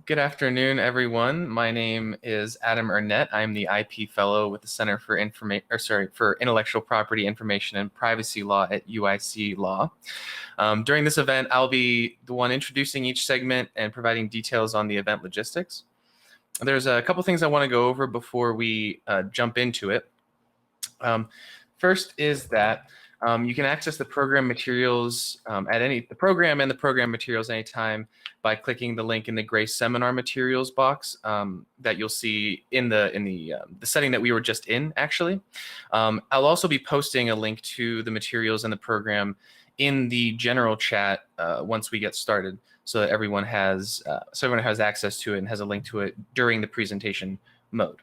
Good afternoon, everyone. My name is Adam Urnett. I'm the IP Fellow with the Center for Intellectual Property Information and Privacy Law at UIC Law. During this event, I'll be the one introducing each segment and providing details on the event logistics. There's a couple things I want to go over before we jump into it. First is that you can access the program materials the program and the program materials anytime by clicking the link in the gray seminar materials box that you'll see in the setting that we were just in. Actually, I'll also be posting a link to the materials and the program in the general chat once we get started, so that everyone has access to it and has a link to it during the presentation mode.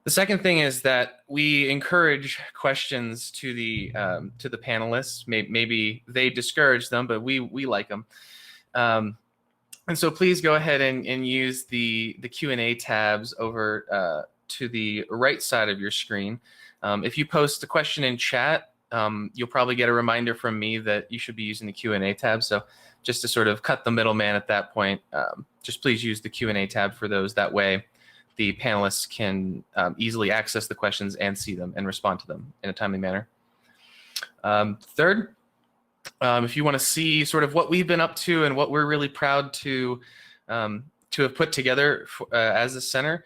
The second thing is that we encourage questions to the panelists. Maybe they discourage them, but we like them. And so please go ahead and use the Q&A tabs over to the right side of your screen. If you post a question in chat, you'll probably get a reminder from me that you should be using the Q&A tab. So just to sort of cut the middleman at that point, just please use the Q&A tab for those. That way the panelists can easily access the questions and see them and respond to them in a timely manner. Third, if you want to see sort of what we've been up to and what we're really proud to have put together as a center,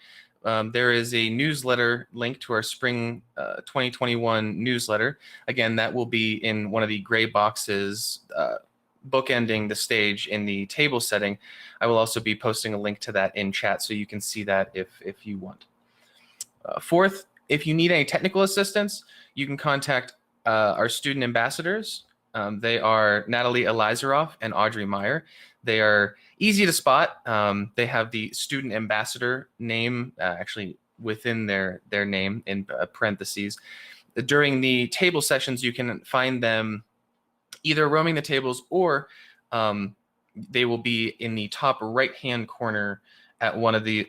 there is a newsletter link to our spring 2021 newsletter. Again, that will be in one of the gray boxes bookending the stage in the table setting. I will also be posting a link to that in chat, so you can see that if you want. Fourth, if you need any technical assistance, you can contact our student ambassadors. They are Natalie Elizaroff and Audrey Meyer. They are easy to spot. They have the student ambassador name actually within their name in parentheses. During the table sessions, you can find them either roaming the tables, or they will be in the top right-hand corner at one of the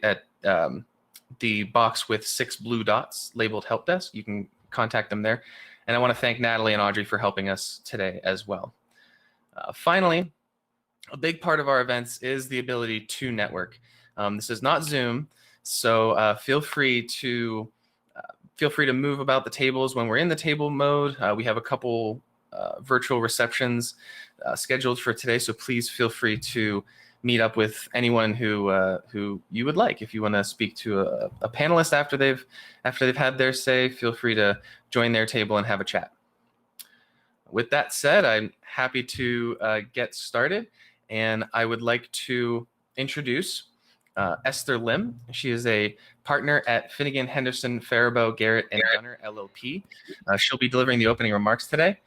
box with 6 blue dots labeled Help Desk. You can contact them there. And I want to thank Natalie and Audrey for helping us today as well. Finally, a big part of our events is the ability to network. This is not Zoom, so feel free to move about the tables when we're in the table mode. We have a couple virtual receptions scheduled for today, so please feel free to meet up with anyone who you would like. If you want to speak to a panelist after they've had their say, feel free to join their table and have a chat. With that said, I'm happy to get started, and I would like to introduce Esther Lim. She is a partner at Finnegan, Henderson, Faribault, Garrett, and Gunner, LLP. She'll be delivering the opening remarks today.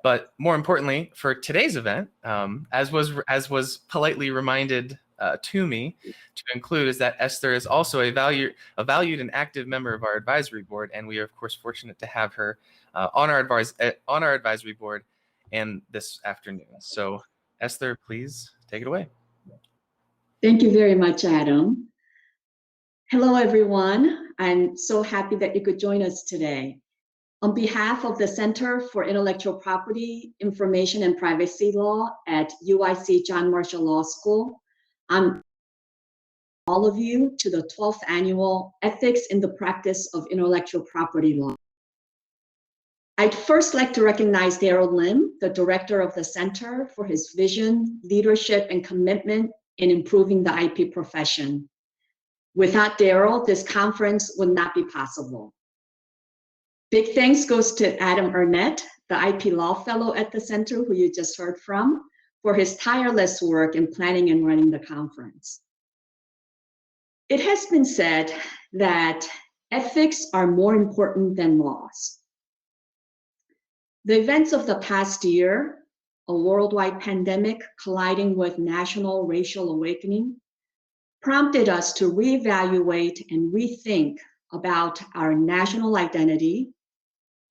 But more importantly, for today's event, as was politely reminded to me to include, is that Esther is also a valued and active member of our advisory board, and we are of course fortunate to have her on our advisory board and this afternoon. So Esther, please take it away. Thank you very much, Adam. Hello, everyone. I'm so happy that you could join us today. On behalf of the Center for Intellectual Property, Information and Privacy Law at UIC John Marshall Law School, I'm all of you to the 12th Annual Ethics in the Practice of Intellectual Property Law. I'd first like to recognize Daryl Lim, the director of the center, for his vision, leadership, and commitment in improving the IP profession. Without Daryl, this conference would not be possible. Big thanks goes to Adam Urnett, the IP Law Fellow at the Center, who you just heard from, for his tireless work in planning and running the conference. It has been said that ethics are more important than laws. The events of the past year, a worldwide pandemic colliding with national racial awakening, prompted us to reevaluate and rethink about our national identity,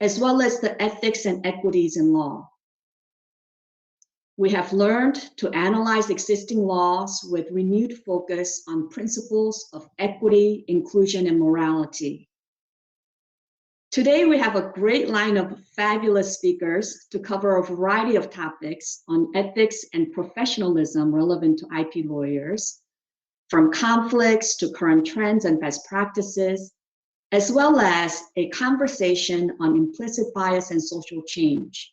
as well as the ethics and equities in law. We have learned to analyze existing laws with renewed focus on principles of equity, inclusion, and morality. Today, we have a great line of fabulous speakers to cover a variety of topics on ethics and professionalism relevant to IP lawyers, from conflicts to current trends and best practices, as well as a conversation on implicit bias and social change.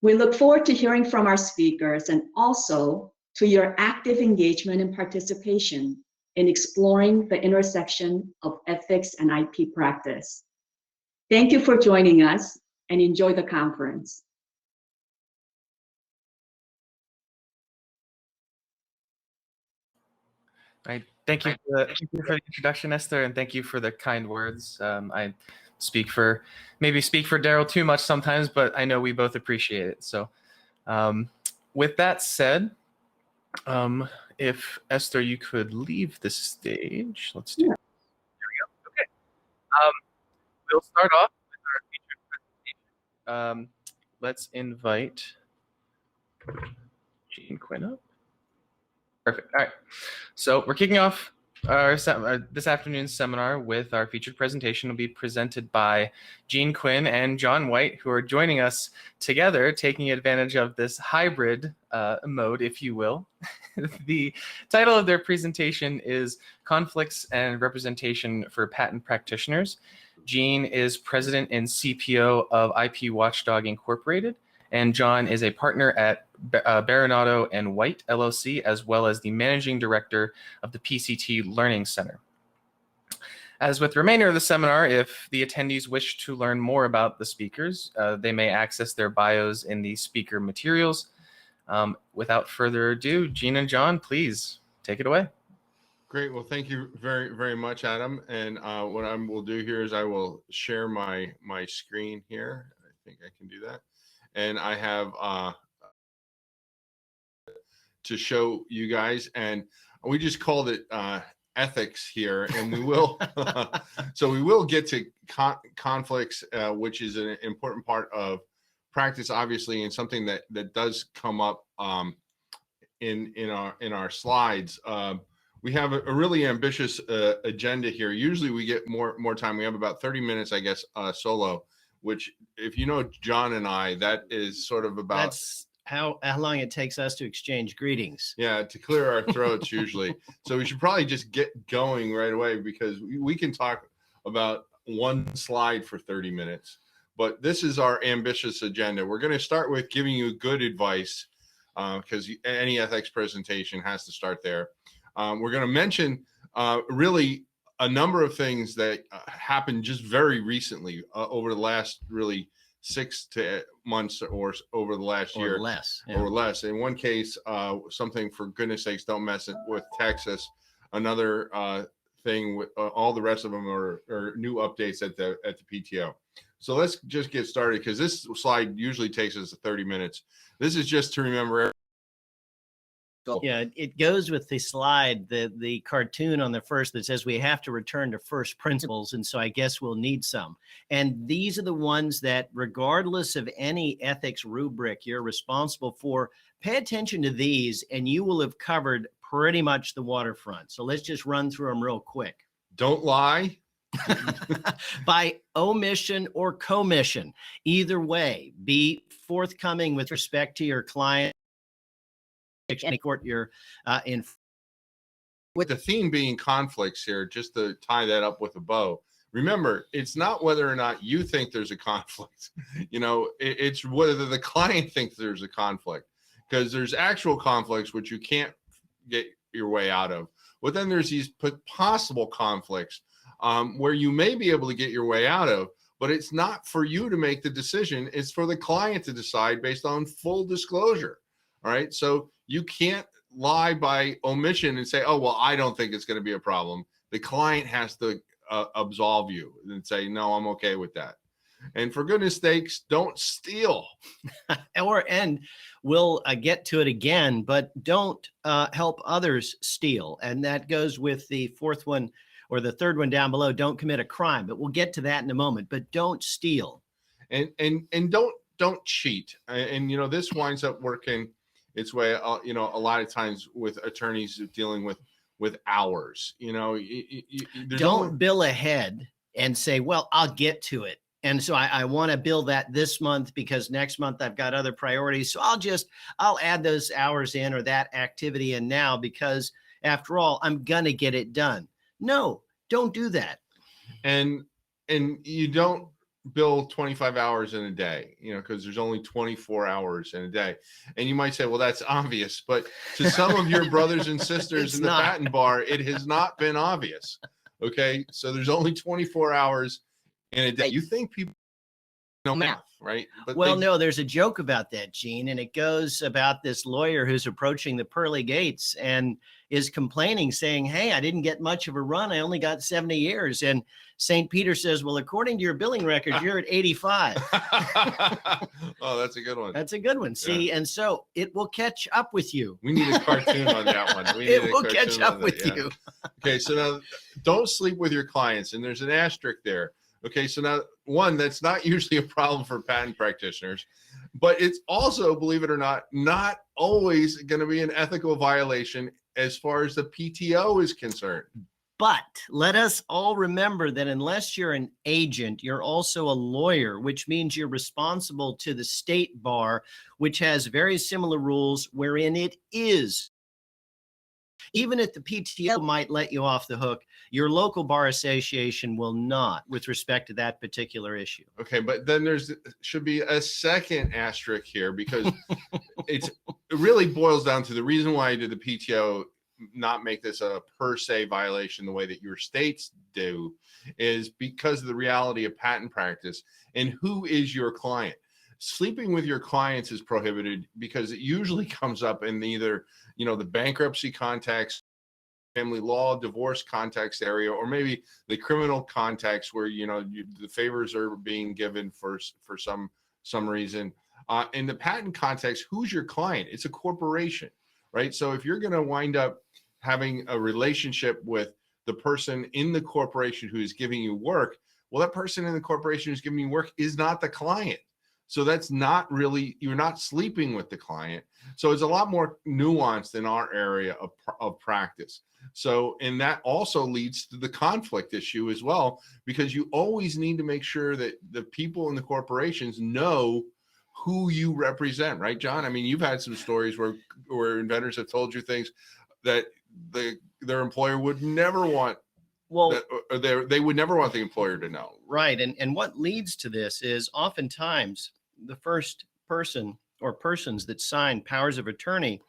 We look forward to hearing from our speakers and also to your active engagement and participation in exploring the intersection of ethics and IP practice. Thank you for joining us and enjoy the conference. Right. Thank you for the introduction, Esther, and thank you for the kind words. I maybe speak for Daryl too much sometimes, but I know we both appreciate it. So with that said, if Esther, you could leave the stage. Let's do that. There we go. Okay. We'll start off with our featured presentation. Let's invite Jean Quinn up. Perfect. All right. So we're kicking off this afternoon's seminar with our featured presentation. Will be presented by Jean Quinn and John White, who are joining us together, taking advantage of this hybrid mode, if you will. The title of their presentation is Conflicts and Representation for Patent Practitioners. Jean is president and CPO of IPWatchdog Incorporated, and John is a partner at Berenato and White LLC, as well as the managing director of the PCT Learning Center. As with the remainder of the seminar, if the attendees wish to learn more about the speakers, they may access their bios in the speaker materials. Without further ado, Jean and John, please take it away. Great. Well, thank you very, very much, Adam. And what I will do here is I will share my screen here. I think I can do that. And I have to show you guys, and we just called it ethics here, and we will so we will get to conflicts, which is an important part of practice, obviously, and something that does come up in our slides. We have a really ambitious agenda here. Usually we get more time. We have about 30 minutes, I guess, solo, which, if you know John and I, that is sort of about... That's how long it takes us to exchange greetings. Yeah, to clear our throats usually. So we should probably just get going right away, because we can talk about one slide for 30 minutes. But this is our ambitious agenda. We're going to start with giving you good advice, because any ethics presentation has to start there. We're going to mention really a number of things that happened just very recently over the last really 6 months or over the last year. Or less. Yeah. Or less. In one case, something, for goodness sakes, don't mess it with Texas. Another thing with all the rest of them are new updates at the PTO. So let's just get started, because this slide usually takes us 30 minutes. This is just to remember. Yeah, it goes with the slide, the cartoon on the first that says we have to return to first principles, and so I guess we'll need some. And these are the ones that, regardless of any ethics rubric you're responsible for, pay attention to these and you will have covered pretty much the waterfront. So let's just run through them real quick. Don't lie. By omission or commission. Either way, be forthcoming with respect to your client. Any court you're in. With the theme being conflicts here, just to tie that up with a bow, remember, it's not whether or not you think there's a conflict. You know, it's whether the client thinks there's a conflict, because there's actual conflicts which you can't get your way out of. But then there's these possible conflicts where you may be able to get your way out of, but it's not for you to make the decision. It's for the client to decide based on full disclosure. All right. So you can't lie by omission and say, oh, well, I don't think it's going to be a problem. The client has to absolve you and say, no, I'm okay with that. And for goodness sakes, don't steal. And we'll get to it again, but don't help others steal. And that goes with the fourth one, or the third one down below, don't commit a crime. But we'll get to that in a moment. But don't steal. And don't cheat. And you know, this winds up working its way, you know, a lot of times with attorneys dealing with hours. You know, don't bill ahead and say, well, I'll get to it. And so I want to bill that this month because next month I've got other priorities. So I'll add those hours in or that activity in now because after all, I'm going to get it done. No, don't do that. And you don't bill 25 hours in a day, because there's only 24 hours in a day. And you might say, well, that's obvious. But to some of your brothers and sisters in the patent bar, it has not been obvious. Okay. So there's only 24 hours in a day. You think people know math, right? But no, there's a joke about that, Gene, and it goes about this lawyer who's approaching the pearly gates and is complaining, saying, hey, I didn't get much of a run. I only got 70 years. And St. Peter says, well, according to your billing records, you're at 85. Oh, that's a good one. That's a good one. See, and so it will catch up with you. We need a cartoon on that one. It will catch up with you. Okay, so now don't sleep with your clients. And there's an asterisk there. Okay, so now one, that's not usually a problem for patent practitioners, but it's also, believe it or not always going to be an ethical violation as far as the PTO is concerned. But let us all remember that unless you're an agent, you're also a lawyer, which means you're responsible to the state bar, which has very similar rules wherein it is. Even if the PTO might let you off the hook, your local bar association will not with respect to that particular issue. Okay, but then should be a second asterisk here because it really boils down to the reason why did the PTO not make this a per se violation the way that your states do is because of the reality of patent practice and who is your client. Sleeping with your clients is prohibited because it usually comes up in either, the bankruptcy context, family law, divorce context area, or maybe the criminal context where, the favors are being given for some reason. In the patent context, who's your client? It's a corporation, right? So if you're going to wind up having a relationship with the person in the corporation who is giving you work, well, that person in the corporation who's giving you work is not the client. So that's not really, you're not sleeping with the client. So it's a lot more nuanced in our area of practice. So, and that also leads to the conflict issue as well, because you always need to make sure that the people in the corporations know who you represent, right, John? I mean, you've had some stories where inventors have told you things that their employer would never want. Well, they would never want the employer to know. Right. And what leads to this is oftentimes the first person or persons that sign powers of attorney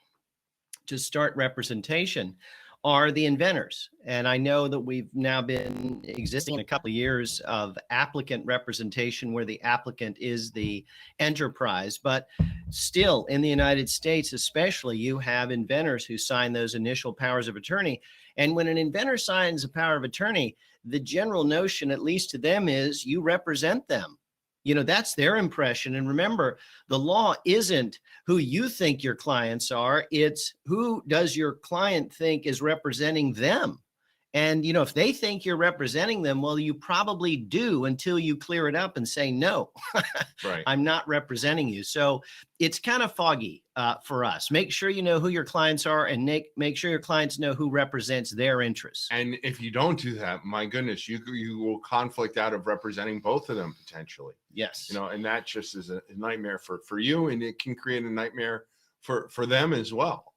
to start representation are the inventors. And I know that we've now been existing a couple of years of applicant representation where the applicant is the enterprise. But still in the United States, especially, you have inventors who sign those initial powers of attorney. And when an inventor signs a power of attorney, the general notion, at least to them, is you represent them. That's their impression. And remember, the law isn't who you think your clients are. It's who does your client think is representing them. And, if they think you're representing them, well, you probably do until you clear it up and say, no, right. I'm not representing you. So it's kind of foggy for us. Make sure you know who your clients are and make sure your clients know who represents their interests. And if you don't do that, my goodness, you will conflict out of representing both of them potentially. Yes. And that just is a nightmare for you, and it can create a nightmare for them as well.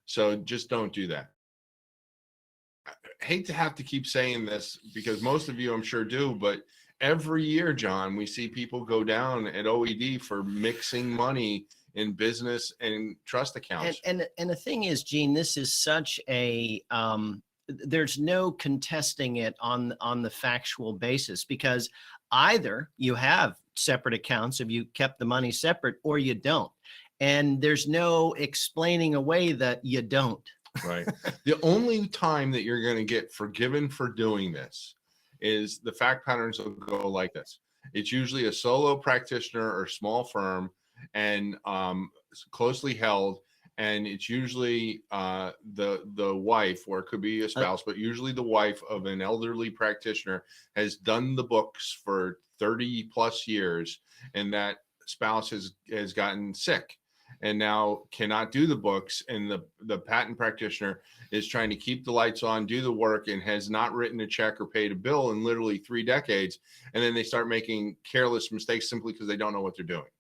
So just don't do that. I hate to have to keep saying this because most of you I'm sure do, but every year, John, we see people go down at OED for mixing money in business and trust accounts. And the thing is, Gene, this is such a there's no contesting it on the factual basis, because either you have separate accounts if you kept the money separate, or you don't. And there's no explaining away that you don't. Right. The only time that you're going to get forgiven for doing this is the fact patterns will go like this. It's usually a solo practitioner or small firm and closely held. And it's usually the wife, or it could be a spouse, but usually the wife of an elderly practitioner has done the books for 30 plus years, and that spouse has gotten sick. and now cannot do the books, and the patent practitioner is trying to keep the lights on, do the work, and has not written a check or paid a bill in literally 3 decades, and then they start making careless mistakes simply because they don't know what they're doing.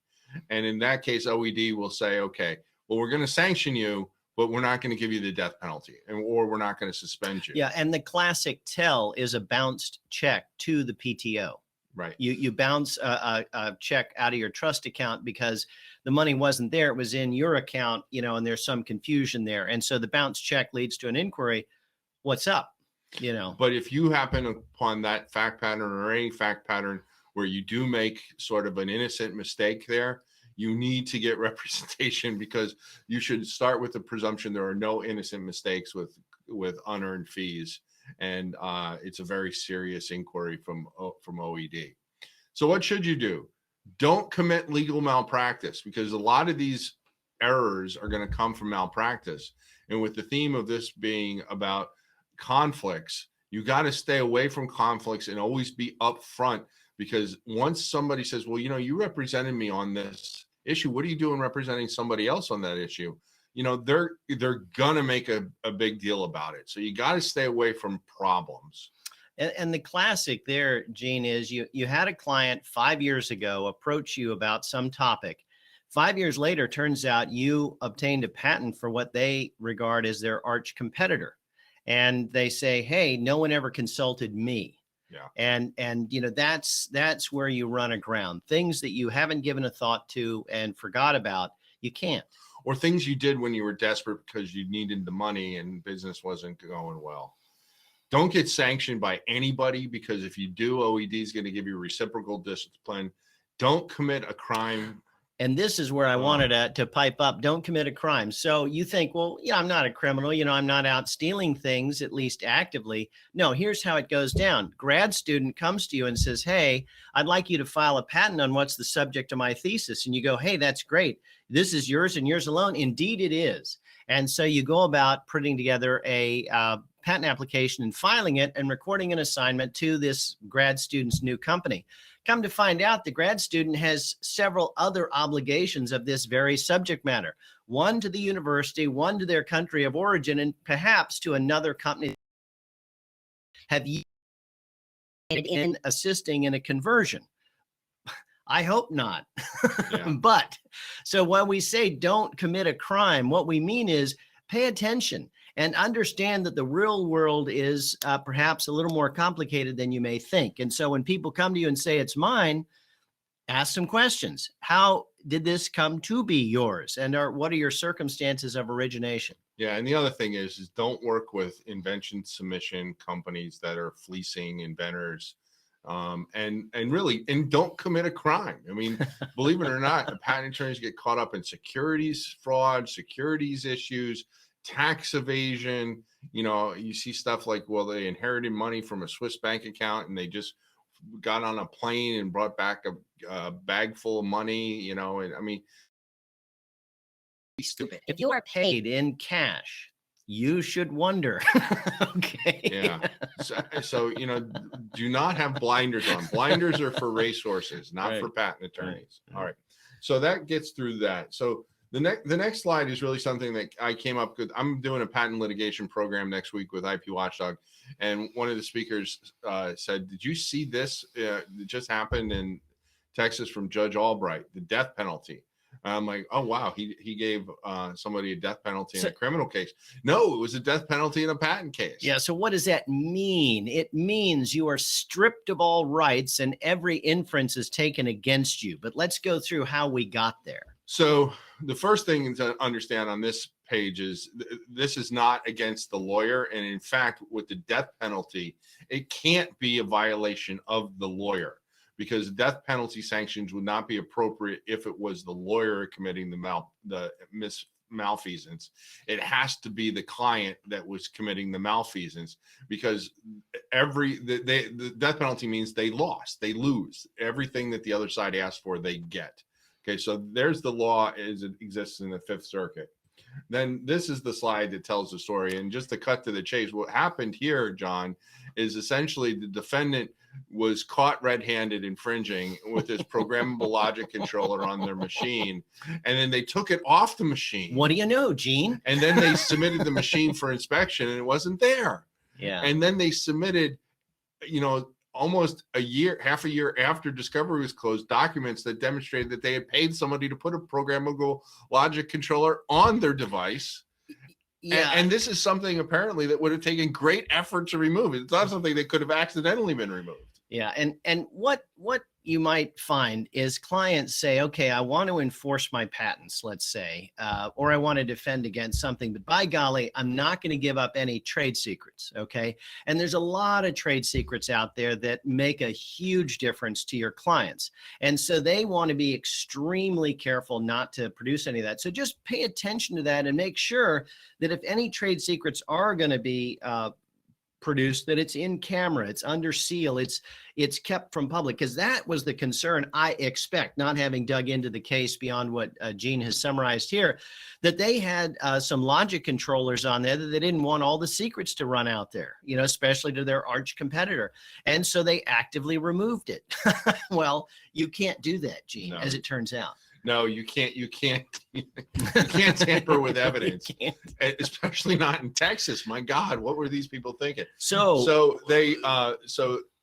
And in that case, OED will say, okay, well, we're going to sanction you, but we're not going to give you the death penalty, or we're not going to suspend you. Yeah, and the classic tell is a bounced check to the PTO. Right. You bounce a check out of your trust account because the money wasn't there. It was in your account, and there's some confusion there. And so the bounce check leads to an inquiry. What's up? But if you happen upon that fact pattern, or any fact pattern where you do make sort of an innocent mistake there, you need to get representation, because you should start with the presumption there are no innocent mistakes with unearned fees. And it's a very serious inquiry from OED. So what should you do? Don't commit legal malpractice, because a lot of these errors are going to come from malpractice. And with the theme of this being about conflicts, you got to stay away from conflicts and always be upfront, because once somebody says, well, you represented me on this issue, what are you doing representing somebody else on that issue? They're gonna make a big deal about it. So you got to stay away from problems. And the classic there, Gene, is you had a client 5 years ago approach you about some topic. 5 years later, turns out you obtained a patent for what they regard as their arch competitor. And they say, hey, no one ever consulted me. Yeah. And that's where you run aground. Things that you haven't given a thought to and forgot about, you can't. Or things you did when you were desperate because you needed the money and business wasn't going well. Don't get sanctioned by anybody, because if you do, OED is going to give you reciprocal discipline. Don't commit a crime. And this is where I wanted to pipe up. Don't commit a crime. So you think, well, I'm not a criminal. I'm not out stealing things, at least actively. No, here's how it goes down. Grad student comes to you and says, hey, I'd like you to file a patent on what's the subject of my thesis. And you go, hey, that's great. This is yours and yours alone. Indeed, it is. And so you go about putting together a patent application and filing it and recording an assignment to this grad student's new company. Come to find out, the grad student has several other obligations of this very subject matter, one to the university, one to their country of origin, and perhaps to another company. Have you in assisting in a conversion? I hope not. Yeah. But so when we say don't commit a crime, what we mean is pay attention and understand that the real world is perhaps a little more complicated than you may think. And so when people come to you and say it's mine, ask some questions. How did this come to be yours? And what are your circumstances of origination? Yeah, and the other thing is don't work with invention submission companies that are fleecing inventors. And don't commit a crime. I mean, believe it or not, patent attorneys get caught up in securities fraud, securities issues, tax evasion. You see stuff like, well, they inherited money from a Swiss bank account and they just got on a plane and brought back a bag full of money, and I mean, stupid. If you are paid in cash, you should wonder. Okay. Yeah. So do not have blinders on. Blinders are for racehorses, not for patent attorneys. Right. All right. So that gets through that. So the next slide is really something that I came up with. I'm doing a patent litigation program next week with IPWatchdog, and one of the speakers said, "Did you see this? It just happened in Texas from Judge Albright, the death penalty." I'm like, oh, wow, he gave somebody a death penalty in a criminal case. No, it was a death penalty in a patent case. Yeah, so what does that mean? It means you are stripped of all rights and every inference is taken against you. But let's go through how we got there. So the first thing to understand on this page is this is not against the lawyer. And in fact, with the death penalty, it can't be a violation of the lawyer, because death penalty sanctions would not be appropriate if it was the lawyer committing the malfeasance. It has to be the client that was committing the malfeasance, because the death penalty means they lose everything that the other side asked for, they get. Okay, so there's the law as it exists in the Fifth Circuit. then this is the slide that tells the story. And just to cut to the chase, what happened here, John, is essentially the defendant was caught red-handed infringing with this programmable logic controller on their machine, and then they took it off the machine. What do you know, Gene? And then they submitted the machine for inspection, and it wasn't there. Yeah. And then they submitted, almost half a year after discovery was closed, documents that demonstrated that they had paid somebody to put a programmable logic controller on their device. Yeah. And this is something apparently that would have taken great effort to remove. It's not something that could have accidentally been removed. Yeah. And what you might find is clients say, okay, I want to enforce my patents, let's say, or I want to defend against something, but by golly, I'm not going to give up any trade secrets. Okay. And there's a lot of trade secrets out there that make a huge difference to your clients. And so they want to be extremely careful not to produce any of that. So just pay attention to that and make sure that if any trade secrets are going to be produced, that it's in camera, it's under seal, it's kept from public, because that was the concern, I expect, not having dug into the case beyond what Gene has summarized here, that they had some logic controllers on there that they didn't want all the secrets to run out there, especially to their arch competitor. And so they actively removed it. Well, you can't do that, Gene, No. as it turns out. No, you can't tamper with evidence, especially not in Texas. My God, what were these people thinking? So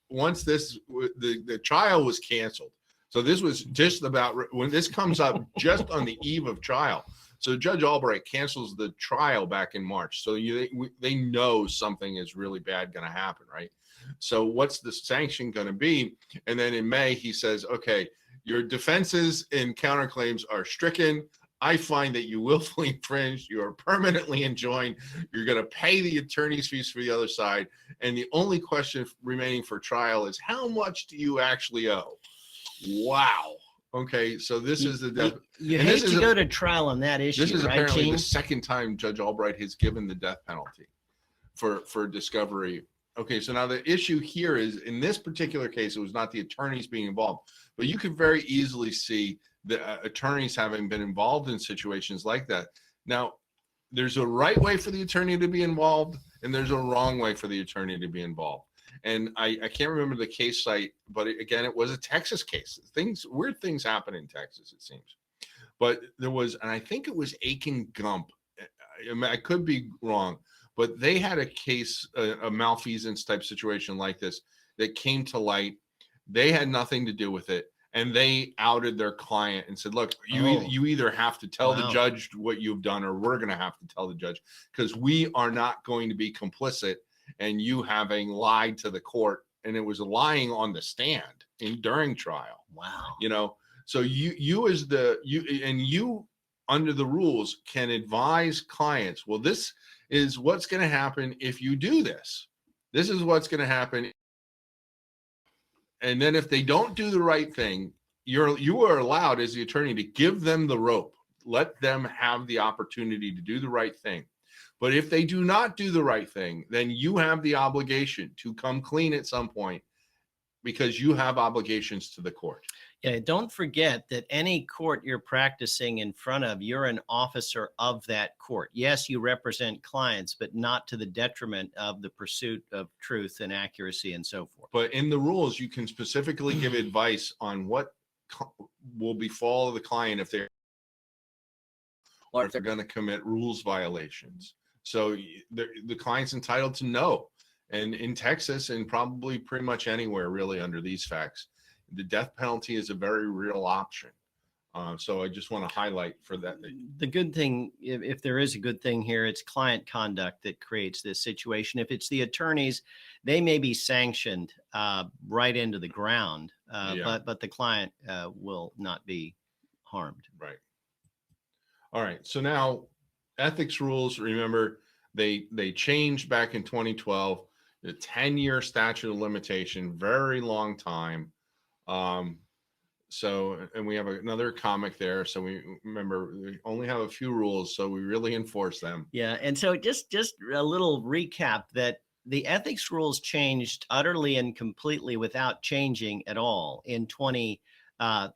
once the trial was canceled. So this was just about when this comes up just on the eve of trial. So Judge Albright cancels the trial back in March. So they know something is really bad going to happen, right? So what's the sanction going to be? And then in May, he says, okay, your defenses and counterclaims are stricken. I find that you willfully infringed. You are permanently enjoined. You're going to pay the attorney's fees for the other side. And the only question remaining for trial is, how much do you actually owe? Wow. Okay, so this is the death. You hate to go to trial on that issue. This is right, apparently Gene? the second time Judge Albright has given the death penalty for discovery. Okay, so now the issue here is, in this particular case, it was not the attorneys being involved, but you could very easily see the attorneys having been involved in situations like that. Now, there's a right way for the attorney to be involved, and there's a wrong way for the attorney to be involved. And I can't remember the case site, but again, it was a Texas case. Weird things happen in Texas, it seems. But there was, and I think it was Aiken Gump. I could be wrong, but they had a case, a malfeasance type situation like this that came to light. They had nothing to do with it, and they outed their client and said, look, you either have to tell the judge what you've done, or we're going to have to tell the judge, because we are not going to be complicit in you having lied to the court. And it was lying on the stand during trial. Wow. So you under the rules can advise clients, well, this is what's going to happen if you do this. This is what's going to happen. And then if they don't do the right thing, you are allowed as the attorney to give them the rope. Let them have the opportunity to do the right thing. But if they do not do the right thing, then you have the obligation to come clean at some point, because you have obligations to the court. Yeah, don't forget that any court you're practicing in front of, you're an officer of that court. Yes, you represent clients, but not to the detriment of the pursuit of truth and accuracy and so forth. But in the rules, you can specifically give advice on what will befall the client if they're going to commit rules violations. So the client's entitled to know. And in Texas, and probably pretty much anywhere really under these facts, the death penalty is a very real option. So I just want to highlight for that. The good thing, if there is a good thing here, it's client conduct that creates this situation. If it's the attorneys, they may be sanctioned right into the ground, but the client will not be harmed. Right. All right. So now ethics rules, remember, they changed back in 2012, the 10-year statute of limitation, very long time. So, and we have another comic there. So we only have a few rules, so we really enforce them. Yeah. And so just a little recap that the ethics rules changed utterly and completely without changing at all in 2012.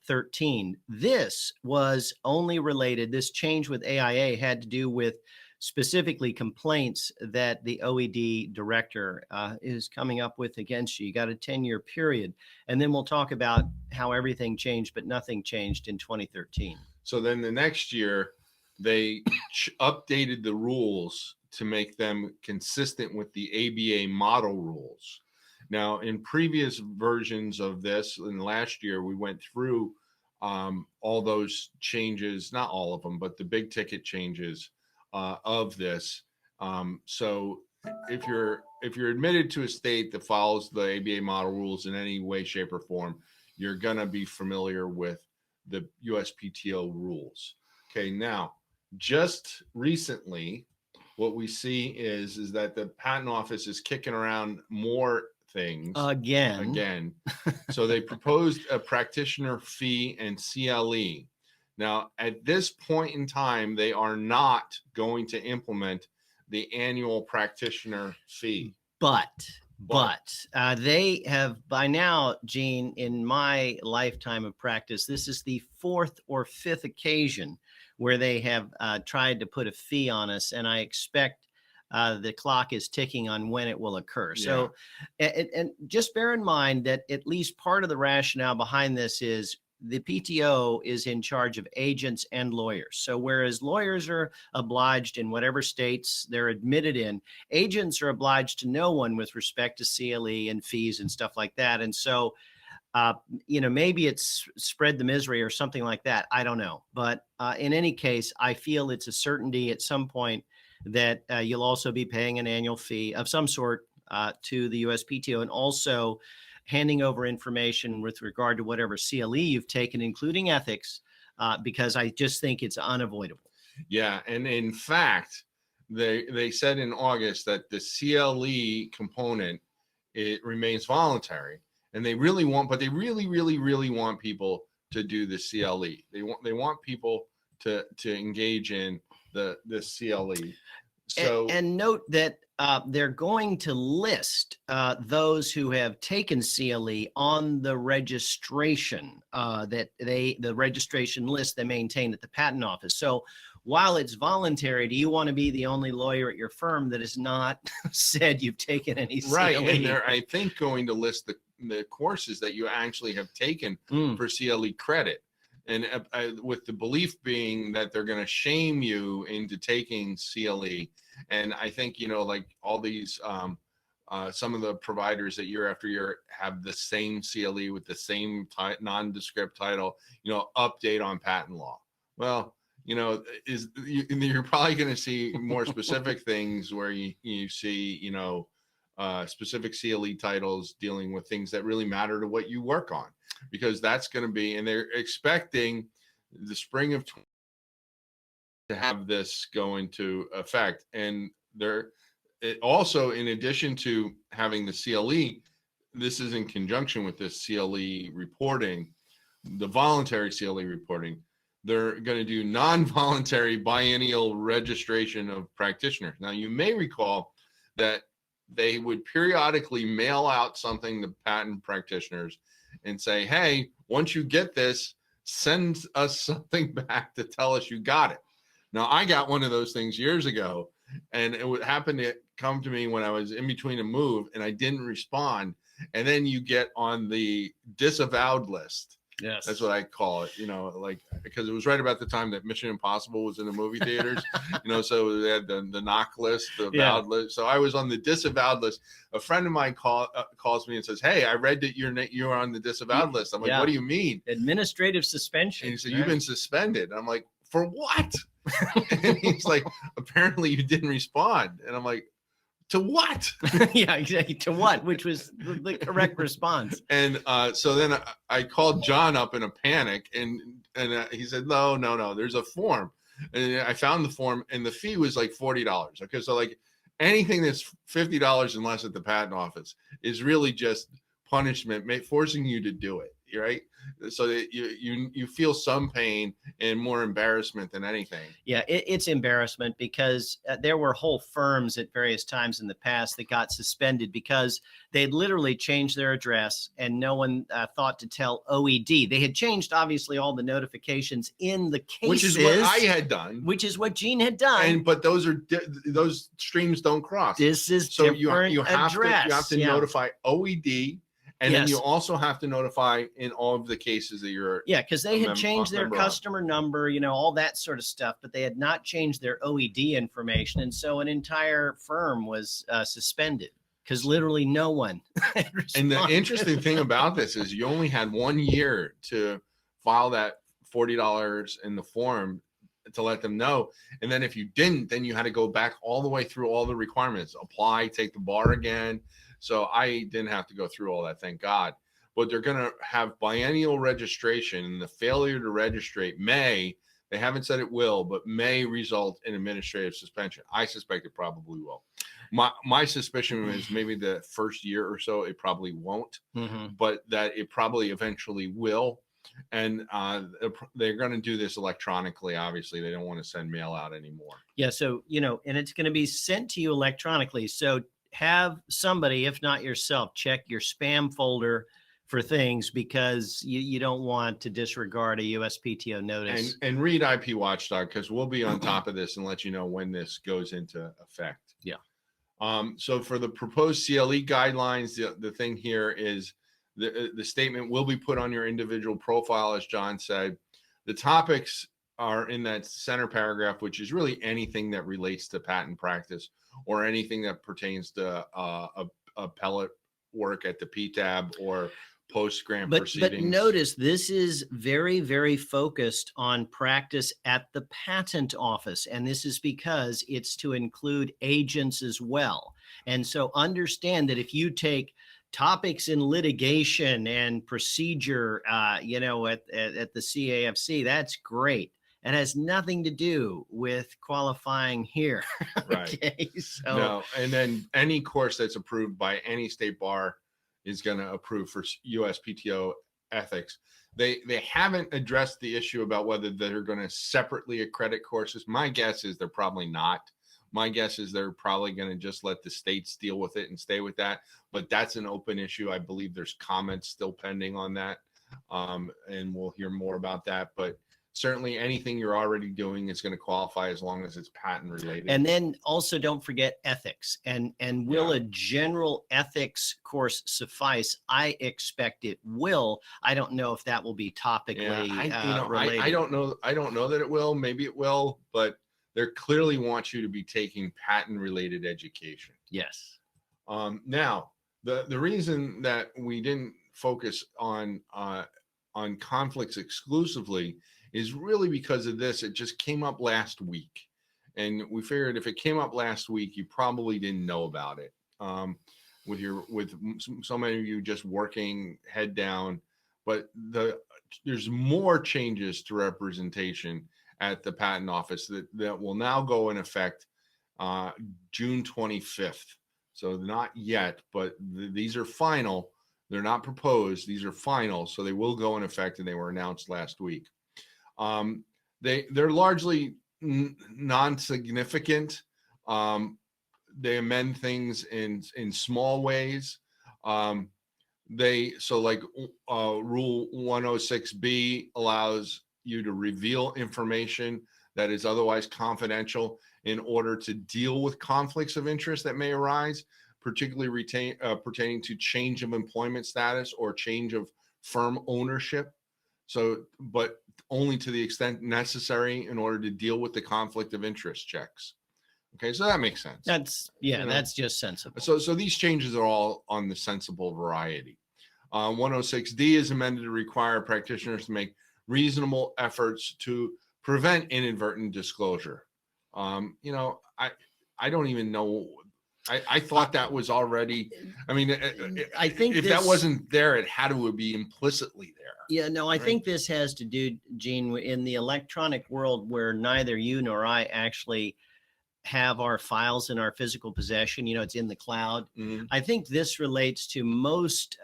13. This was only related, this change with AIA had to do with specifically complaints that the OED director is coming up with against you. You got a 10-year period. And then we'll talk about how everything changed, but nothing changed in 2013. So then the next year, they updated the rules to make them consistent with the ABA model rules. Now, in previous versions of this, in last year, we went through all those changes, not all of them, but the big ticket changes of this. So if you're admitted to a state that follows the ABA model rules in any way, shape, or form, you're gonna be familiar with the USPTO rules. Okay, now, just recently, what we see is that the patent office is kicking around more things again. So they proposed a practitioner fee and CLE. Now, at this point in time, they are not going to implement the annual practitioner fee. But they have by now, Gene, in my lifetime of practice, this is the 4th or 5th occasion where they have tried to put a fee on us. And I expect the clock is ticking on when it will occur. Yeah. So, and just bear in mind that at least part of the rationale behind this is the PTO is in charge of agents and lawyers. So whereas lawyers are obliged in whatever states they're admitted in, agents are obliged to no one with respect to CLE and fees and stuff like that. And so, maybe it's spread the misery or something like that. I don't know. But in any case, I feel it's a certainty at some point that you'll also be paying an annual fee of some sort to the USPTO, and also handing over information with regard to whatever CLE you've taken, including ethics, because I just think it's unavoidable. Yeah, and in fact, they said in August that the CLE component, it remains voluntary, and they really want people to do the CLE. They want people to engage in the CLE. So and note that they're going to list those who have taken CLE on the registration the registration list they maintain at the patent office. So while it's voluntary, do you want to be the only lawyer at your firm that has not said you've taken any CLE? Right, and they're, I think, going to list the courses that you actually have taken for CLE credit. And with the belief being that they're going to shame you into taking CLE. And I think, like all these, some of the providers that year after year have the same CLE with the same nondescript title, update on patent law. Well, you're probably going to see more specific things where you see, specific CLE titles dealing with things that really matter to what you work on, because that's going to be, and they're expecting the spring of to have this go into effect. And it also, in addition to having the CLE, this is in conjunction with this CLE reporting, the voluntary CLE reporting. They're going to do non-voluntary biennial registration of practitioners. Now, you may recall that they would periodically mail out something to patent practitioners and say, hey, once you get this, send us something back to tell us you got it. Now, I got one of those things years ago, and it would happen to come to me when I was in between a move and I didn't respond. And then you get on the disavowed list. Yes, that's what I call it, because it was right about the time that Mission Impossible was in the movie theaters, so they had the knock list, the avowed list. So I was on the disavowed list. A friend of mine calls me and says, hey, I read that you're on the disavowed list. I'm like, what do you mean? Administrative suspension. And he said, you've been suspended. And I'm like, for what? And he's like, apparently you didn't respond. And I'm like, to what? Yeah, exactly. To what? Which was the correct response. And so then I called John up in a panic, and he said, no, there's a form. And I found the form, and the fee was like $40. Okay, so like anything that's $50 and less at the patent office is really just punishment, forcing you to do it. right? So that you feel some pain and more embarrassment than anything. Yeah, it's embarrassment because there were whole firms at various times in the past that got suspended because they'd literally changed their address and no one thought to tell OED. They had changed, obviously, all the notifications in the cases. Which is what I had done. Which is what Gene had done. But those streams don't cross. This is so different you have address. to notify OED. And then Yes. you also have to notify in all of the cases that you're. Yeah, because they had changed their customer number, all that sort of stuff, but they had not changed their OED information. And so an entire firm was suspended because literally no one had And the responded. interesting thing about this is you only had 1 year to file that $40 in the form to let them know. And then if you didn't, then you had to go back all the way through all the requirements, apply, take the bar again. So I didn't have to go through all that, thank God. But they're going to have biennial registration, and the failure to register may, they haven't said it will, but may result in administrative suspension. I suspect it probably will. My suspicion is maybe the first year or so, it probably won't, but that it probably eventually will. And they're going to do this electronically. Obviously, they don't want to send mail out anymore. Yeah, so, and it's going to be sent to you electronically. So have somebody, if not yourself, check your spam folder for things because you don't want to disregard a USPTO notice. And read IPWatchdog because we'll be on top of this and let you know when this goes into effect. Yeah. So for the proposed CLE guidelines, the thing here is the statement will be put on your individual profile, as John said. The topics are in that center paragraph, which is really anything that relates to patent practice or anything that pertains to appellate work at the PTAB or post-grant proceedings. But notice this is very, very focused on practice at the patent office. And this is because it's to include agents as well. And so understand that if you take topics in litigation and procedure, at the CAFC, that's great. It has nothing to do with qualifying here. Right. Okay, so. No, and then any course that's approved by any state bar is going to approve for USPTO ethics. They haven't addressed the issue about whether they're going to separately accredit courses. My guess is they're probably not. My guess is they're probably going to just let the states deal with it and stay with that. But that's an open issue. I believe there's comments still pending on that. And we'll hear more about that. But certainly anything you're already doing is going to qualify as long as it's patent related. And then also don't forget ethics. And will a general ethics course suffice? I expect it will. I don't know if that will be topically related. I don't know. I don't know that it will. Maybe it will, but they clearly want you to be taking patent related education. Yes. Now, the reason that we didn't focus on conflicts exclusively is really because of this. It just came up last week, and we figured if it came up last week, you probably didn't know about it. With so many of you just working head down, but there's more changes to representation at the patent office that will now go in effect June 25th. So not yet, but these are final. They're not proposed. These are final. So they will go in effect, and they were announced last week. They're largely non-significant. They amend things in small ways. Rule 106B allows you to reveal information that is otherwise confidential in order to deal with conflicts of interest that may arise, particularly pertaining to change of employment status or change of firm ownership. So, but only to the extent necessary in order to deal with the conflict of interest checks. Okay, so that makes sense. That's just sensible. So these changes are all on the sensible variety. 106D is amended to require practitioners to make reasonable efforts to prevent inadvertent disclosure. I don't even know. I thought that was already. I mean, I think if that wasn't there, it had to be implicitly there. Yeah, no, I think this has to do, Gene, in the electronic world where neither you nor I actually have our files in our physical possession. You know, it's in the cloud. Mhm. I think this relates to most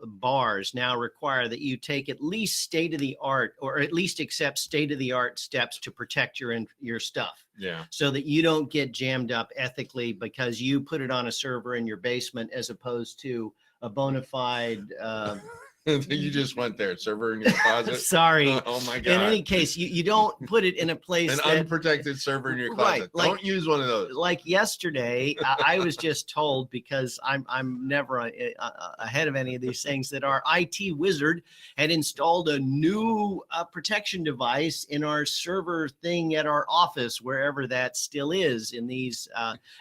bars now require that you take at least state-of-the-art, or at least accept state-of-the-art steps to protect your stuff, Yeah. so that you don't get jammed up ethically because you put it on a server in your basement as opposed to a bona fide You just went there, server in your closet. sorry. Oh my In God. any case, you don't put it in a place An that, unprotected server in your Right, closet. like- Don't use one of those. like yesterday, I was just told, because I'm never ahead of any of these things, that our IT wizard had installed a new protection device in our server thing at our office, wherever that still is in these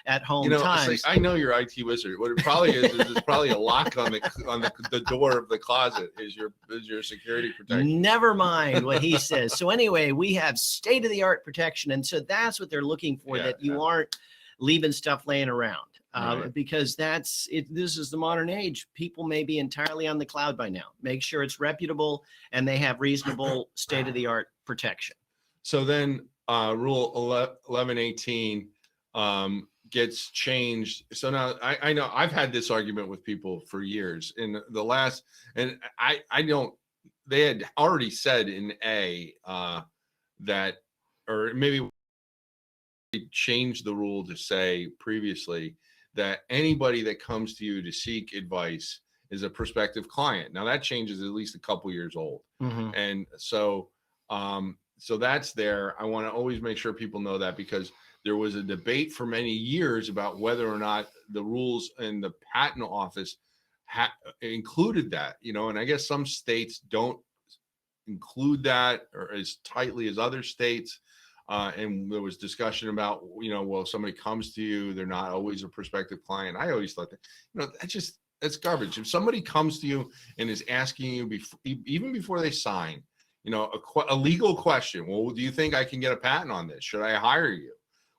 at-home You know, times. I know your IT wizard. What it probably is it's probably a lock on the door of the closet is your security protection. Never mind what he says. So anyway, we have state-of-the-art protection, and so that's what they're looking for, Yeah, that you yeah. aren't leaving stuff laying around, Right. because that's it. This is the modern age. People may be entirely on the cloud by now. Make sure it's reputable and they have reasonable state-of-the-art protection. So then Rule 1118 gets changed. So now I know I've had this argument with people for years. In the last, and I don't. They had already said in A that, or maybe they changed the rule to say previously that anybody that comes to you to seek advice is a prospective client. Now that change is at least a couple years old, and so so that's there. I want to always make sure people know that, because there was a debate for many years about whether or not the rules in the patent office included that, you know, and I guess some states don't include that or as tightly as other states. And there was discussion about, you know, well, if somebody comes to you, they're not always a prospective client. I always thought that, you know, that's garbage. If somebody comes to you and is asking you even before they sign, you know, a legal question, well, do you think I can get a patent on this? Should I hire you?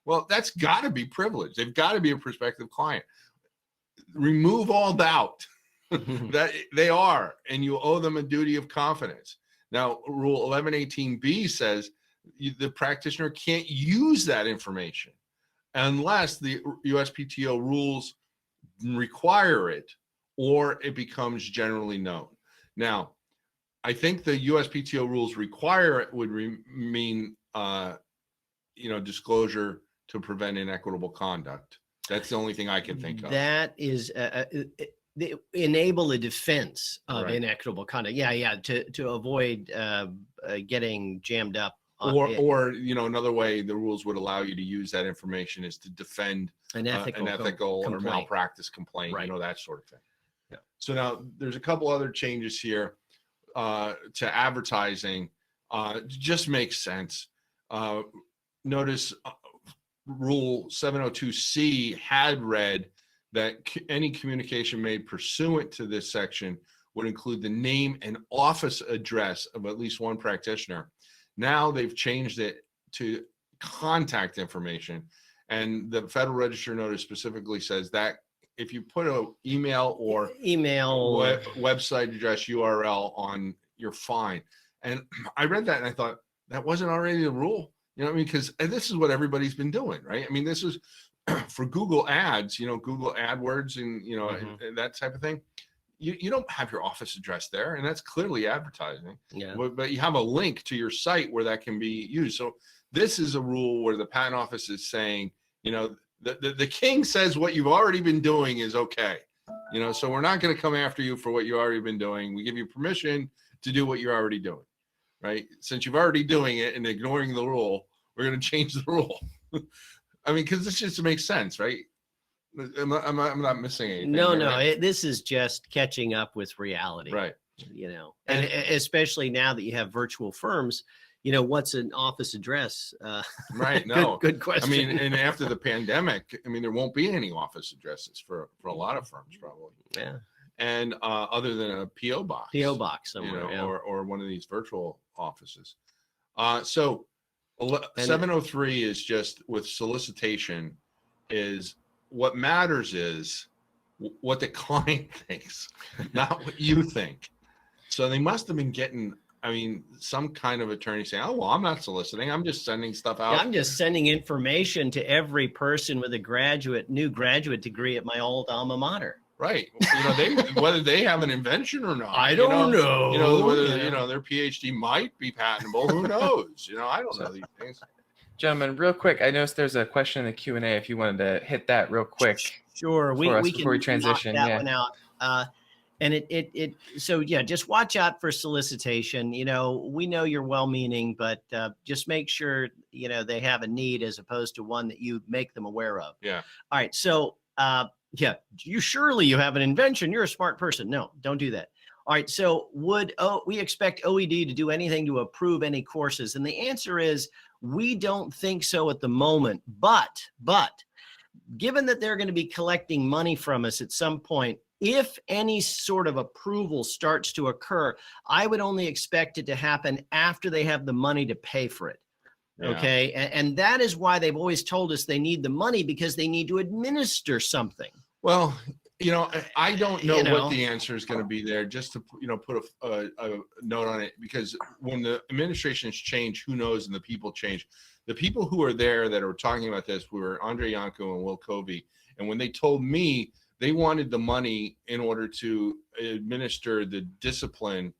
Well, that's got to be privileged. They've got to be a prospective client. Remove all doubt that they are, and you owe them a duty of confidence. Now, Rule 1118B says the practitioner can't use that information unless the USPTO rules require it or it becomes generally known. Now, I think the USPTO rules require it would mean, you know, disclosure to prevent inequitable conduct. That's the only thing I can think of. That is they enable a defense of Right. inequitable conduct. Yeah, to avoid getting jammed up. Or you know, another way the rules would allow you to use that information is to defend an ethical, or malpractice complaint, Right. you know, that sort of thing. Yeah. So now there's a couple other changes here to advertising. Just makes sense. Notice Rule 702C had read that any communication made pursuant to this section would include the name and office address of at least one practitioner. Now they've changed it to contact information, and the Federal Register notice specifically says that if you put an email or website address URL on, you're fine. And I read that and I thought, that wasn't already the rule. You know what I mean? Because this is what everybody's been doing, right? I mean, this is for Google Ads, you know, Google AdWords and, you know, and that type of thing. You don't have your office address there, and that's clearly advertising. Yeah. But you have a link to your site where that can be used. So this is a rule where the patent office is saying, you know, the king says what you've already been doing is okay. You know, so we're not going to come after you for what you've already been doing. We give you permission to do what you're already doing, right? Since you've already doing it and ignoring the rule, we're going to change the rule. I mean, because this just makes sense, right? I'm not missing anything. No, right? this is just catching up with reality, Right. You know, and especially now that you have virtual firms, you know, what's an office address? Right. No, good question. I mean, and after the pandemic, I mean, there won't be any office addresses for a lot of firms probably. Yeah. And other than a PO box, somewhere, you know, yeah. or one of these virtual offices. So 703 is just with solicitation is what matters is what the client thinks, not what you think. So they must have been getting I mean, some kind of attorney saying, "Oh, well, I'm not soliciting. I'm just sending stuff out." Yeah, I'm just sending information to every person with a new graduate degree at my old alma mater. Right. Whether they have an invention or not. I don't know. Whether, their PhD might be patentable. Who knows? I don't know these things. Gentlemen, real quick, I noticed there's a question in the Q&A if you wanted to hit that real quick. Sure. Before We we transition. knock that one out. And so yeah, just watch out for solicitation. We know you're well-meaning, but just make sure, they have a need as opposed to one that you make them aware of. Yeah. All right. So, yeah, you have an invention. You're a smart person. No, don't do that. All right. So we expect OED to do anything to approve any courses? And the answer is we don't think so at the moment, but given that they're going to be collecting money from us at some point, if any sort of approval starts to occur, I would only expect it to happen after they have the money to pay for it. Yeah. Okay. And that is why they've always told us they need the money, because they need to administer something. Well, I don't know what the answer is going to be there, just to, put a note on it, because when the administrations change, who knows, and the people change. The people who are there that are talking about this were Andre Yanko and Will Covey. And when they told me they wanted the money in order to administer the discipline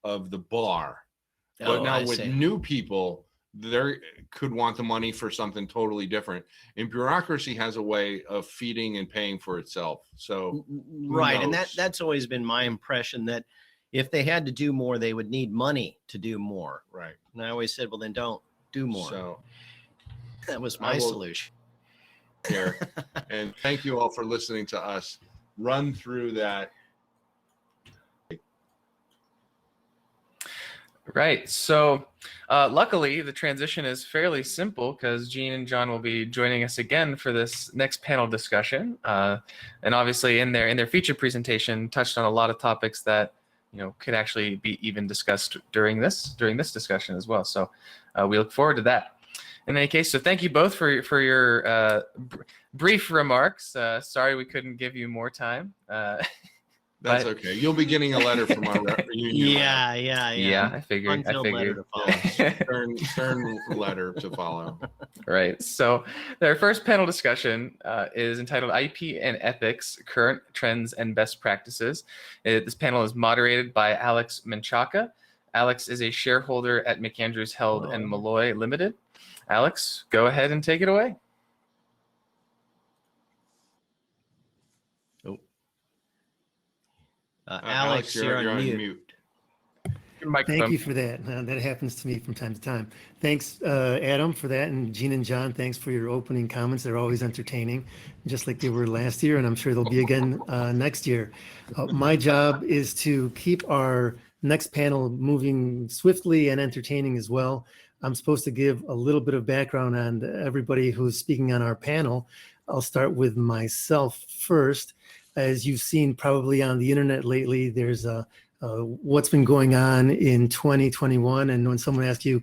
of the bar. But now with new people, they could want the money for something totally different. And bureaucracy has a way of feeding and paying for itself. So right. And that's always been my impression, that if they had to do more, they would need money to do more. Right. And I always said, well, then don't do more. So that was my solution. Here. And thank you all for listening to us run through that. Right. So luckily, the transition is fairly simple because Jean and John will be joining us again for this next panel discussion. And obviously in their feature presentation touched on a lot of topics that could actually be even discussed during this discussion as well. So we look forward to that. In any case, so thank you both for your brief remarks. Sorry we couldn't give you more time. That's okay. You'll be getting a letter from our reunion. Yeah, I figured. Stern letter to follow. Right. So our first panel discussion is entitled IP and Ethics, Current Trends and Best Practices. This panel is moderated by Alex Menchaca. Alex is a shareholder at McAndrews Held and Malloy Limited. Alex, go ahead and take it away. Alex, you're on mute. Thank you for that. That happens to me from time to time. Thanks, Adam, for that. And Jean and John, thanks for your opening comments. They're always entertaining, just like they were last year, and I'm sure they'll be again next year. My job is to keep our next panel moving swiftly and entertaining as well. I'm supposed to give a little bit of background on everybody who's speaking on our panel. I'll start with myself first. As you've seen probably on the internet lately, there's what's been going on in 2021. And when someone asks you,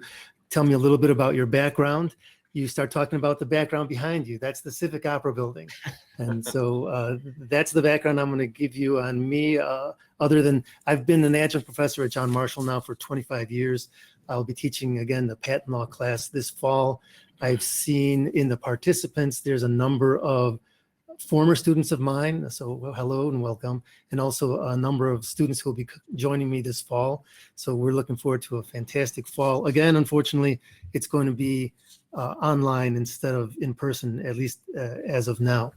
tell me a little bit about your background, you start talking about the background behind you. That's the Civic Opera Building. And so that's the background I'm going to give you on me. Other than I've been an adjunct professor at John Marshall now for 25 years. I'll be teaching again the patent law class this fall. I've seen in the participants, there's a number of former students of mine, so hello and welcome, and also a number of students who will be joining me this fall. So we're looking forward to a fantastic fall. Again, unfortunately, it's going to be online instead of in person, at least as of now.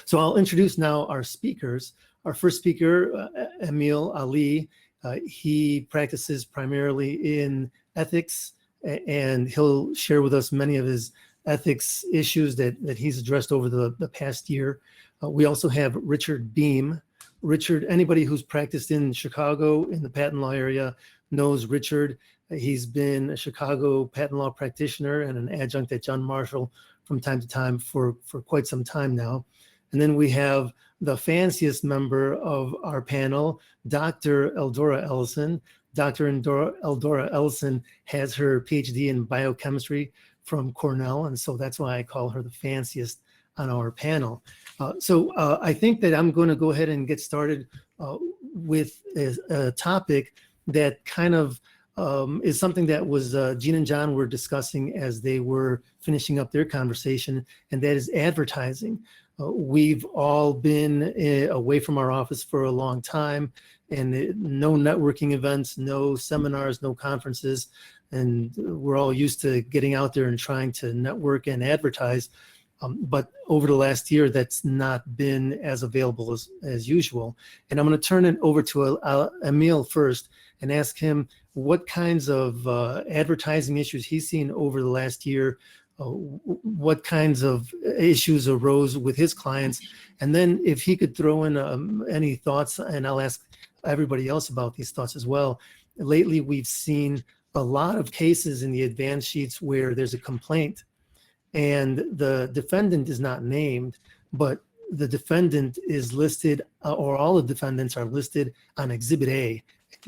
So I'll introduce now our speakers. Our first speaker, Emil Ali, he practices primarily in ethics, and he'll share with us many of his ethics issues that he's addressed over the past year. We also have Richard Beam. Richard, anybody who's practiced in Chicago in the patent law area knows Richard. He's been a Chicago patent law practitioner and an adjunct at John Marshall from time to time for quite some time now. And then we have the fanciest member of our panel, Dr. Eldora Ellison. Dr. Eldora Ellison has her PhD in biochemistry from Cornell, and so that's why I call her the fanciest on our panel. So I think that I'm going to go ahead and get started with a topic that kind of is something that was Gene and John were discussing as they were finishing up their conversation, and that is advertising. We've all been away from our office for a long time, and no networking events, no seminars, no conferences, and we're all used to getting out there and trying to network and advertise. But over the last year, that's not been as available as usual. And I'm going to turn it over to Emil first and ask him what kinds of advertising issues he's seen over the last year, what kinds of issues arose with his clients, and then if he could throw in any thoughts, and I'll ask everybody else about these thoughts as well. Lately, we've seen a lot of cases in the advance sheets where there's a complaint and the defendant is not named, but the defendant is listed, or all the defendants are listed on Exhibit A.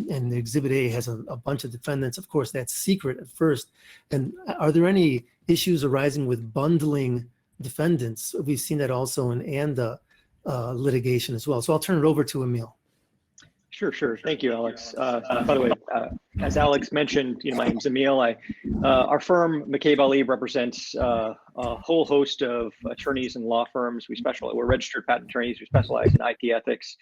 And the Exhibit A has a bunch of defendants. Of course, that's secret at first. And are there any issues arising with bundling defendants? We've seen that also in ANDA litigation as well. So I'll turn it over to Emil. Sure. Thank you, Alex. By the way, as Alex mentioned, my name's Emil. Our firm, McCabe Ali, represents a whole host of attorneys and law firms. We're registered patent attorneys. We specialize in IP ethics.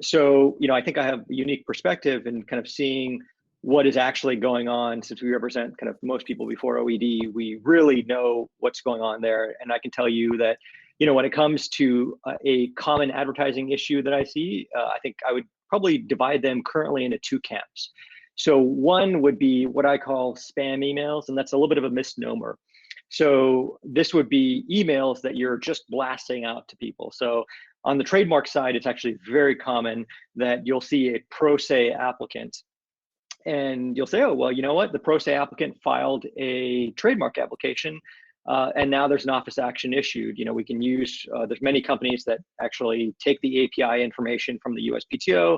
So, I think I have a unique perspective in kind of seeing what is actually going on. Since we represent kind of most people before OED, we really know what's going on there. And I can tell you that, when it comes to a common advertising issue that I see, I think I would probably divide them currently into two camps. So one would be what I call spam emails, and that's a little bit of a misnomer. So this would be emails that you're just blasting out to people. So on the trademark side, it's actually very common that you'll see a pro se applicant and you'll say, oh, well, you know what? The pro se applicant filed a trademark application and now there's an office action issued. We can use, there's many companies that actually take the API information from the USPTO,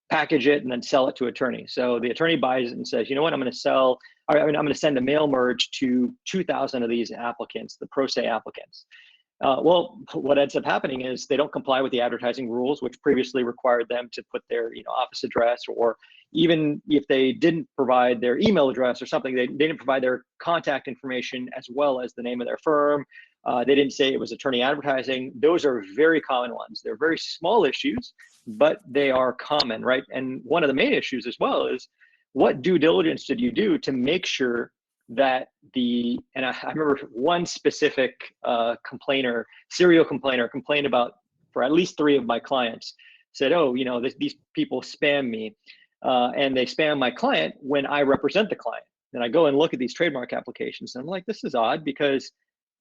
package it, and then sell it to attorney. So the attorney buys it and says, you know what, I'm going to send a mail merge to 2,000 of these applicants, the pro se applicants. Well, what ends up happening is they don't comply with the advertising rules, which previously required them to put their office address, or even if they didn't provide their email address or something, they didn't provide their contact information as well as the name of their firm. They didn't say it was attorney advertising. Those are very common ones. They're very small issues, but they are common, right? And one of the main issues as well is what due diligence did you do to make sure that and I remember one specific serial complainer complained about, for at least 3 of my clients, said, oh, these people spam me and they spam my client when I represent the client. And I go and look at these trademark applications and I'm like, this is odd because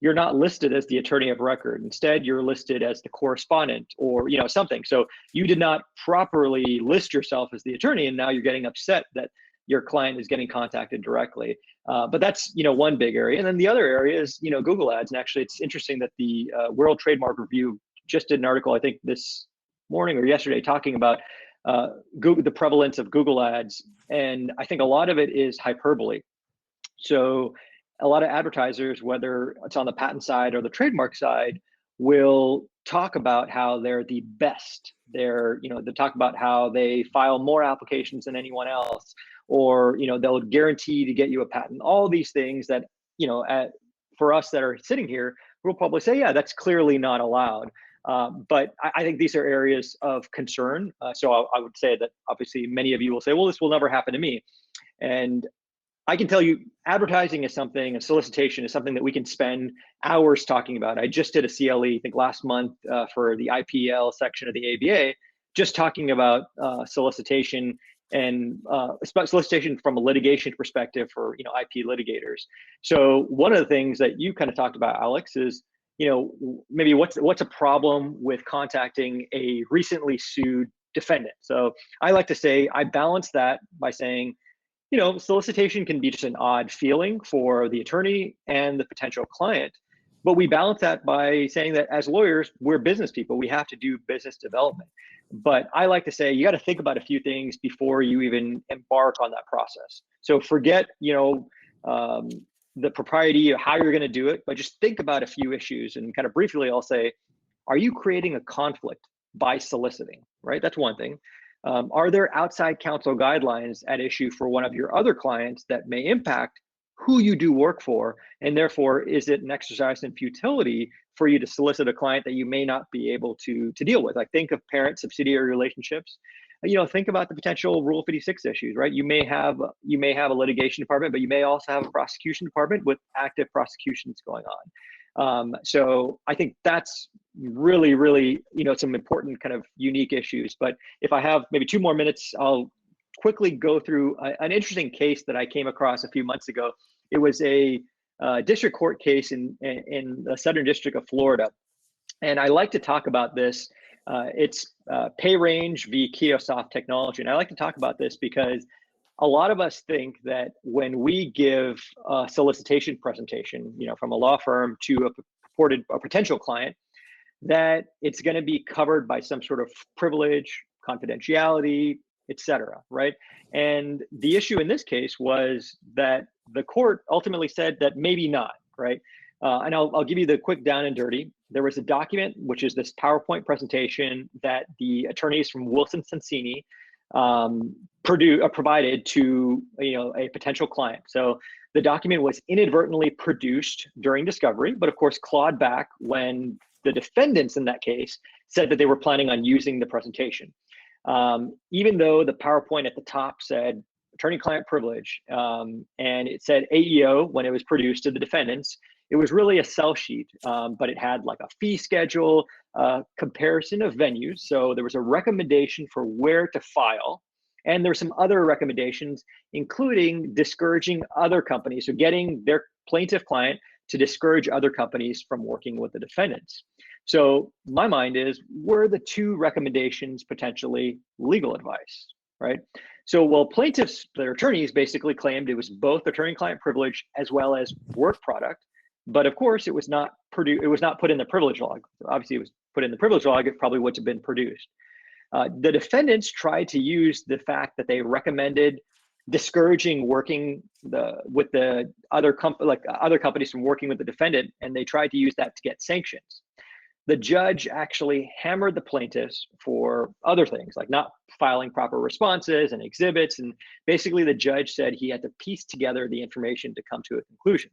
you're not listed as the attorney of record. Instead, you're listed as the correspondent or something. So you did not properly list yourself as the attorney, and now you're getting upset that your client is getting contacted directly. But that's one big area. And then the other area is Google ads. And actually, it's interesting that the World Trademark Review just did an article, I think this morning or yesterday, talking about the prevalence of Google ads. And I think a lot of it is hyperbole. So a lot of advertisers, whether it's on the patent side or the trademark side, will talk about how they're the best. They talk about how they file more applications than anyone else, or they'll guarantee to get you a patent. All these things that for us that are sitting here, we'll probably say, yeah, that's clearly not allowed. But I think these are areas of concern. So I would say that obviously many of you will say, well, this will never happen to me. And I can tell you, advertising is something, a solicitation is something that we can spend hours talking about. I just did a CLE, I think last month, for the IPL section of the ABA, just talking about solicitation and solicitation from a litigation perspective for IP litigators. So one of the things that you kind of talked about, Alex, is maybe what's a problem with contacting a recently sued defendant. So I like to say I balance that by saying, solicitation can be just an odd feeling for the attorney and the potential client, but we balance that by saying that as lawyers, we're business people. We have to do business development. But I like to say you got to think about a few things before you even embark on that process. So forget, the propriety of how you're going to do it, but just think about a few issues. And kind of briefly, I'll say, are you creating a conflict by soliciting, right? That's one thing. Are there outside counsel guidelines at issue for one of your other clients that may impact who you do work for? And therefore, is it an exercise in futility for you to solicit a client that you may not be able to deal with? Like, think of parent-subsidiary relationships. Think about the potential Rule 56 issues, right? You may have a litigation department, but you may also have a prosecution department with active prosecutions going on. So I think that's really, really, some important kind of unique issues. But if I have maybe 2 more minutes, I'll quickly go through an interesting case that I came across a few months ago. It was a district court case in the Southern District of Florida. And I like to talk about this. It's Pay Range v. Kiosoft Technology. And I like to talk about this because a lot of us think that when we give a solicitation presentation, from a law firm to a potential client, that it's going to be covered by some sort of privilege, confidentiality, etc., right? And the issue in this case was that the court ultimately said that maybe not, right? And I'll give you the quick down and dirty. There was a document, which is this PowerPoint presentation that the attorneys from Wilson Sonsini provided to a potential client. So the document was inadvertently produced during discovery, but of course clawed back when the defendants in that case said that they were planning on using the presentation. Even though the PowerPoint at the top said attorney-client privilege, and it said AEO when it was produced to the defendants, it was really a sell sheet, but it had like a fee schedule, comparison of venues. So there was a recommendation for where to file. And there's some other recommendations, including discouraging other companies, so getting their plaintiff client to discourage other companies from working with the defendants. So my mind is, were the 2 recommendations potentially legal advice, right? So while plaintiffs, their attorneys basically claimed it was both attorney-client privilege as well as work product, but of course it was not put in the privilege log. Obviously, it was put in the privilege log, it probably would have been produced. The defendants tried to use the fact that they recommended discouraging working with the other companies from working with the defendant, and they tried to use that to get sanctions. The judge actually hammered the plaintiffs for other things, like not filing proper responses and exhibits, and basically the judge said he had to piece together the information to come to a conclusion.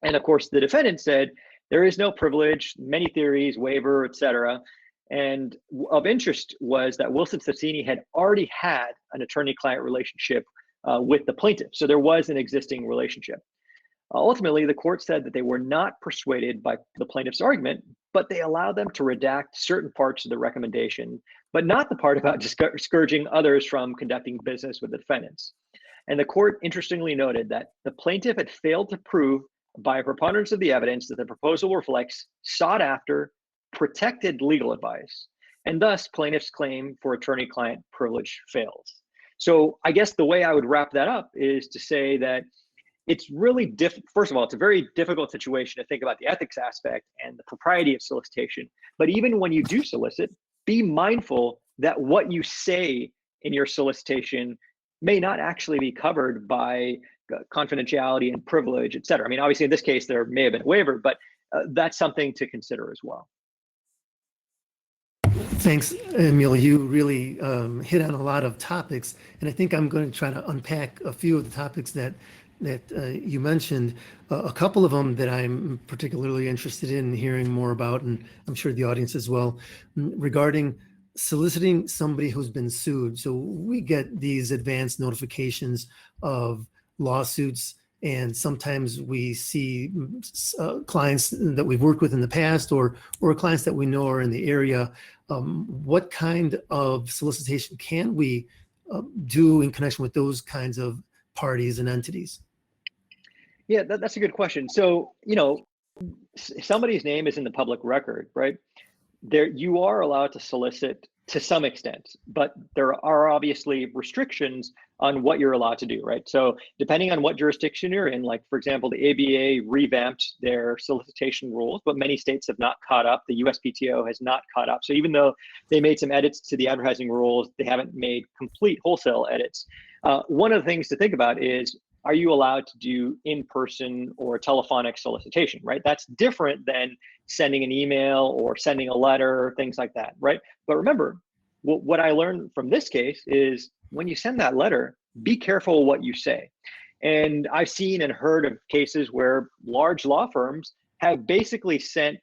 And of course, the defendant said there is no privilege, many theories, waiver, etc. And of interest was that Wilson Sonsini had already had an attorney-client relationship with the plaintiff. So there was an existing relationship. Ultimately, the court said that they were not persuaded by the plaintiff's argument, but they allowed them to redact certain parts of the recommendation, but not the part about discouraging others from conducting business with the defendants. And the court interestingly noted that the plaintiff had failed to prove by a preponderance of the evidence that the proposal reflects sought after, protected legal advice, and thus plaintiff's claim for attorney-client privilege fails. So I guess the way I would wrap that up is to say that it's really first of all, it's a very difficult situation to think about the ethics aspect and the propriety of solicitation. But even when you do solicit, be mindful that what you say in your solicitation may not actually be covered by confidentiality and privilege, et cetera. I mean, obviously in this case, there may have been a waiver, but that's something to consider as well. Thanks, Emil. You really hit on a lot of topics, and I think I'm going to try to unpack a few of the topics that you mentioned. A couple of them that I'm particularly interested in hearing more about, and I'm sure the audience as well, regarding soliciting somebody who's been sued. So we get these advance notifications of lawsuits, and sometimes we see clients that we've worked with in the past or clients that we know are in the area. What kind of solicitation can we do in connection with those kinds of parties and entities? Yeah, that's a good question. So, if somebody's name is in the public record, right? You are allowed to solicit to some extent, but there are obviously restrictions on what you're allowed to do, right? So depending on what jurisdiction you're in, like for example, the ABA revamped their solicitation rules, but many states have not caught up. The USPTO has not caught up. So even though they made some edits to the advertising rules, they haven't made complete wholesale edits. One of the things to think about is, are you allowed to do in-person or telephonic solicitation, right? That's different than sending an email or sending a letter, things like that, right? But remember, what I learned from this case is when you send that letter, be careful what you say. And I've seen and heard of cases where large law firms have basically sent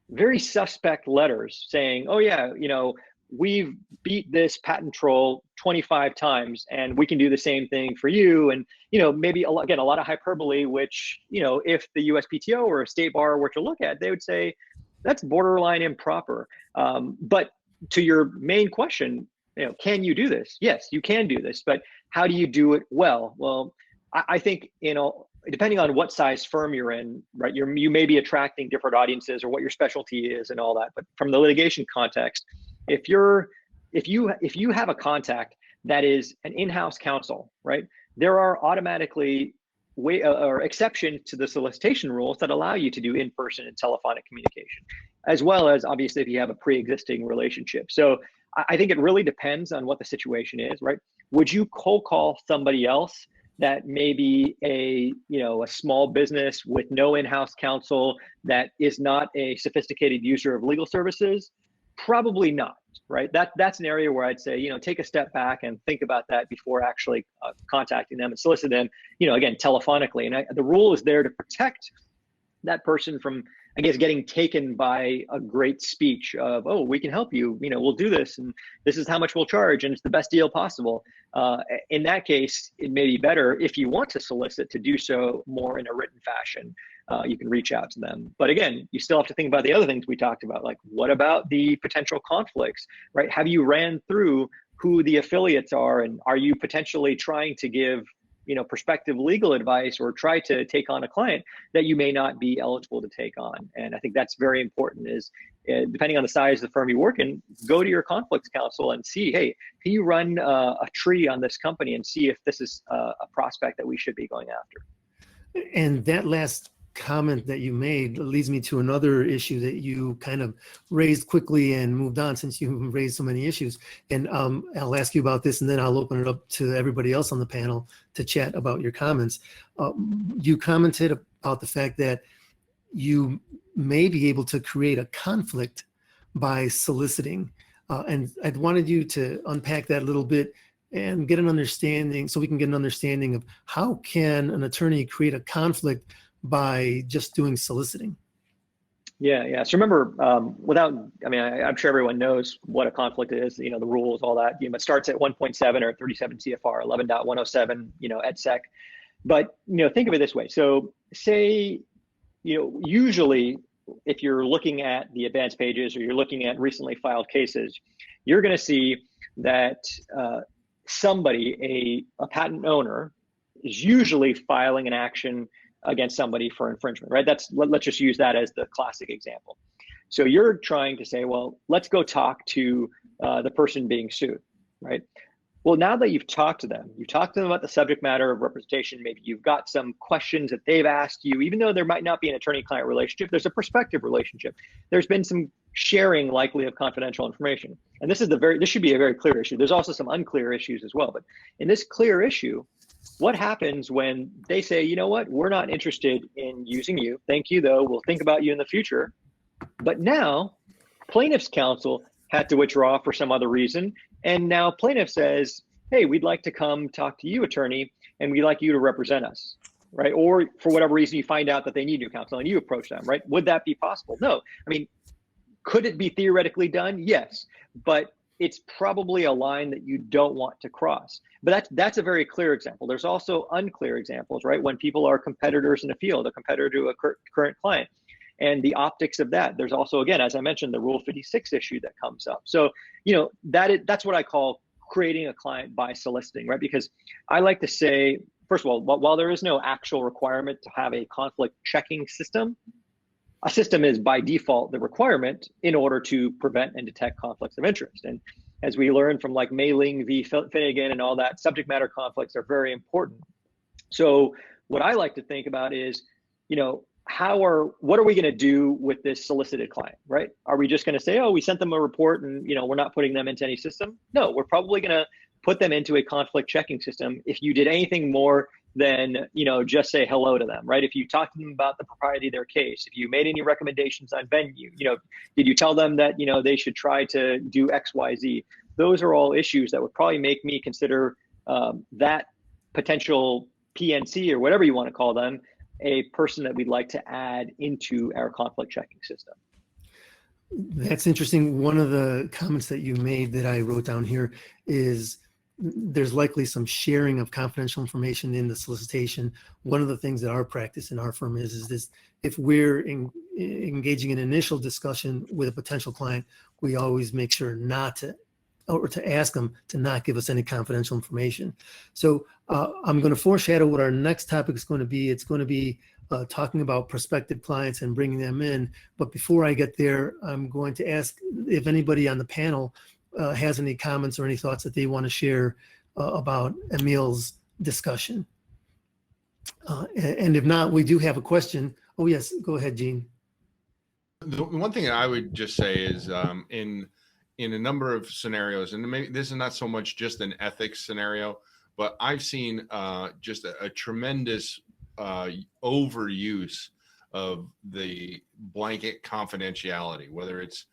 very suspect letters saying, oh yeah, we've beat this patent troll 25 times and we can do the same thing for you. And, maybe a lot of hyperbole, which, if the USPTO or a state bar were to look at, they would say that's borderline improper. But to your main question, can you do this? Yes, you can do this, but how do you do it well? Well, I think, depending on what size firm you're in, right, you may be attracting different audiences or what your specialty is and all that. But from the litigation context, if you have a contact that is an in-house counsel, right, there are automatically or exceptions to the solicitation rules that allow you to do in-person and telephonic communication, as well as obviously if you have a pre-existing relationship. So I think it really depends on what the situation is, right? Would you cold call somebody else that may be a small business with no in-house counsel that is not a sophisticated user of legal services? Probably not, right? That's an area where I'd say, take a step back and think about that before actually contacting them and solicit them, again, telephonically. And the rule is there to protect that person from, I guess, getting taken by a great speech of, oh, we can help you, we'll do this, and this is how much we'll charge, and it's the best deal possible. In that case, it may be better if you want to solicit to do so more in a written fashion. You can reach out to them. But again, you still have to think about the other things we talked about, like what about the potential conflicts, right? Have you ran through who the affiliates are, and are you potentially trying to give prospective legal advice or try to take on a client that you may not be eligible to take on? And I think that's very important is depending on the size of the firm you work in, go to your conflicts counsel and see, hey, can you run a tree on this company and see if this is a prospect that we should be going after? And that last comment that you made leads me to another issue that you kind of raised quickly and moved on, since you raised so many issues. And I'll ask you about this, and then I'll open it up to everybody else on the panel to chat about your comments. You commented about the fact that you may be able to create a conflict by soliciting. And I wanted you to unpack that a little bit and get an understanding, so we can get an understanding of how can an attorney create a conflict by just doing soliciting. Yeah. So remember, I'm sure everyone knows what a conflict is, the rules, all that. It starts at 1.7 or 37 CFR 11.107, et sec. But, think of it this way. So say, usually if you're looking at the advanced pages or you're looking at recently filed cases, you're going to see that somebody, a patent owner, is usually filing an action against somebody for infringement, right? Let's just use that as the classic example. So you're trying to say, well, let's go talk to the person being sued, right? Well, now that you've talked to them about the subject matter of representation, maybe you've got some questions that they've asked you, even though there might not be an attorney-client relationship, there's a prospective relationship. There's been some sharing likely of confidential information. And this should be a very clear issue. There's also some unclear issues as well. But in this clear issue, what happens when they say, you know what, we're not interested in using you. Thank you, though. We'll think about you in the future. But now plaintiff's counsel had to withdraw for some other reason. And now plaintiff says, hey, we'd like to come talk to you, attorney, and we'd like you to represent us, right? Or for whatever reason, you find out that they need new counsel and you approach them, right? Would that be possible? No. I mean, could it be theoretically done? Yes. But it's probably a line that you don't want to cross. But that's a very clear example. There's also unclear examples, right? When people are competitors in a field, a competitor to a current client, and the optics of that. There's also, again, as I mentioned, the Rule 56 issue that comes up. So, that's what I call creating a client by soliciting, right? Because I like to say, first of all, while there is no actual requirement to have a conflict checking system, a system is by default the requirement in order to prevent and detect conflicts of interest. And as we learned from like Mailing v. Finnegan and all that, subject matter conflicts are very important. So what I like to think about is, what are we going to do with this solicited client, right? Are we just going to say, oh, we sent them a report and, we're not putting them into any system? No, we're probably going to put them into a conflict checking system. If you did anything more than, just say hello to them, right? If you talked to them about the propriety of their case, if you made any recommendations on venue, did you tell them that, they should try to do X, Y, Z? those are all issues that would probably make me consider that potential PNC or whatever you want to call them, a person that we'd like to add into our conflict checking system. That's interesting. One of the comments that you made that I wrote down here is there's likely some sharing of confidential information in the solicitation. One of the things that our practice in our firm is this: if we're engaging in initial discussion with a potential client, we always make sure not to, or to ask them to not give us any confidential information. So I'm going to foreshadow what our next topic is going to be. It's going to be talking about prospective clients and bringing them in. But before I get there, I'm going to ask if anybody on the panel has any comments or any thoughts that they want to share about Emil's discussion. And if not, we do have a question. Oh, yes, go ahead, Gene. The one thing I would just say is in a number of scenarios, and maybe this is not so much just an ethics scenario, but I've seen just a tremendous overuse of the blanket confidentiality, whether it's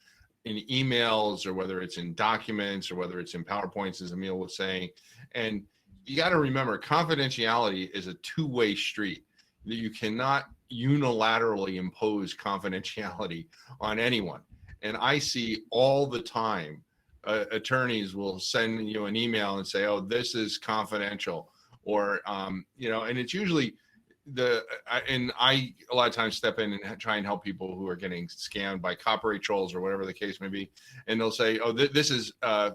in emails or whether it's in documents or whether it's in PowerPoints, as Emil was saying. And you got to remember, confidentiality is a two-way street. You cannot unilaterally impose confidentiality on anyone. And I see all the time attorneys will send you an email and say, oh, this is confidential, or you know, and it's usually I a lot of times step in and try and help people who are getting scammed by copyright trolls or whatever the case may be, and they'll say, oh, this is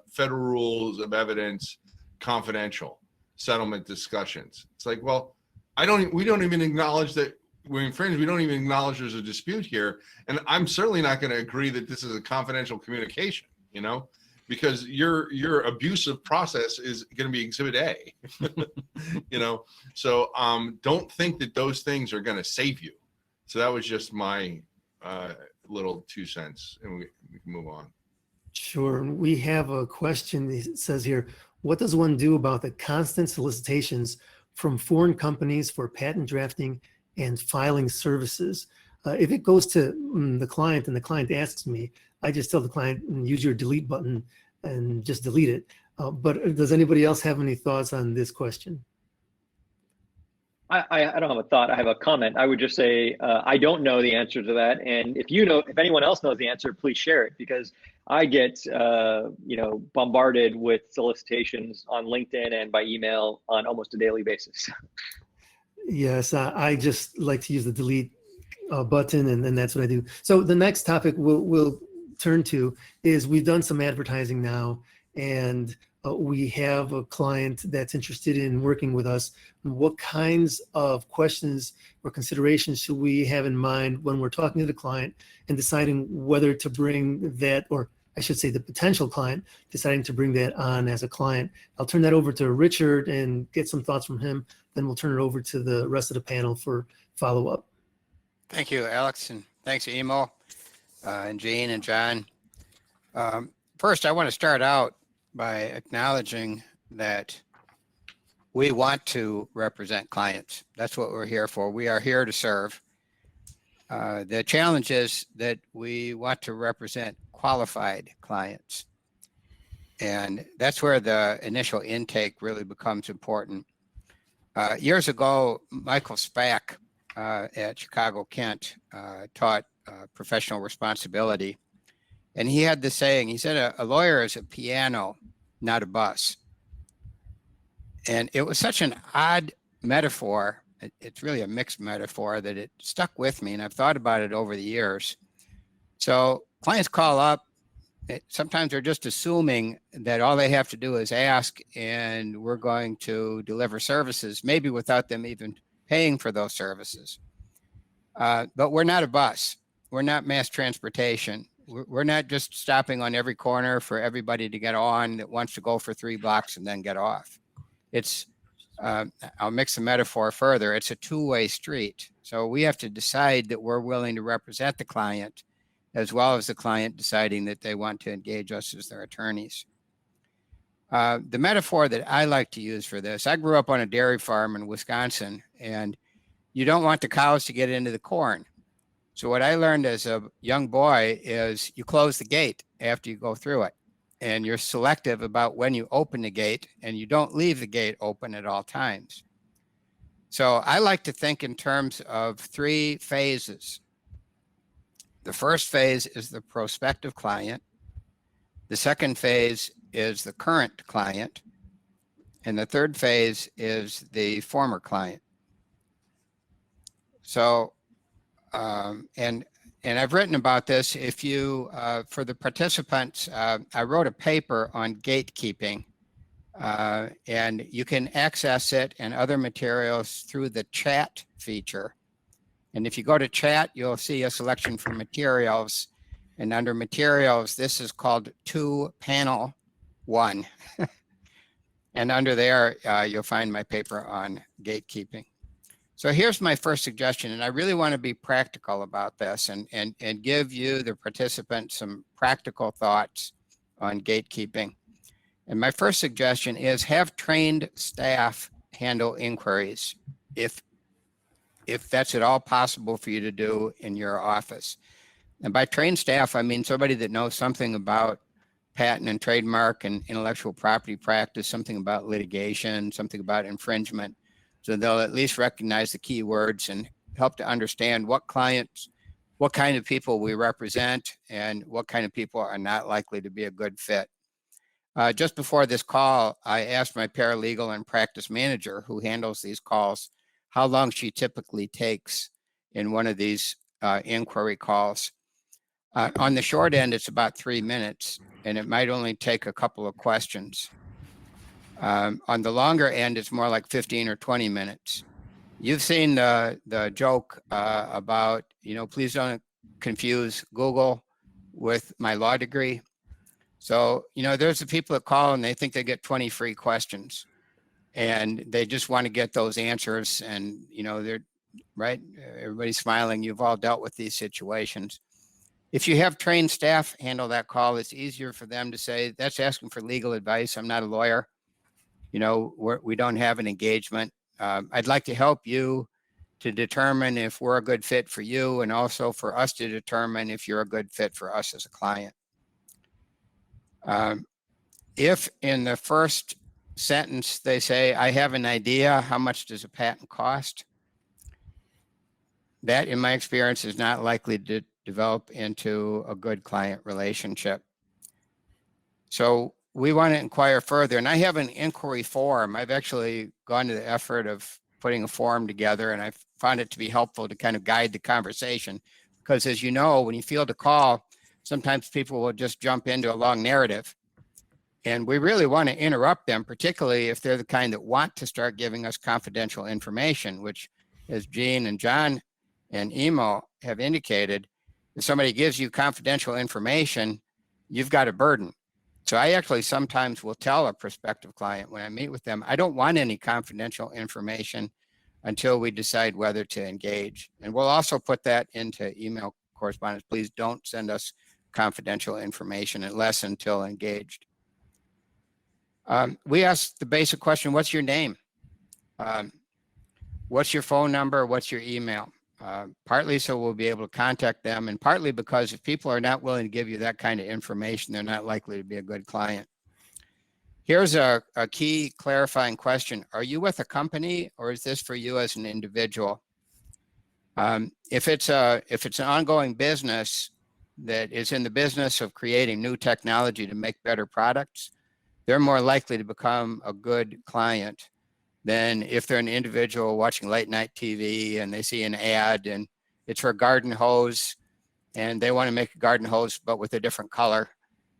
federal rules of evidence confidential settlement discussions. It's like, well, we don't even acknowledge that we infringe. We don't even acknowledge there's a dispute here, and I'm certainly not going to agree that this is a confidential communication, you know, because your abusive process is going to be Exhibit A, you know. So don't think that those things are going to save you. So that was just my little 2 cents, and we can move on. Sure. We have a question. It says here, what does one do about the constant solicitations from foreign companies for patent drafting and filing services? If it goes to the client and the client asks me, I just tell the client, use your delete button and just delete it. But does anybody else have any thoughts on this question? I don't have a thought. I have a comment. I would just say I don't know the answer to that, and if anyone else knows the answer, please share it, because I get bombarded with solicitations on LinkedIn and by email on almost a daily basis. Yes, I just like to use the delete button, and that's what I do. So the next topic we'll turn to is, we've done some advertising now, and we have a client that's interested in working with us. What kinds of questions or considerations should we have in mind when we're talking to the client and deciding whether to bring that, or I should say the potential client deciding to bring that on as a client? I'll turn that over to Richard and get some thoughts from him. Then we'll turn it over to the rest of the panel for follow-up. Thank you, Alex, and thanks, Emo, and Jane and John. First, I want to start out by acknowledging that we want to represent clients. That's what we're here for. We are here to serve. The challenge is that we want to represent qualified clients. And that's where the initial intake really becomes important. Years ago, Michael Spack at Chicago Kent taught professional responsibility. And he had this saying, he said, a lawyer is a piano, not a bus. And it was such an odd metaphor. It's really a mixed metaphor that it stuck with me, and I've thought about it over the years. So clients call up. Sometimes they're just assuming that all they have to do is ask, and we're going to deliver services, maybe without them even paying for those services. But we're not a bus. We're not mass transportation. We're not just stopping on every corner for everybody to get on that wants to go for 3 blocks and then get off. It's, I'll mix the metaphor further. It's a two-way street. So we have to decide that we're willing to represent the client, as well as the client deciding that they want to engage us as their attorneys. The metaphor that I like to use for this, I grew up on a dairy farm in Wisconsin, and you don't want the cows to get into the corn. So what I learned as a young boy is you close the gate after you go through it. and you're selective about when you open the gate, and you don't leave the gate open at all times. So I like to think in terms of 3 phases. The first phase is the prospective client. The second phase is the current client. And the third phase is the former client. So, and I've written about this. If you, for the participants, I wrote a paper on gatekeeping, and you can access it and other materials through the chat feature. And if you go to chat, you'll see a selection for materials. And under materials, this is called 2 panel 1. And under there, you'll find my paper on gatekeeping. So here's my first suggestion, and I really want to be practical about this and give you, the participants, some practical thoughts on gatekeeping. And my first suggestion is have trained staff handle inquiries if that's at all possible for you to do in your office. And by trained staff, I mean somebody that knows something about patent and trademark and intellectual property practice, something about litigation, something about infringement. So they'll at least recognize the key words and help to understand what clients, what kind of people we represent, and what kind of people are not likely to be a good fit. Just before this call, I asked my paralegal and practice manager who handles these calls how long she typically takes in one of these inquiry calls. On the short end, it's about 3 minutes, and it might only take a couple of questions. On the longer end, it's more like 15 or 20 minutes. You've seen the joke about, please don't confuse Google with my law degree. So, there's the people that call and they think they get 20 free questions, and they just want to get those answers, and, they're right. Everybody's smiling. You've all dealt with these situations. If you have trained staff handle that call, it's easier for them to say, that's asking for legal advice. I'm not a lawyer. We don't have an engagement. I'd like to help you to determine if we're a good fit for you, and also for us to determine if you're a good fit for us as a client. If in the first sentence they say, I have an idea, how much does a patent cost? That, in my experience, is not likely to develop into a good client relationship. So we want to inquire further, and I have an inquiry form. I've actually gone to the effort of putting a form together, and I found it to be helpful to kind of guide the conversation, because as you know, when you field a call, sometimes people will just jump into a long narrative, and we really want to interrupt them, particularly if they're the kind that want to start giving us confidential information, which, as Gene and John and Emo have indicated, if somebody gives you confidential information, you've got a burden. So I actually sometimes will tell a prospective client when I meet with them, I don't want any confidential information until we decide whether to engage. And we'll also put that into email correspondence. Please don't send us confidential information unless until engaged. We ask the basic question, what's your name? What's your phone number? What's your email? Partly so we'll be able to contact them, and partly because if people are not willing to give you that kind of information, they're not likely to be a good client. Here's a key clarifying question. Are you with a company, or is this for you as an individual? If it's an ongoing business that is in the business of creating new technology to make better products, they're more likely to become a good client than if they're an individual watching late night TV and they see an ad and it's for a garden hose and they want to make a garden hose but with a different color.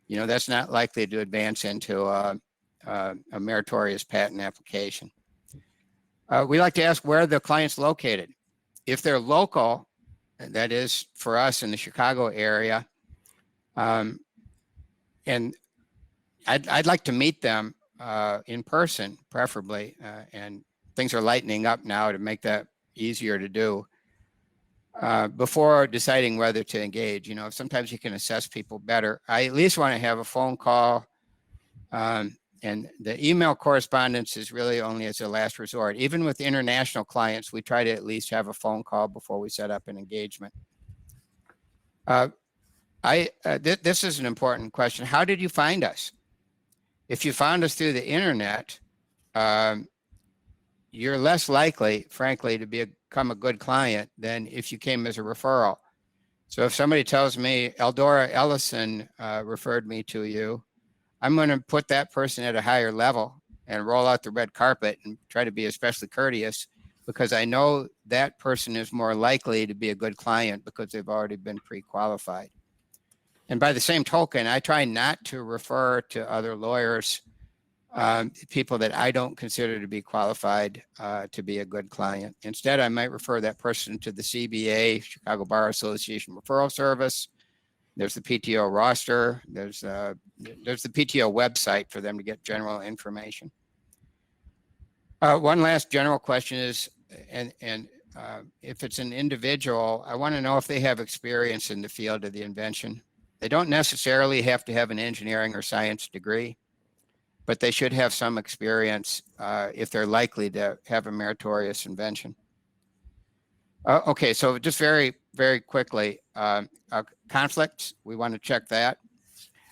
That's not likely to advance into a meritorious patent application. We like to ask where the client's located. If they're local, that is for us in the Chicago area, and I'd like to meet them in person, preferably, and things are lightening up now to make that easier to do before deciding whether to engage. Sometimes you can assess people better. I at least want to have a phone call, and the email correspondence is really only as a last resort. Even with international clients, we try to at least have a phone call before we set up an engagement. This is an important question. How did you find us? If you found us through the internet, you're less likely, frankly, to become a good client than if you came as a referral. So if somebody tells me Eldora Ellison referred me to you, I'm going to put that person at a higher level and roll out the red carpet and try to be especially courteous, because I know that person is more likely to be a good client because they've already been pre-qualified. And by the same token, I try not to refer to other lawyers, people that I don't consider to be qualified to be a good client. Instead, I might refer that person to the CBA, Chicago Bar Association Referral Service. There's the PTO roster. There's the PTO website for them to get general information. One last general question is, if it's an individual, I want to know if they have experience in the field of the invention. They don't necessarily have to have an engineering or science degree, but they should have some experience if they're likely to have a meritorious invention. Okay, so just very, very quickly, conflicts, we want to check that.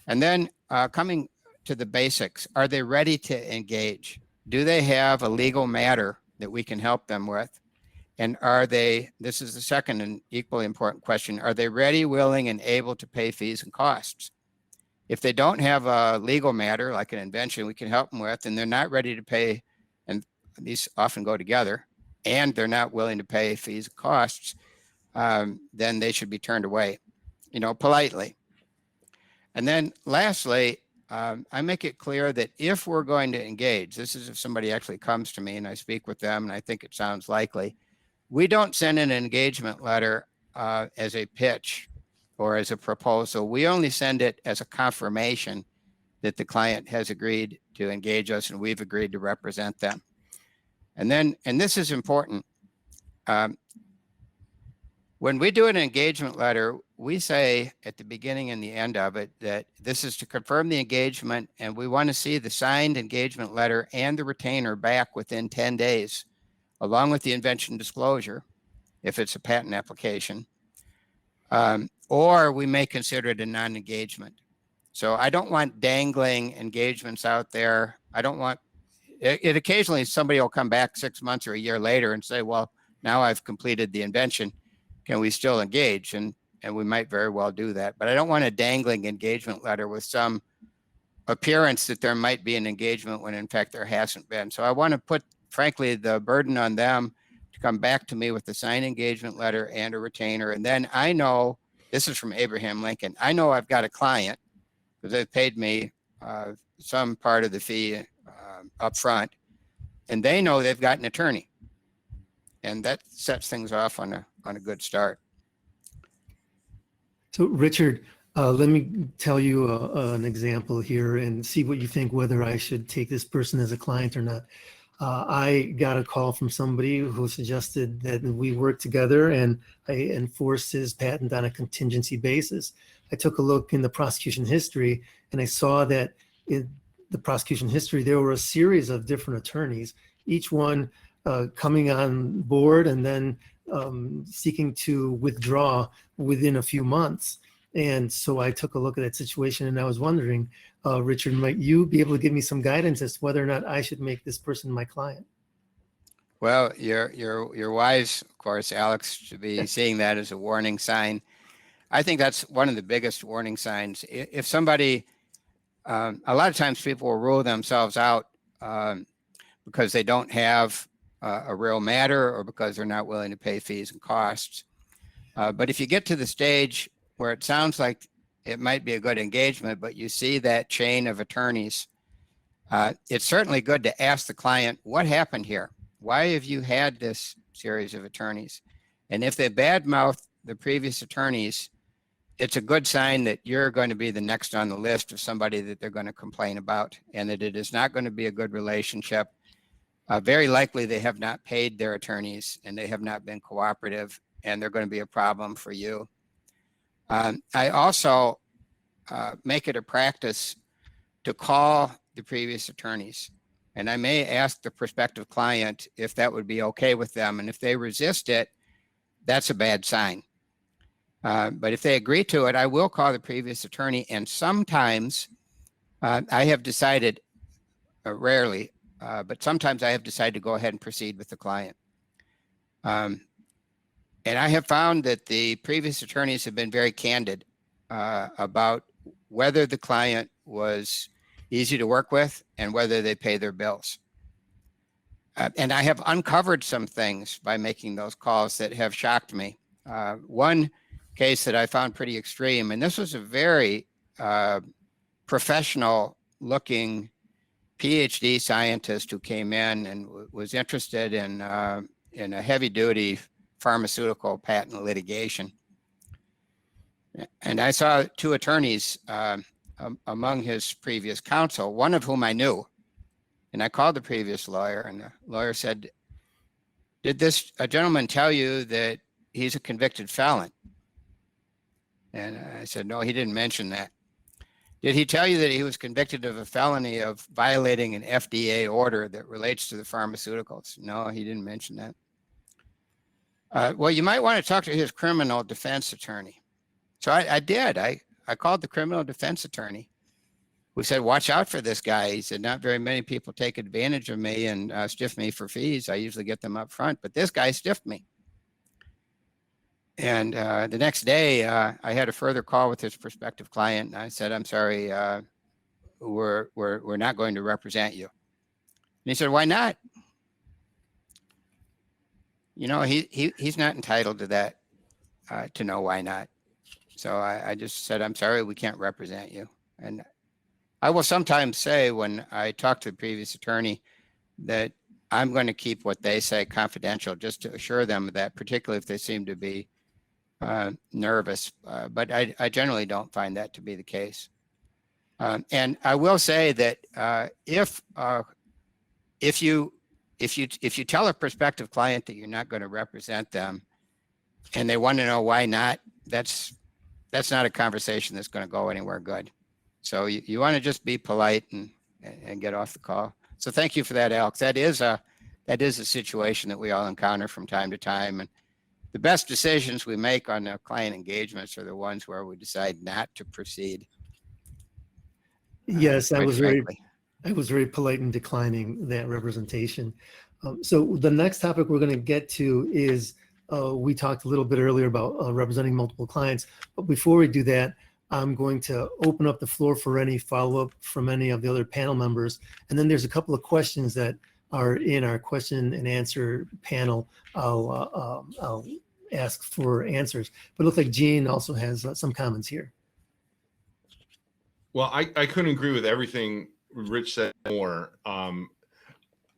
And then coming to the basics, are they ready to engage? Do they have a legal matter that we can help them with? And are they, this is the second and equally important question, are they ready, willing, and able to pay fees and costs? If they don't have a legal matter, like an invention we can help them with, and they're not ready to pay, and these often go together, and they're not willing to pay fees and costs, then they should be turned away, politely. And then lastly, I make it clear that if we're going to engage, this is if somebody actually comes to me and I speak with them and I think it sounds likely, we don't send an engagement letter as a pitch or as a proposal. We only send it as a confirmation that the client has agreed to engage us and we've agreed to represent them. And then, and this is important, when we do an engagement letter, we say at the beginning and the end of it that this is to confirm the engagement, and we want to see the signed engagement letter and the retainer back within 10 days, along with the invention disclosure, if it's a patent application, or we may consider it a non-engagement. So I don't want dangling engagements out there. I don't want it. Occasionally somebody will come back 6 months or a year later and say, well, now I've completed the invention. Can we still engage? And we might very well do that. But I don't want a dangling engagement letter with some appearance that there might be an engagement when in fact there hasn't been. So I want to put, frankly, the burden on them to come back to me with the signed engagement letter and a retainer. And then I know, this is from Abraham Lincoln, I know I've got a client because they've paid me some part of the fee up front, and they know they've got an attorney. And that sets things off on a good start. So Richard, let me tell you an example here and see what you think, whether I should take this person as a client or not. I got a call from somebody who suggested that we work together and I enforced his patent on a contingency basis. I took a look in the prosecution history and I saw that in the prosecution history, there were a series of different attorneys, each one coming on board and then seeking to withdraw within a few months. And so I took a look at that situation and I was wondering, Richard, might you be able to give me some guidance as to whether or not I should make this person my client? Well, you're wise, of course, Alex, to be seeing that as a warning sign. I think that's one of the biggest warning signs. If somebody, a lot of times people will rule themselves out because they don't have a real matter or because they're not willing to pay fees and costs. But if you get to the stage where it sounds like it might be a good engagement, but you see that chain of attorneys, it's certainly good to ask the client, what happened here? Why have you had this series of attorneys? And if they badmouth the previous attorneys, it's a good sign that you're going to be the next on the list of somebody that they're going to complain about, and that it is not going to be a good relationship. Very likely they have not paid their attorneys and they have not been cooperative, and they're going to be a problem for you. I also make it a practice to call the previous attorneys, and I may ask the prospective client if that would be okay with them. And if they resist it, that's a bad sign. But if they agree to it, I will call the previous attorney. And sometimes I have decided, rarely, but sometimes I have decided to go ahead and proceed with the client. And I have found that the previous attorneys have been very candid about whether the client was easy to work with and whether they pay their bills. And I have uncovered some things by making those calls that have shocked me. One case that I found pretty extreme, and this was a very professional looking PhD scientist who came in and was interested in a heavy duty pharmaceutical patent litigation. And I saw two attorneys among his previous counsel, one of whom I knew. And I called the previous lawyer, and the lawyer said, "Did this gentleman tell you that he's a convicted felon?" And I said, "No, he didn't mention that." "Did he tell you that he was convicted of a felony of violating an FDA order that relates to the pharmaceuticals?" "No, he didn't mention that." "Well, you might want to talk to his criminal defense attorney." So I did. I called the criminal defense attorney, who said, "Watch out for this guy." He said, "Not very many people take advantage of me and stiff me for fees. I usually get them up front, but this guy stiffed me." And the next day, I had a further call with his prospective client, and I said, "I'm sorry, we're not going to represent you." And he said, "Why not?" You know, he's not entitled to that, to know why not. So I just said, "I'm sorry, we can't represent you." And I will sometimes say when I talk to the previous attorney that I'm going to keep what they say confidential, just to assure them that, particularly if they seem to be nervous, but I generally don't find that to be the case. And I will say that if you tell a prospective client that you're not going to represent them, and they want to know why not, that's not a conversation that's going to go anywhere good. So you want to just be polite and get off the call. So thank you for that, Alex. That is a situation that we all encounter from time to time. And the best decisions we make on the client engagements are the ones where we decide not to proceed. Yes, I was frankly. very polite in declining that representation. So the next topic we're going to get to is we talked a little bit earlier about representing multiple clients. But before we do that, I'm going to open up the floor for any follow-up from any of the other panel members. And then there's a couple of questions that are in our question and answer panel. I'll ask for answers. But it looks like Gene also has some comments here. Well, I couldn't agree with everything Rich said more. Through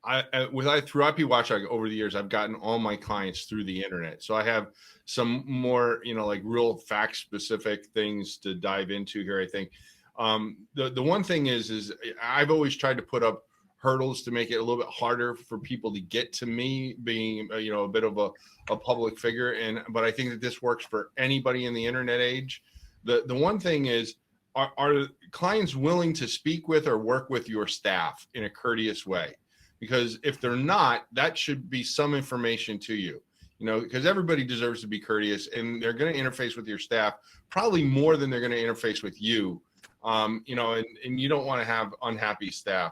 IPWatchdog over the years, I've gotten all my clients through the internet. So I have some more, like real fact specific things to dive into here. I think the one thing is I've always tried to put up hurdles to make it a little bit harder for people to get to me, being a bit of a public figure. But I think that this works for anybody in the internet age. The one thing is, are clients willing to speak with or work with your staff in a courteous way? Because if they're not, that should be some information to you, because everybody deserves to be courteous, and they're going to interface with your staff probably more than they're going to interface with you, and you don't want to have unhappy staff.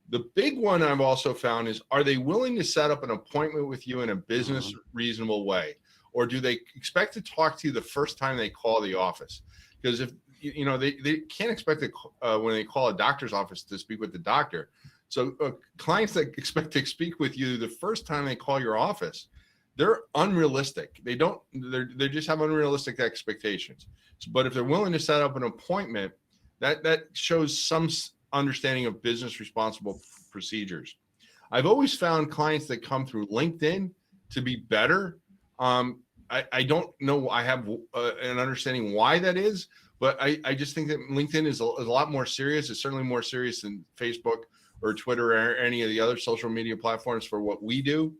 The big one I've also found is, are they willing to set up an appointment with you in a business reasonable way? Or do they expect to talk to you the first time they call the office? Because if, they can't expect to, when they call a doctor's office to speak with the doctor. So clients that expect to speak with you the first time they call your office, they're unrealistic. They just have unrealistic expectations. But if they're willing to set up an appointment, that shows some understanding of business responsible procedures. I've always found clients that come through LinkedIn to be better. I don't know. I have an understanding why that is, but I just think that LinkedIn is a lot more serious. It's certainly more serious than Facebook or Twitter or any of the other social media platforms for what we do.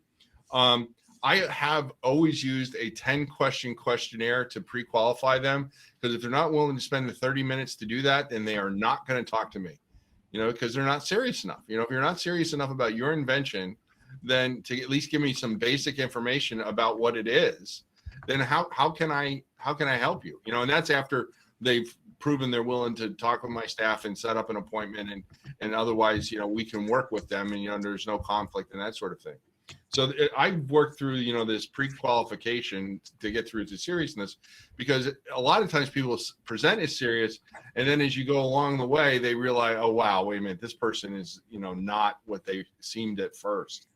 I have always used a 10-question questionnaire to pre-qualify them, because if they're not willing to spend the 30 minutes to do that, then they are not going to talk to me, because they're not serious enough. If you're not serious enough about your invention, then to at least give me some basic information about what it is, then how can I help you? You know, and that's after they've proven they're willing to talk with my staff and set up an appointment, and otherwise, you know, we can work with them, and, you know, there's no conflict and that sort of thing. So I worked through, you know, this pre-qualification to get through to seriousness, because a lot of times people present as serious, and then as you go along the way, they realize, oh, wow, wait a minute, this person is, you know, not what they seemed at first.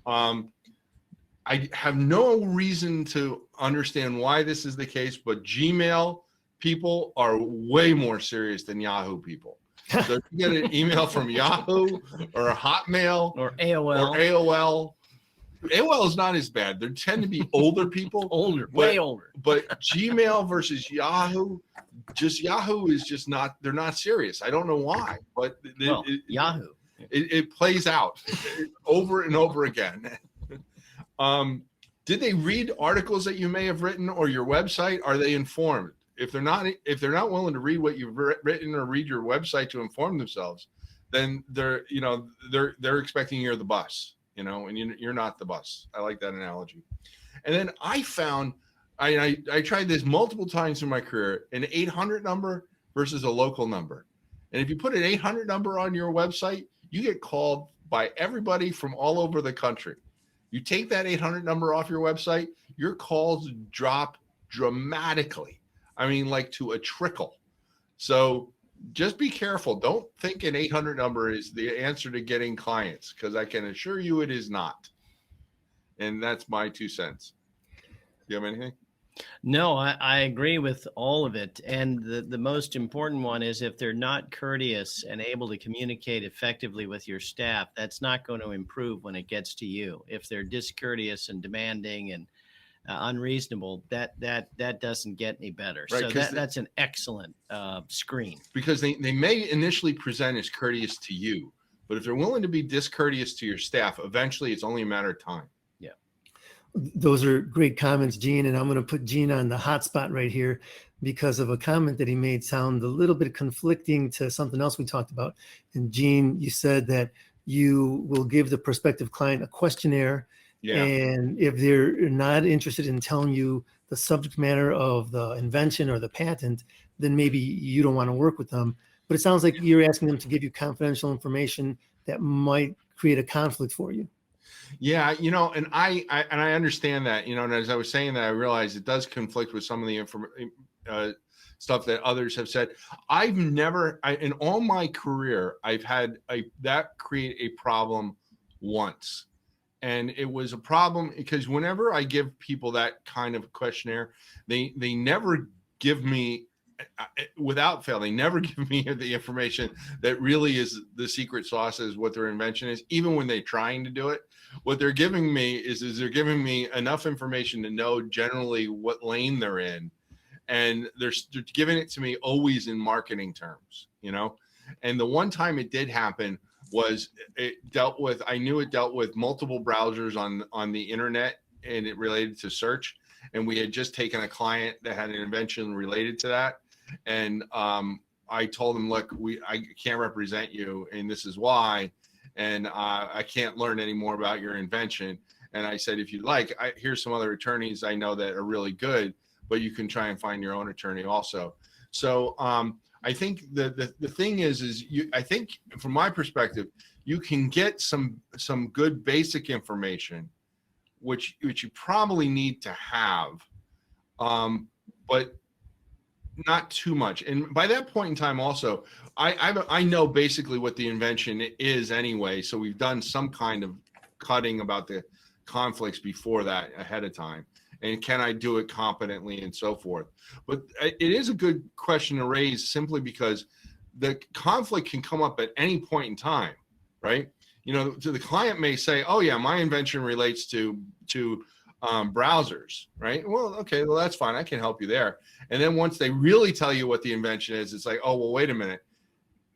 I have no reason to understand why this is the case, but Gmail people are way more serious than Yahoo people. So if you get an email from Yahoo or Hotmail Or AOL. or AOL, AOL is not as bad. There tend to be older people. Way older. But Gmail versus Yahoo, just Yahoo is just not, they're not serious. I don't know why, but Yahoo. it plays out over and over again. Did they read articles that you may have written or your website? Are they informed? If they're not willing to read what you've written or read your website to inform themselves, then they're expecting you're the bus, you know, and you're not the bus. I like that analogy. And then I found, I tried this multiple times in my career, an 800 number versus a local number. And if you put an 800 number on your website, you get called by everybody from all over the country. You take that 800 number off your website, your calls drop dramatically. I mean, like to a trickle. So just be careful. Don't think an 800 number is the answer to getting clients, because I can assure you it is not. And that's my 2 cents. Do you have anything? No, I agree with all of it. And the most important one is, if they're not courteous and able to communicate effectively with your staff, that's not going to improve when it gets to you. If they're discourteous and demanding and unreasonable, that doesn't get any better. Right, so that's an excellent screen. Because they may initially present as courteous to you, but if they're willing to be discourteous to your staff, eventually it's only a matter of time. Those are great comments, Gene, and I'm going to put Gene on the hot spot right here because of a comment that he made sound a little bit conflicting to something else we talked about. And Gene, you said that you will give the prospective client a questionnaire, and if they're not interested in telling you the subject matter of the invention or the patent, then maybe you don't want to work with them. But it sounds like you're asking them to give you confidential information that might create a conflict for you. Yeah, you know, and I understand that, you know, and as I was saying that, I realized it does conflict with some of the stuff that others have said. I've never, in all my career, I've had that create a problem once. And it was a problem because whenever I give people that kind of questionnaire, they never give me, without fail, they never give me the information that really is the secret sauce, is what their invention is, even when they're trying to do it. What they're giving me is they're giving me enough information to know generally what lane they're in. And they're giving it to me always in marketing terms, you know? And the one time it did happen was I knew it dealt with multiple browsers on the internet, and it related to search. And we had just taken a client that had an invention related to that. And I told them, look, I can't represent you, and this is why. And I can't learn any more about your invention. And I said, if you'd like, here's some other attorneys I know that are really good, but you can try and find your own attorney also. So I think the thing is I think from my perspective, you can get some good basic information, which you probably need to have, but not too much. And by that point in time also, I know basically what the invention is anyway. So we've done some kind of cutting about the conflicts before that ahead of time. And can I do it competently and so forth? But it is a good question to raise, simply because the conflict can come up at any point in time, right? You know, the client may say, oh yeah, my invention relates to browsers, right? Well, okay, well, that's fine. I can help you there. And then once they really tell you what the invention is, it's like, oh, well, wait a minute.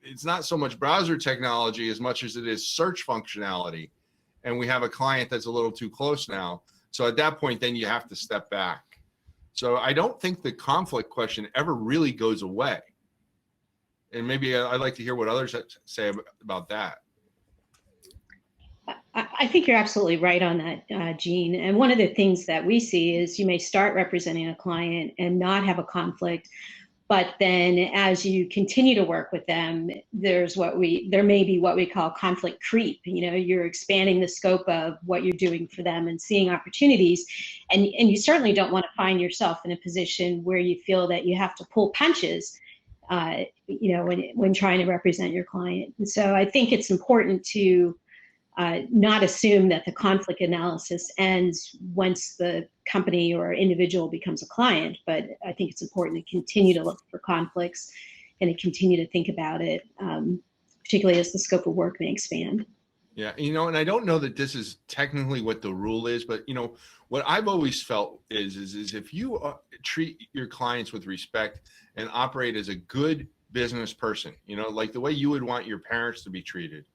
It's not so much browser technology as much as it is search functionality. And we have a client that's a little too close now. So at that point, then you have to step back. So I don't think the conflict question ever really goes away. And maybe I'd like to hear what others say about that. I think you're absolutely right on that, Jean. And one of the things that we see is you may start representing a client and not have a conflict, but then as you continue to work with them, there may be what we call conflict creep. You know, you're expanding the scope of what you're doing for them and seeing opportunities. And you certainly don't want to find yourself in a position where you feel that you have to pull punches, you know, when trying to represent your client. And so I think it's important to not assume that the conflict analysis ends once the company or individual becomes a client, but I think it's important to continue to look for conflicts and to continue to think about it, particularly as the scope of work may expand. Yeah, you know, and I don't know that this is technically what the rule is, but you know, what I've always felt is if you treat your clients with respect and operate as a good business person, you know, like the way you would want your parents to be treated,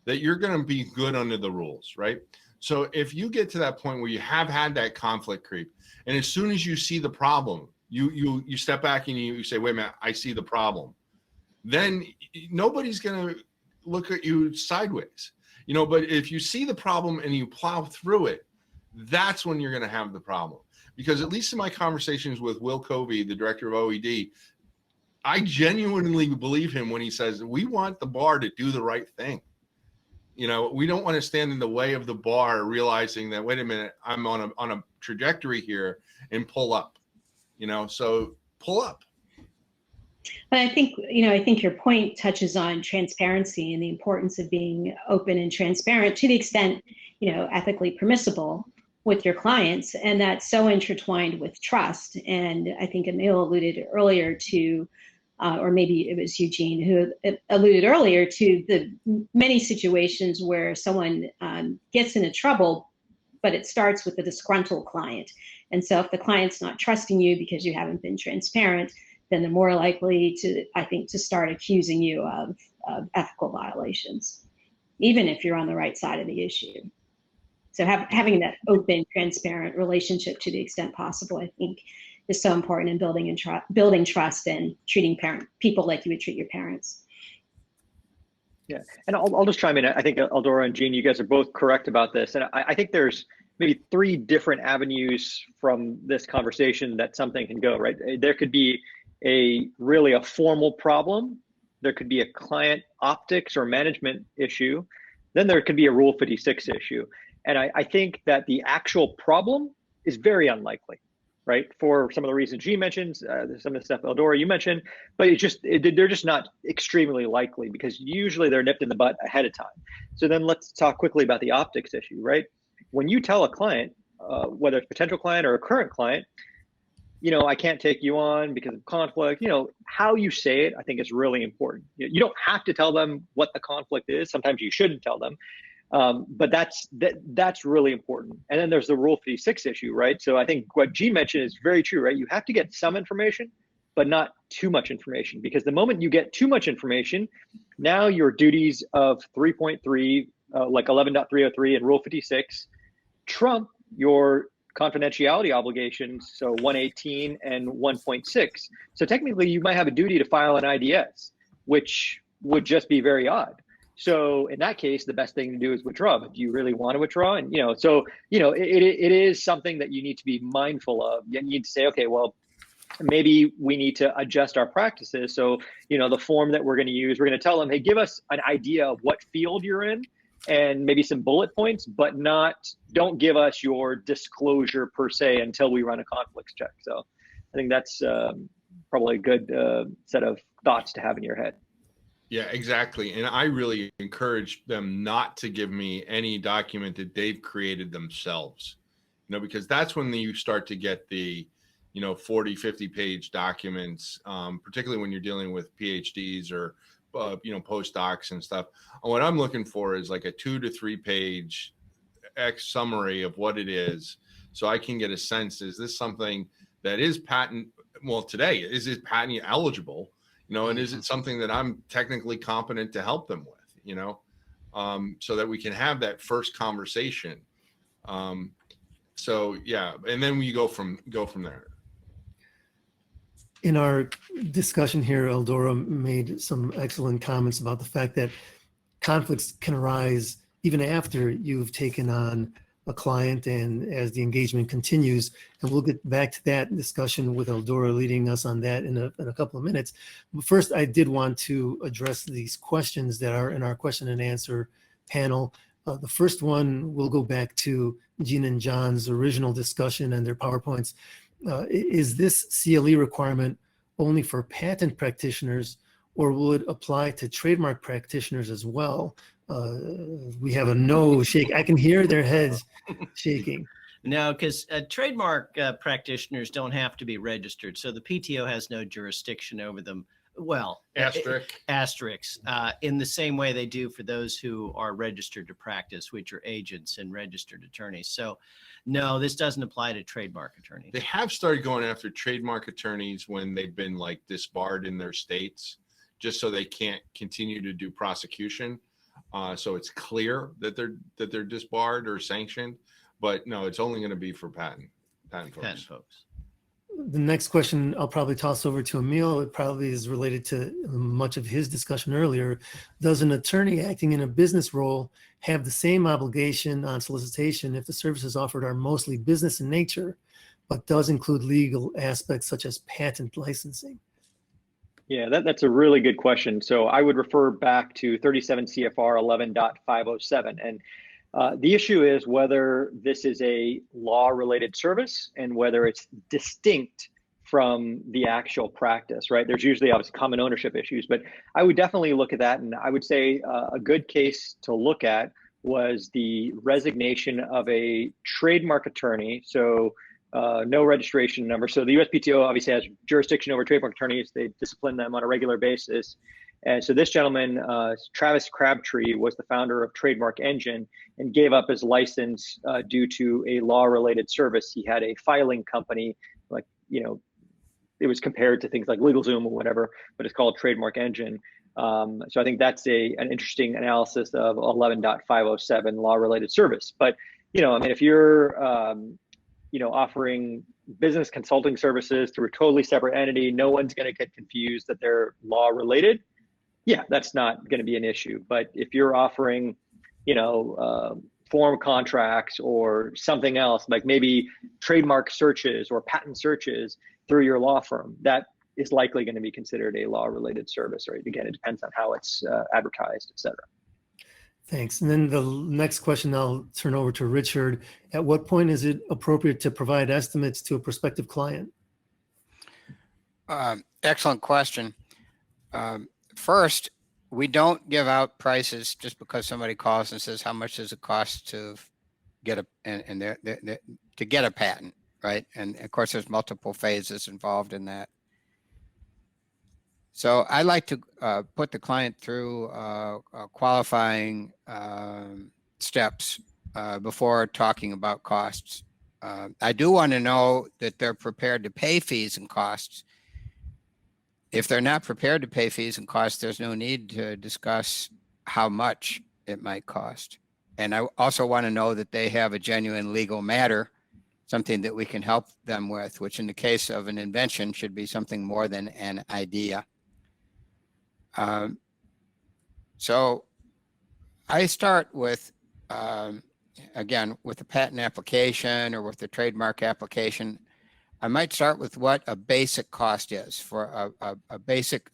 that you're going to be good under the rules, right? So if you get to that point where you have had that conflict creep, and as soon as you see the problem, you step back and you say, wait a minute, I see the problem, then nobody's going to look at you sideways, you know. But if you see the problem and you plow through it, that's when you're going to have the problem. Because at least in my conversations with Will Covey, the director of OED, I genuinely believe him when he says, we want the bar to do the right thing. You know, we don't want to stand in the way of the bar, realizing that, wait a minute, I'm on a trajectory here, and pull up, you know, so pull up. But I think, you know, I think your point touches on transparency and the importance of being open and transparent to the extent, you know, ethically permissible with your clients. And that's so intertwined with trust. And I think Emil alluded earlier to, or maybe it was Eugene who alluded earlier to the many situations where someone gets into trouble, but it starts with a disgruntled client. And so if the client's not trusting you because you haven't been transparent, then they're more likely to, I think, to start accusing you of ethical violations, even if you're on the right side of the issue. So having that open, transparent relationship to the extent possible, I think, is so important in building trust and treating people like you would treat your parents. Yeah, and I'll just chime in. I think Eldora and Jean, you guys are both correct about this. And I think there's maybe 3 different avenues from this conversation that something can go, right? There could be really a formal problem. There could be a client optics or management issue. Then there could be a Rule 56 issue. And I think that the actual problem is very unlikely, right? For some of the reasons Jean mentions, some of the stuff Eldora you mentioned, but they're just not extremely likely because usually they're nipped in the butt ahead of time. So then let's talk quickly about the optics issue, right? When you tell a client, whether it's a potential client or a current client, you know, I can't take you on because of conflict, you know, how you say it, I think is really important. You don't have to tell them what the conflict is. Sometimes you shouldn't tell them. But that's really important. And then there's the Rule 56 issue, right? So I think what Jean mentioned is very true, right? You have to get some information, but not too much information, because the moment you get too much information, now your duties of 3.3, like 11.303 and Rule 56, trump your confidentiality obligations, so 118 and 1.6. So technically you might have a duty to file an IDS, which would just be very odd. So in that case, the best thing to do is withdraw. But do you really want to withdraw? And, you know, so, you know, it is something that you need to be mindful of. You need to say, okay, well, maybe we need to adjust our practices. So, you know, the form that we're going to use, we're going to tell them, hey, give us an idea of what field you're in and maybe some bullet points, but don't give us your disclosure per se until we run a conflicts check. So I think that's probably a good set of thoughts to have in your head. Yeah, exactly. And I really encourage them not to give me any document that they've created themselves, you know, because that's when you start to get the, you know, 40, 50 page documents, particularly when you're dealing with PhDs or, you know, postdocs and stuff. And what I'm looking for is like a 2 to 3 page summary of what it is. So I can get a sense, is this something that is patent? Well, today, is it patent eligible? You know, and is it something that I'm technically competent to help them with, you know, so that we can have that first conversation. So, yeah, and then we go from there. In our discussion here, Eldora made some excellent comments about the fact that conflicts can arise even after you've taken on a client and as the engagement continues. And we'll get back to that discussion with Eldora leading us on that in a couple of minutes. But first, I did want to address these questions that are in our question and answer panel. The first one, we'll go back to Gina and John's original discussion and their PowerPoints. Is this CLE requirement only for patent practitioners, or will it apply to trademark practitioners as well? We have a no shake. I can hear their heads shaking. No, because trademark practitioners don't have to be registered. So the PTO has no jurisdiction over them. Well, asterisks, in the same way they do for those who are registered to practice, which are agents and registered attorneys. So no, this doesn't apply to trademark attorneys. They have started going after trademark attorneys when they've been like disbarred in their states, just so they can't continue to do prosecution. So it's clear that they're disbarred or sanctioned, but no, it's only going to be for patent folks. The next question I'll probably toss over to Emil. It probably is related to much of his discussion earlier. Does an attorney acting in a business role have the same obligation on solicitation if the services offered are mostly business in nature, but does include legal aspects such as patent licensing? Yeah, that's a really good question. So I would refer back to 37 CFR 11.507. And the issue is whether this is a law-related service and whether it's distinct from the actual practice, right? There's usually obviously common ownership issues, but I would definitely look at that. And I would say a good case to look at was the resignation of a trademark attorney. So no registration number. So the USPTO obviously has jurisdiction over trademark attorneys. They discipline them on a regular basis. And so this gentleman, Travis Crabtree, was the founder of Trademark Engine and gave up his license due to a law-related service. He had a filing company, like, you know, it was compared to things like LegalZoom or whatever, but it's called Trademark Engine. So I think that's an interesting analysis of 11.507 law-related service. But, you know, I mean, if you're, you know, offering business consulting services through a totally separate entity, no one's going to get confused that they're law-related. Yeah, that's not going to be an issue. But if you're offering, you know, form contracts or something else, like maybe trademark searches or patent searches through your law firm, that is likely going to be considered a law-related service, right? Again, it depends on how it's advertised, et cetera. Thanks. And then the next question I'll turn over to Richard. At what point is it appropriate to provide estimates to a prospective client? Excellent question. First, we don't give out prices just because somebody calls and says, how much does it cost to get to get a patent, right? And of course, there's multiple phases involved in that. So I like to put the client through qualifying steps before talking about costs. I do want to know that they're prepared to pay fees and costs. If they're not prepared to pay fees and costs, there's no need to discuss how much it might cost. And I also want to know that they have a genuine legal matter, something that we can help them with, which in the case of an invention should be something more than an idea. So I start with, again, with the patent application or with the trademark application. I might start with what a basic cost is for a basic,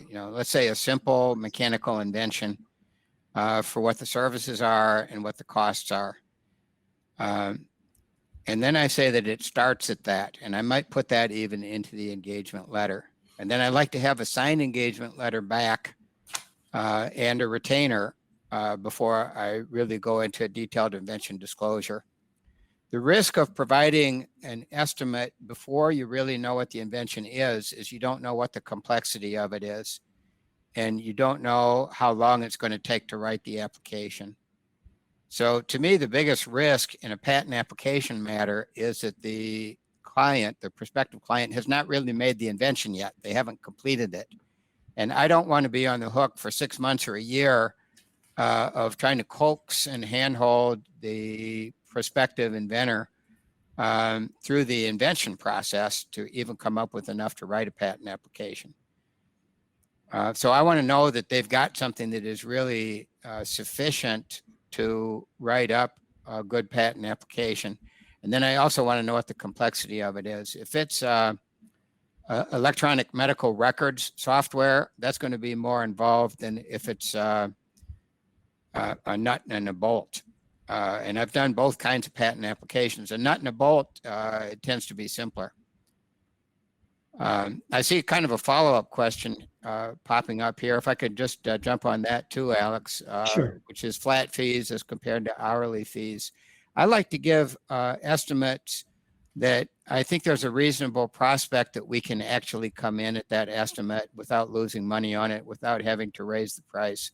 you know, let's say a simple mechanical invention for what the services are and what the costs are. And then I say that it starts at that, and I might put that even into the engagement letter. And then I like to have a signed engagement letter back and a retainer before I really go into a detailed invention disclosure. The risk of providing an estimate before you really know what the invention is you don't know what the complexity of it is, and you don't know how long it's going to take to write the application. So to me, the biggest risk in a patent application matter is that the client, the prospective client, has not really made the invention yet. They haven't completed it. And I don't want to be on the hook for 6 months or a year of trying to coax and handhold the prospective inventor through the invention process to even come up with enough to write a patent application. So I want to know that they've got something that is really sufficient to write up a good patent application. And then I also want to know what the complexity of it is. If it's electronic medical records software, that's going to be more involved than if it's a nut and a bolt. And I've done both kinds of patent applications. A nut and a bolt, it tends to be simpler. I see kind of a follow-up question popping up here. If I could just jump on that too, Alex, Sure. Which is flat fees as compared to hourly fees. I like to give estimates that I think there's a reasonable prospect that we can actually come in at that estimate without losing money on it, without having to raise the price.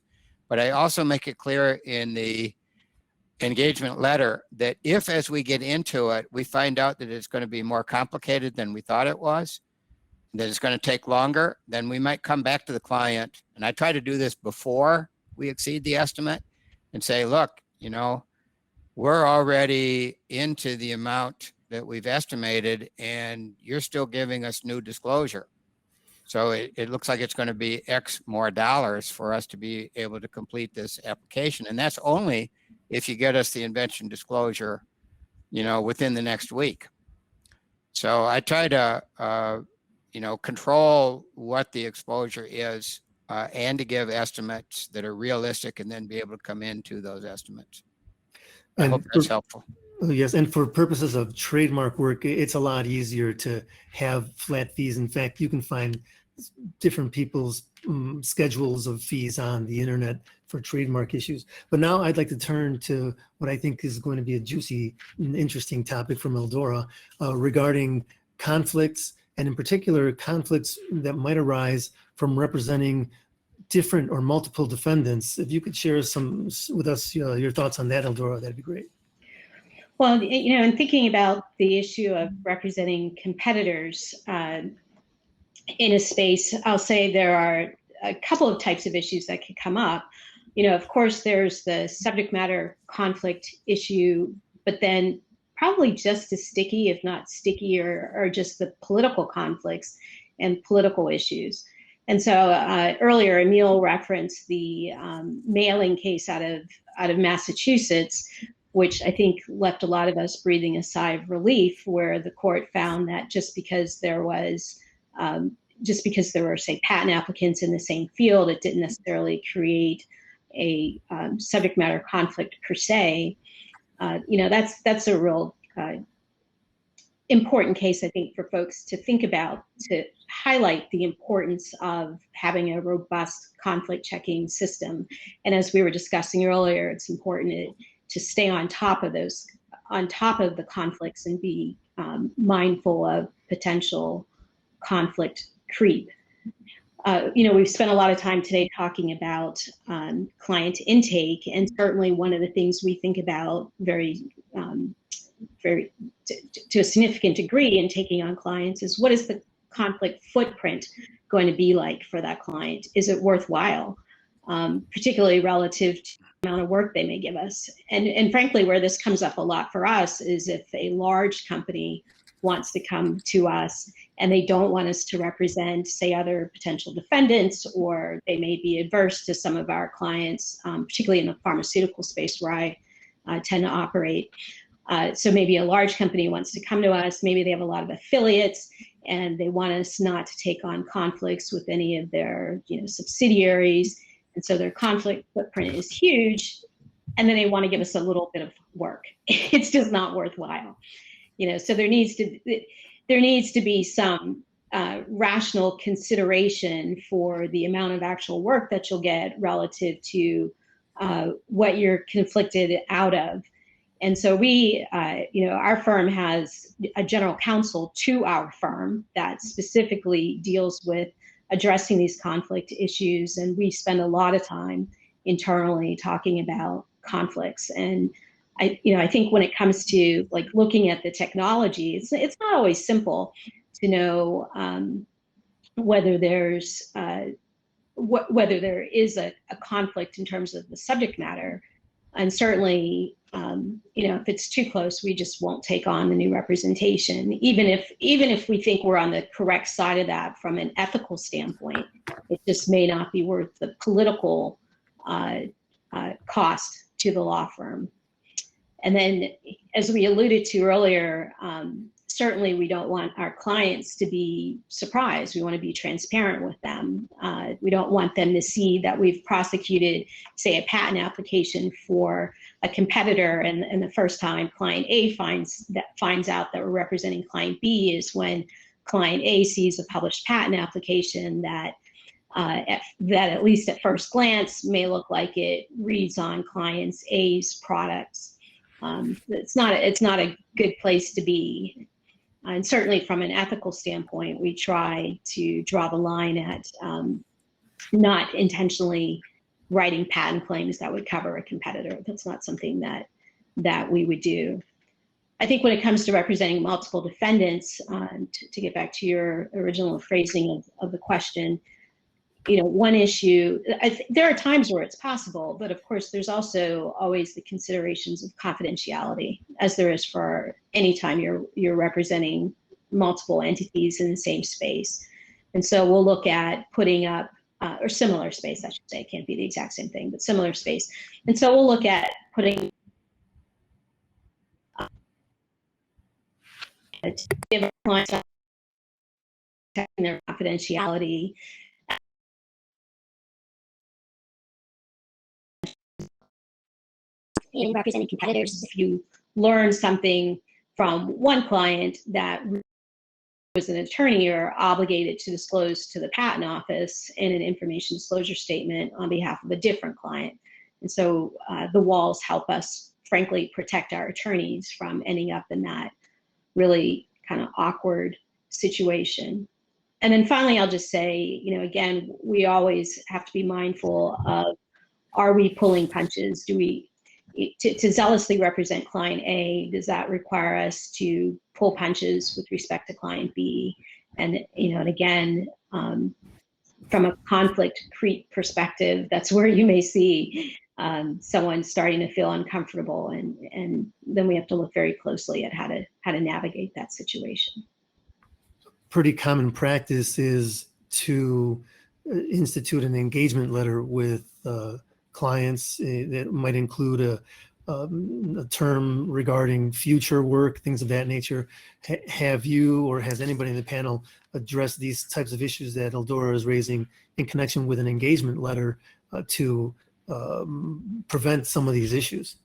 But I also make it clear in the engagement letter that if, as we get into it, we find out that it's going to be more complicated than we thought it was, that it's going to take longer, then we might come back to the client. And I try to do this before we exceed the estimate and say, look, you know, we're already into the amount that we've estimated and you're still giving us new disclosure. So it looks like it's going to be X more dollars for us to be able to complete this application. And that's only if you get us the invention disclosure, you know, within the next week. So I try to, you know, control what the exposure is and to give estimates that are realistic and then be able to come into those estimates. I hope that's helpful. Yes, and for purposes of trademark work, it's a lot easier to have flat fees. In fact, you can find different people's schedules of fees on the internet for trademark issues. But now I'd like to turn to what I think is going to be a juicy and interesting topic from Eldora regarding conflicts, and in particular, conflicts that might arise from representing different or multiple defendants. If you could share some with us your thoughts on that, Eldora, that'd be great. Well, you know, in thinking about the issue of representing competitors in a space, I'll say there are a couple of types of issues that could come up. You know, of course, there's the subject matter conflict issue, but then probably just as sticky, if not stickier, are just the political conflicts and political issues. And so earlier, Emil referenced the mailing case out of Massachusetts, which I think left a lot of us breathing a sigh of relief, where the court found that just because there were, say, patent applicants in the same field, it didn't necessarily create a subject matter conflict per se. You know, that's a real important case, I think, for folks to think about, to highlight the importance of having a robust conflict checking system. And as we were discussing earlier, it's important to stay on top of those, on top of the conflicts, and be mindful of potential conflict creep. You know, we've spent a lot of time today talking about client intake, and certainly one of the things we think about to a significant degree in taking on clients is, what is the conflict footprint going to be like for that client? Is it worthwhile, particularly relative to the amount of work they may give us? And frankly, where this comes up a lot for us is if a large company wants to come to us and they don't want us to represent, say, other potential defendants, or they may be adverse to some of our clients, particularly in the pharmaceutical space where I tend to operate. So maybe a large company wants to come to us, maybe they have a lot of affiliates, and they want us not to take on conflicts with any of their, you know, subsidiaries. And so their conflict footprint is huge, and then they want to give us a little bit of work. It's just not worthwhile. You know, so there needs to be some rational consideration for the amount of actual work that you'll get relative to what you're conflicted out of. And so we, you know, our firm has a general counsel to our firm that specifically deals with addressing these conflict issues. And we spend a lot of time internally talking about conflicts. And I think when it comes to like looking at the technology, it's not always simple to know whether there's whether there is a conflict in terms of the subject matter. And certainly, you know, if it's too close, we just won't take on the new representation. Even if we think we're on the correct side of that from an ethical standpoint, it just may not be worth the political cost to the law firm. And then, as we alluded to earlier, certainly we don't want our clients to be surprised. We want to be transparent with them. We don't want them to see that we've prosecuted, say, a patent application for a competitor, and the first time client A finds out that we're representing client B is when client A sees a published patent application that at least at first glance may look like it reads on client A's products. It's not a good place to be. And certainly from an ethical standpoint, we try to draw the line at not intentionally writing patent claims that would cover a competitor. That's not something that we would do. I think when it comes to representing multiple defendants, to get back to your original phrasing of the question, one issue, there are times where it's possible, but of course there's also always the considerations of confidentiality, as there is for any time you're representing multiple entities in the same space. And so we'll look at putting up, or similar space, I should say, it can't be the exact same thing, but similar space. And so we'll look at putting give our clients protecting their confidentiality. In representing competitors, if you learn something from one client that was an attorney, you're obligated to disclose to the patent office in an information disclosure statement on behalf of a different client. And so the walls help us, frankly, protect our attorneys from ending up in that really kind of awkward situation. And then finally, I'll just say, again, we always have to be mindful of, are we pulling punches? Do we, to zealously represent client A, does that require us to pull punches with respect to client B? And, and again, from a conflict creep perspective, that's where you may see someone starting to feel uncomfortable, and then we have to look very closely at how to navigate that situation. Pretty common practice is to institute an engagement letter with clients that might include a term regarding future work, things of that nature. Have you or has anybody in the panel addressed these types of issues that Eldora is raising in connection with an engagement letter to prevent some of these issues?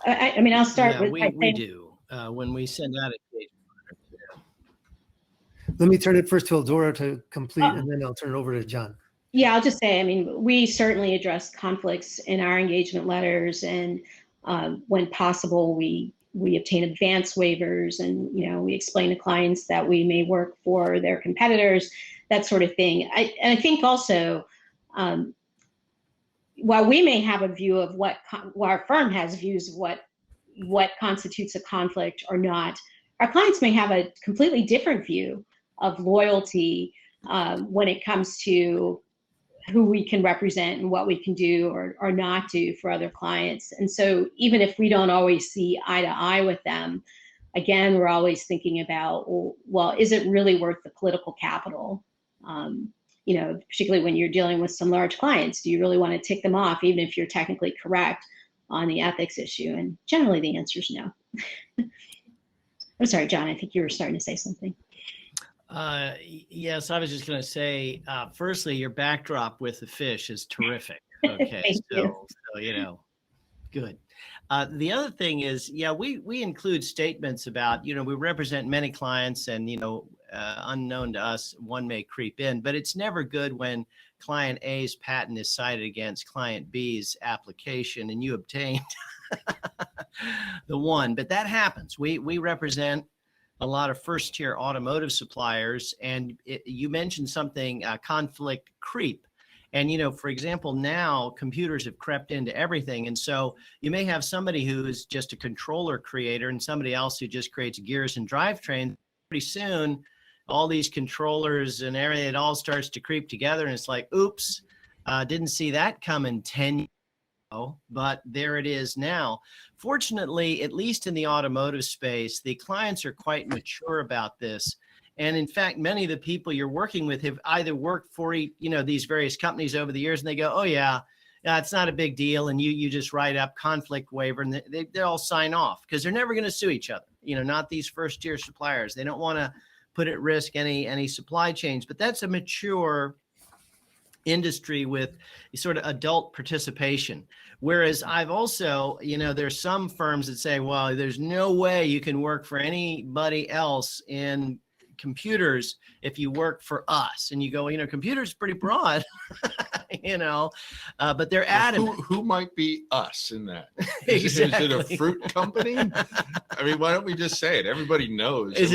I mean, I'll start with. We do when we send out engagement letters. Let me turn it first to Eldora to complete, and then I'll turn it over to John. Yeah, I'll just say, I mean, we certainly address conflicts in our engagement letters, and when possible, we obtain advance waivers, and we explain to clients that we may work for their competitors, that sort of thing. And I think also, while we may have a view of our firm has views of what constitutes a conflict or not, our clients may have a completely different view of loyalty when it comes to who we can represent and what we can do or not do for other clients. And so even if we don't always see eye to eye with them, again, we're always thinking about, well, is it really worth the political capital? Particularly when you're dealing with some large clients, do you really want to tick them off, even if you're technically correct on the ethics issue? And generally the answer is no. I'm sorry, John, I think you were starting to say something. Yes, I was just going to say, firstly, your backdrop with the fish is terrific. Okay, so good. The other thing is, we include statements about, we represent many clients, and unknown to us, one may creep in, but it's never good when client A's patent is cited against client B's application and you obtained the one. But that happens. We represent a lot of first-tier automotive suppliers, and you mentioned something, conflict creep. And, for example, now computers have crept into everything. And so you may have somebody who is just a controller creator and somebody else who just creates gears and drivetrains. Pretty soon, all these controllers and everything, it all starts to creep together. And it's like, oops, didn't see that coming 10 years ago, but there it is now. Fortunately, at least in the automotive space, the clients are quite mature about this. And in fact, many of the people you're working with have either worked for, these various companies over the years, and they go, oh yeah, it's not a big deal. And you just write up conflict waiver and they all sign off because they're never going to sue each other. Not these first tier suppliers. They don't want to put at risk any supply chains, but that's a mature industry with sort of adult participation. Whereas I've also, there's some firms that say, well, there's no way you can work for anybody else in computers if you work for us. And you go, computers pretty broad, but they're adamant. Who might be us in that? Exactly. Is it a fruit company? I mean, why don't we just say it? Everybody knows. Does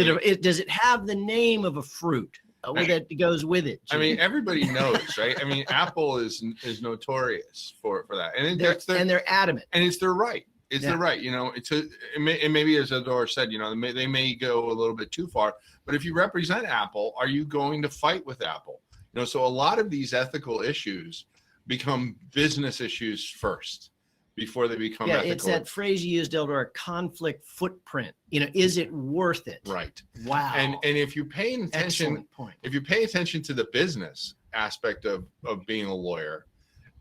it have the name of a fruit that goes with it? Gene? I mean, everybody knows, right? I mean, Apple is notorious for that. And they're adamant. And it's their right. It's their right. And maybe as Adora said, they may go a little bit too far. But if you represent Apple, are you going to fight with Apple? So a lot of these ethical issues become business issues first before they become ethical. It's that phrase you used, Eldor, conflict footprint. Is it worth it? Right. Wow. And if you pay attention, if you pay attention to the business aspect of being a lawyer,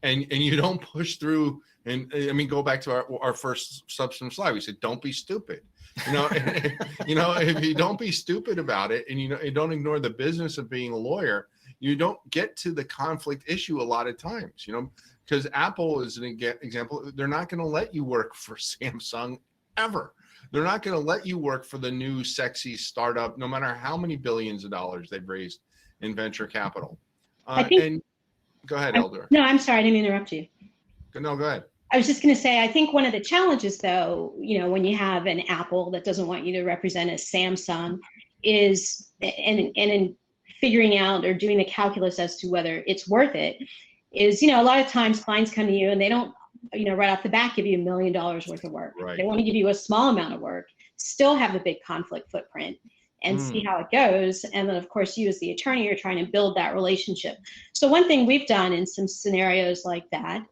and you don't push through, and I mean, go back to our first substance slide. We said, don't be stupid. If you don't be stupid about it, and you don't ignore the business of being a lawyer, you don't get to the conflict issue a lot of times. Because Apple is an example. They're not going to let you work for Samsung ever. They're not going to let you work for the new sexy startup, no matter how many billions of dollars they've raised in venture capital. Go ahead, Eldor. No, I'm sorry, I didn't interrupt you. No, go ahead. I was just going to say, I think one of the challenges, though, when you have an Apple that doesn't want you to represent a Samsung, is in figuring out or doing the calculus as to whether it's worth it, is a lot of times clients come to you and they don't right off the bat give you $1 million worth of work. Right. They want to give you a small amount of work, still have a big conflict footprint, and see how it goes. And then, of course, you as the attorney are trying to build that relationship. So one thing we've done in some scenarios like that,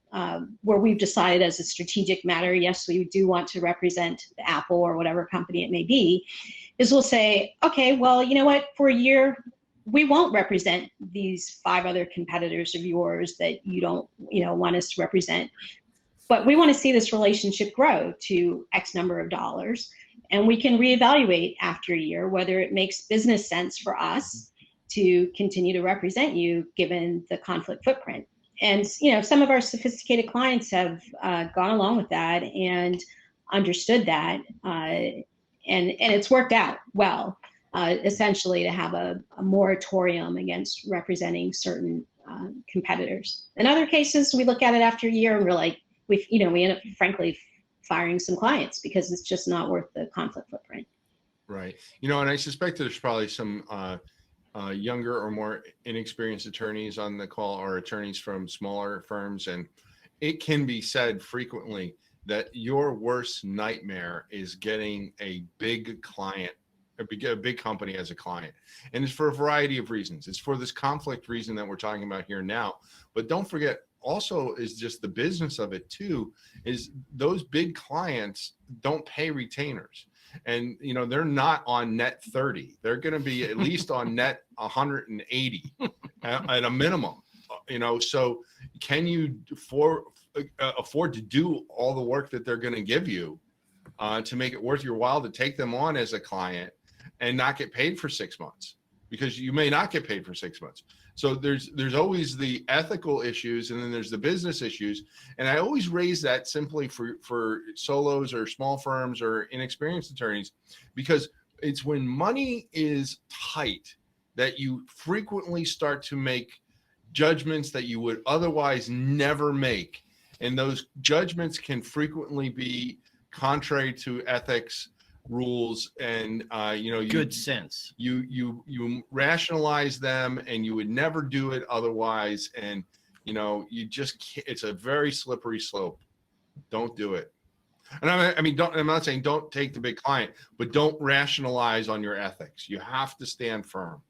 where we've decided as a strategic matter, yes, we do want to represent Apple or whatever company it may be, is we'll say, okay, well, you know what, for a year, we won't represent these 5 other competitors of yours that you don't, want us to represent. But we want to see this relationship grow to X number of dollars. And we can reevaluate after a year whether it makes business sense for us to continue to represent you given the conflict footprint. And some of our sophisticated clients have gone along with that and understood that, and it's worked out well. Essentially, to have a moratorium against representing certain competitors. In other cases, we look at it after a year and we're like, we end up frankly firing some clients because it's just not worth the conflict footprint. Right. And I suspect there's probably some younger or more inexperienced attorneys on the call, or attorneys from smaller firms. And it can be said frequently that your worst nightmare is getting a big client, a big company as a client. And it's for a variety of reasons. It's for this conflict reason that we're talking about here now. But don't forget, also is just the business of it too, is those big clients don't pay retainers. And, they're not on net 30. They're going to be at least on net 180 at a minimum, so can you afford to do all the work that they're going to give you to make it worth your while to take them on as a client and not get paid for 6 months? Because you may not get paid for 6 months. So there's always the ethical issues, and then there's the business issues. And I always raise that simply for solos or small firms or inexperienced attorneys, because it's when money is tight that you frequently start to make judgments that you would otherwise never make. And those judgments can frequently be contrary to ethics, rules, and good sense. You rationalize them, and you would never do it otherwise. And you just can't, it's a very slippery slope. Don't do it. And I'm not saying don't take the big client, but don't rationalize on your ethics. You have to stand firm.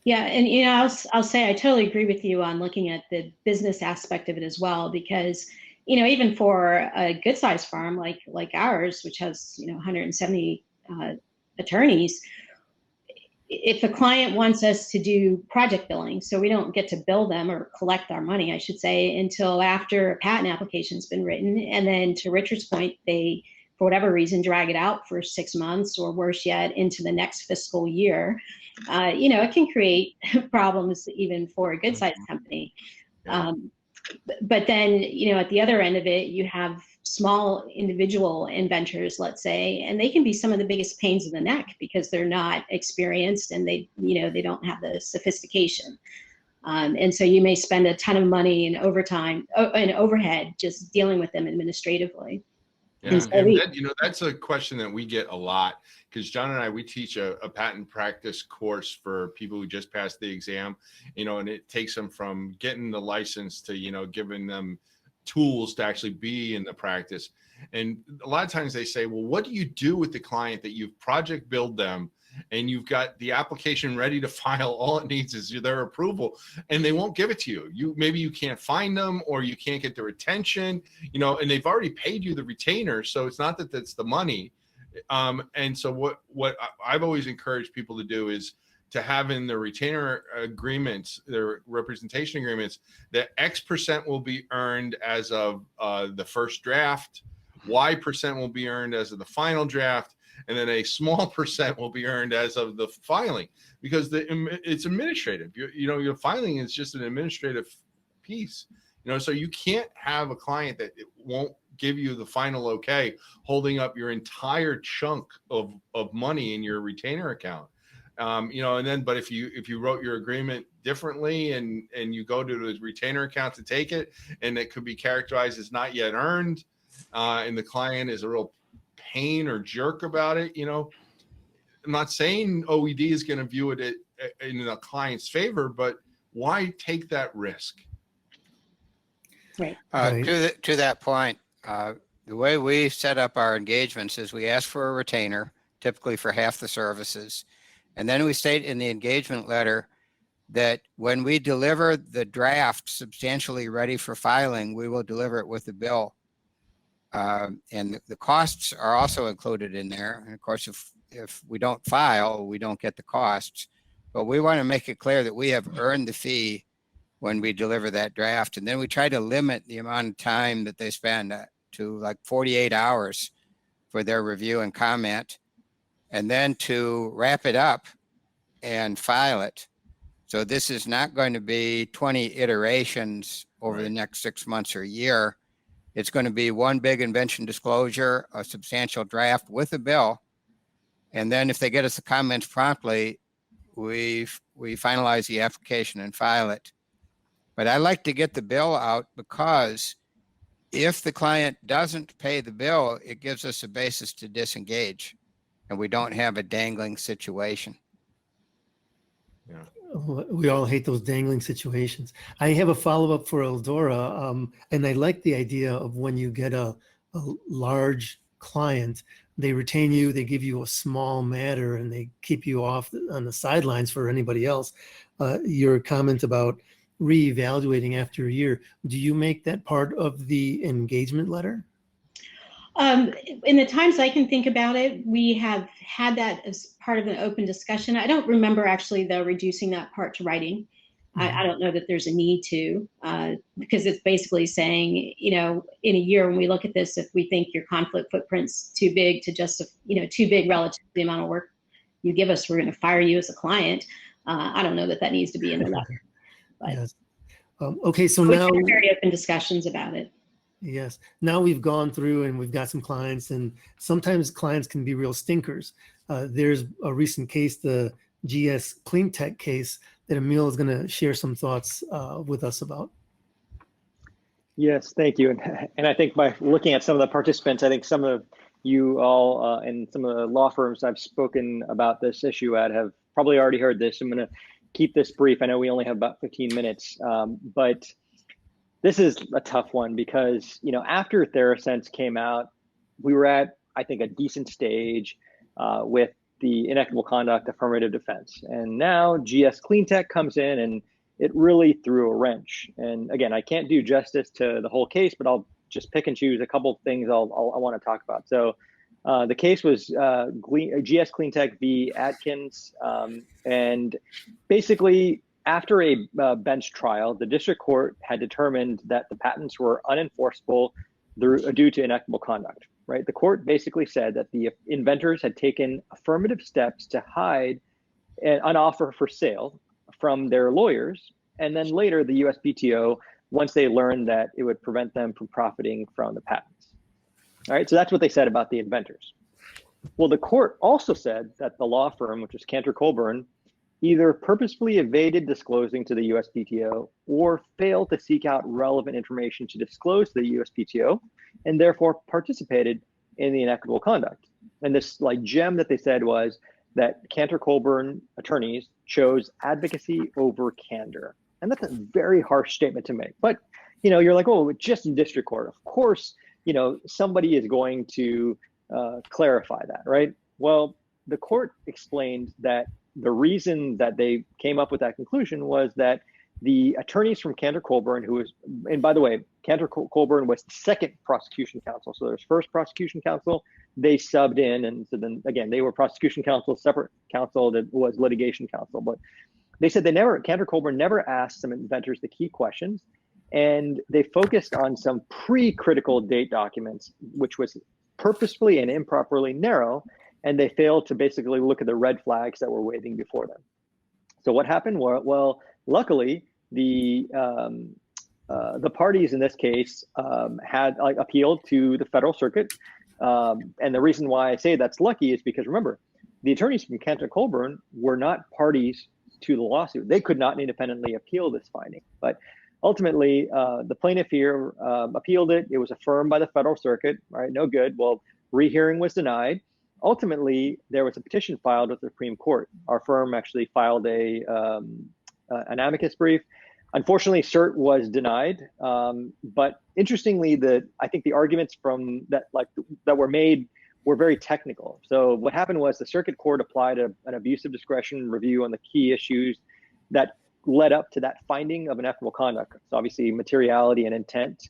Yeah, and I'll say I totally agree with you on looking at the business aspect of it as well, because even for a good sized firm like ours, which has 170 attorneys, if a client wants us to do project billing, so we don't get to bill them or collect our money, I should say, until after a patent application's been written. And then to Richard's point, they, for whatever reason, drag it out for 6 months or worse yet, into the next fiscal year. It can create problems even for a good sized company. But then, at the other end of it, you have small individual inventors, let's say, and they can be some of the biggest pains in the neck because they're not experienced and they don't have the sophistication. And so you may spend a ton of money in overtime and overhead just dealing with them administratively. Yeah, and that, that's a question that we get a lot, because John and I, we teach a patent practice course for people who just passed the exam, and it takes them from getting the license to, giving them tools to actually be in the practice. And a lot of times they say, well, what do you do with the client that you've project billed them and you've got the application ready to file? All it needs is their approval, and they won't give it to you. Maybe you can't find them, or you can't get their attention, and they've already paid you the retainer. So it's not that that's the money. And so what I've always encouraged people to do is to have in their retainer agreements, their representation agreements, that X% will be earned as of the first draft, Y% will be earned as of the final draft, and then a small percent will be earned as of the filing, because it's administrative. Your filing is just an administrative piece. So you can't have a client that won't give you the final okay, holding up your entire chunk of money in your retainer account. But if you wrote your agreement differently and you go to the retainer account to take it, and it could be characterized as not yet earned, and the client is a real pain or jerk about it, I'm not saying OED is going to view it in the client's favor, but why take that risk? Right. To that point, the way we set up our engagements is we ask for a retainer, typically for half the services. And then we state in the engagement letter that when we deliver the draft substantially ready for filing, we will deliver it with the bill. And the costs are also included in there. And of course, if we don't file, we don't get the costs. But we want to make it clear that we have earned the fee when we deliver that draft. And then we try to limit the amount of time that they spend to like 48 hours for their review and comment, and then to wrap it up and file it. So this is not going to be 20 iterations over the next 6 months or a year. It's going to be one big invention disclosure, a substantial draft with a bill. And then if they get us the comments promptly, we finalize the application and file it. But I like to get the bill out, because if the client doesn't pay the bill, it gives us a basis to disengage, and we don't have a dangling situation. Yeah. We all hate those dangling situations. I have a follow-up for Eldora, and I like the idea of when you get a large client, they retain you, they give you a small matter, and they keep you off on the sidelines for anybody else. Your comment about reevaluating after a year, do you make that part of the engagement letter? In the times I can think about it, we have had that as part of an open discussion. I don't remember actually, though, reducing that part to writing. I don't know that there's a need to, because it's basically saying, in a year when we look at this, if we think your conflict footprint's too big to justify, too big relative to the amount of work you give us, we're going to fire you as a client. I don't know that needs to be in the letter. But yes. Okay, so we now had very open discussions about it. Yes. Now we've gone through and we've got some clients, and sometimes clients can be real stinkers. There's a recent case, the GS Clean Tech case, that Emil is going to share some thoughts with us about. Yes, thank you. And I think by looking at some of the participants, I think some of you all and some of the law firms I've spoken about this issue at have probably already heard this. I'm going to keep this brief. I know we only have about 15 minutes, but this is a tough one because, after TheraSense came out, we were at, I think, a decent stage with the inequitable conduct affirmative defense. And now GS Cleantech comes in and it really threw a wrench. And again, I can't do justice to the whole case, but I'll just pick and choose a couple of things I want to talk about. So The case was GS Cleantech v. Adkins, and basically after a bench trial, the district court had determined that the patents were unenforceable due to inequitable conduct, right? The court basically said that the inventors had taken affirmative steps to hide an offer for sale from their lawyers, and then later the USPTO, once they learned that it would prevent them from profiting from the patents. All right, so that's what they said about the inventors. Well, the court also said that the law firm, which was Cantor Colburn, either purposefully evaded disclosing to the USPTO or failed to seek out relevant information to disclose to the USPTO, and therefore participated in the inequitable conduct. And this like gem that they said was that Cantor Colburn attorneys chose advocacy over candor. And that's a very harsh statement to make. But, you know, you're like, oh, it's just in district court. Of course, you know, somebody is going to clarify that, right? Well, the court explained that the reason that they came up with that conclusion was that the attorneys from Cantor Colburn, who was, and by the way, Cantor Colburn was the second prosecution counsel. So there's first prosecution counsel, they subbed in, and so then again, they were prosecution counsel, separate counsel that was litigation counsel. But they said Cantor Colburn never asked some inventors the key questions, and they focused on some pre-critical date documents, which was purposefully and improperly narrow, and they failed to basically look at the red flags that were waving before them. So what happened? Well, luckily, the parties in this case had appealed to the federal circuit, and the reason why I say that's lucky is because remember, the attorneys from Cantor Colburn were not parties to the lawsuit. They could not independently appeal this finding, but ultimately the plaintiff here appealed it. It was affirmed by the federal circuit. All right, no good. Well, rehearing was denied. Ultimately, there was a petition filed with the Supreme Court. Our firm actually filed an amicus brief. Unfortunately, cert was denied. But interestingly, I think the arguments from that were made were very technical. So what happened was the circuit court applied an abuse of discretion review on the key issues that led up to that finding of inequitable conduct. So obviously, materiality and intent.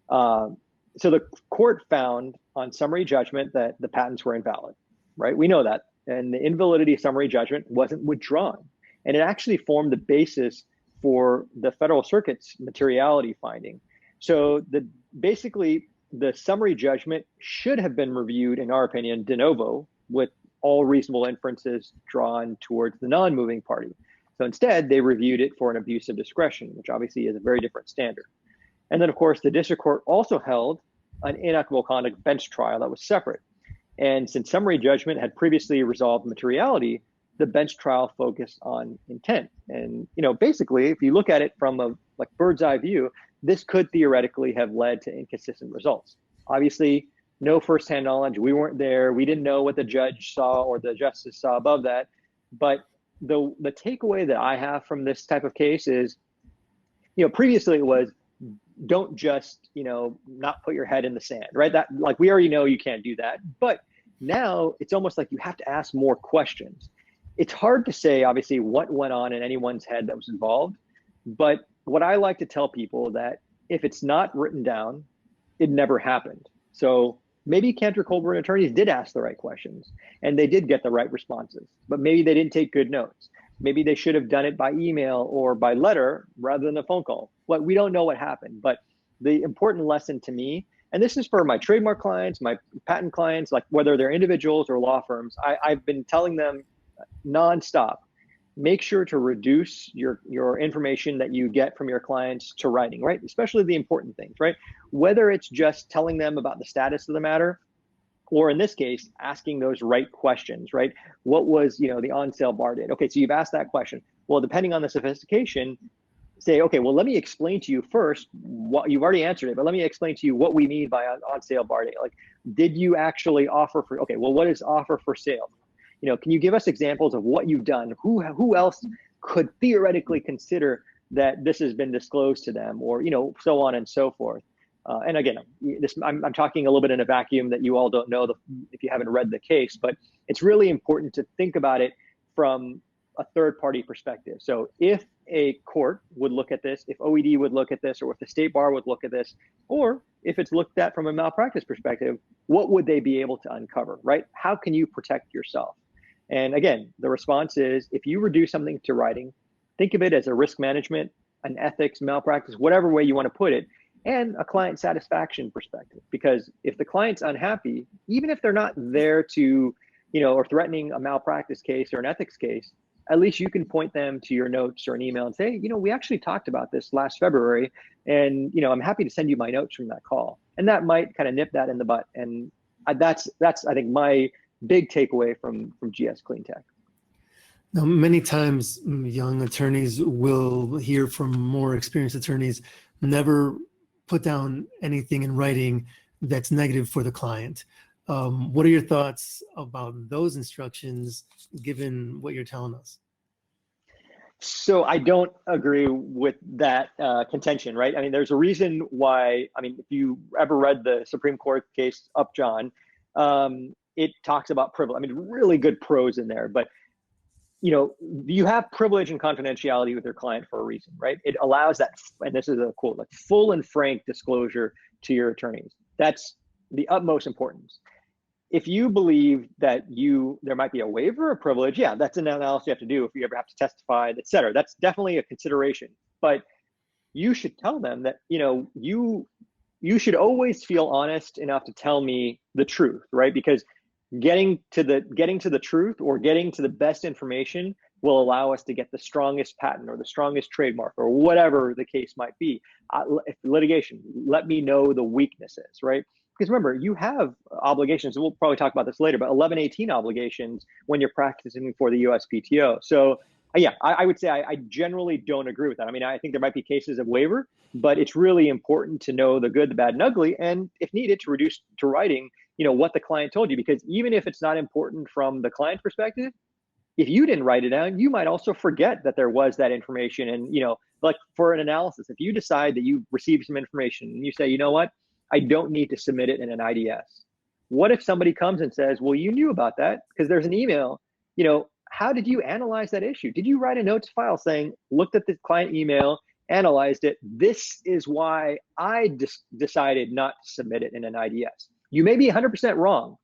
So the court found on summary judgment that the patents were invalid, right? We know that. And the invalidity summary judgment wasn't withdrawn. And it actually formed the basis for the federal circuit's materiality finding. So basically, the summary judgment should have been reviewed, in our opinion, de novo, with all reasonable inferences drawn towards the non-moving party. So instead, they reviewed it for an abuse of discretion, which obviously is a very different standard. And then, of course, the district court also held an inequitable conduct bench trial that was separate. And since summary judgment had previously resolved materiality, the bench trial focused on intent. And, you know, basically, if you look at it from a bird's eye view, this could theoretically have led to inconsistent results. Obviously, no firsthand knowledge. We weren't there. We didn't know what the judge saw or the justice saw above that. But the takeaway that I have from this type of case is, you know, previously it was, don't just, you know, not put your head in the sand, right? That, like, we already know you can't do that. But now it's almost like you have to ask more questions. It's hard to say, obviously, what went on in anyone's head that was involved. But what I like to tell people that if it's not written down, it never happened. So maybe Cantor Colburn attorneys did ask the right questions and they did get the right responses, but maybe they didn't take good notes. Maybe they should have done it by email or by letter rather than a phone call. Well, we don't know what happened, but the important lesson to me, and this is for my trademark clients, my patent clients, like whether they're individuals or law firms, I've been telling them nonstop, make sure to reduce your information that you get from your clients to writing, right? Especially the important things, right? Whether it's just telling them about the status of the matter, or in this case, asking those right questions, right? What was, you know, the on sale bar date? Okay, so you've asked that question. Well, depending on the sophistication, say, okay, well, let me explain to you first what you've already answered it, but let me explain to you what we mean by on sale bar date. Like, did you actually offer for, okay, well, what is offer for sale? You know, can you give us examples of what you've done? Who else could theoretically consider that this has been disclosed to them, or, you know, so on and so forth. And again, I'm talking a little bit in a vacuum that you all don't know if you haven't read the case, but it's really important to think about it from a third party perspective. So if a court would look at this, if OED would look at this, or if the state bar would look at this, or if it's looked at from a malpractice perspective, what would they be able to uncover, right? How can you protect yourself? And again, the response is, if you reduce something to writing, think of it as a risk management, an ethics, malpractice, whatever way you want to put it, and a client satisfaction perspective. Because if the client's unhappy, even if they're not there to, or threatening a malpractice case or an ethics case, at least you can point them to your notes or an email and say, we actually talked about this last February, and I'm happy to send you my notes from that call. And that might kind of nip that in the butt. And that's I think my big takeaway from GS Cleantech. Now, many times young attorneys will hear from more experienced attorneys, never put down anything in writing that's negative for the client. What are your thoughts about those instructions, given what you're telling us? So I don't agree with that contention, right? I mean, there's a reason why. I mean, if you ever read the Supreme Court case Upjohn, it talks about privilege. I mean, really good prose in there, but you have privilege and confidentiality with your client for a reason, right? It allows that, and this is a quote, like full and frank disclosure to your attorneys. That's the utmost importance. If you believe that there might be a waiver of privilege, yeah, that's an analysis you have to do if you ever have to testify, et cetera. That's definitely a consideration. But you should tell them that, you should always feel honest enough to tell me the truth, right? Because getting to the truth or getting to the best information will allow us to get the strongest patent or the strongest trademark or whatever the case might be. If litigation, let me know the weaknesses, right? Because remember, you have obligations, and we'll probably talk about this later, but 1118 obligations when you're practicing for the USPTO. So yeah, I would say I generally don't agree with that. I mean, I think there might be cases of waiver, but it's really important to know the good, the bad, and ugly, and if needed, to reduce to writing, what the client told you. Because even if it's not important from the client perspective, if you didn't write it down, you might also forget that there was that information. And, like for an analysis, if you decide that you received some information and you say, you know what, I don't need to submit it in an IDS. What if somebody comes and says, well, you knew about that because there's an email, how did you analyze that issue? Did you write a notes file saying, looked at the client email, analyzed it? This is why I decided not to submit it in an IDS. You may be 100% wrong,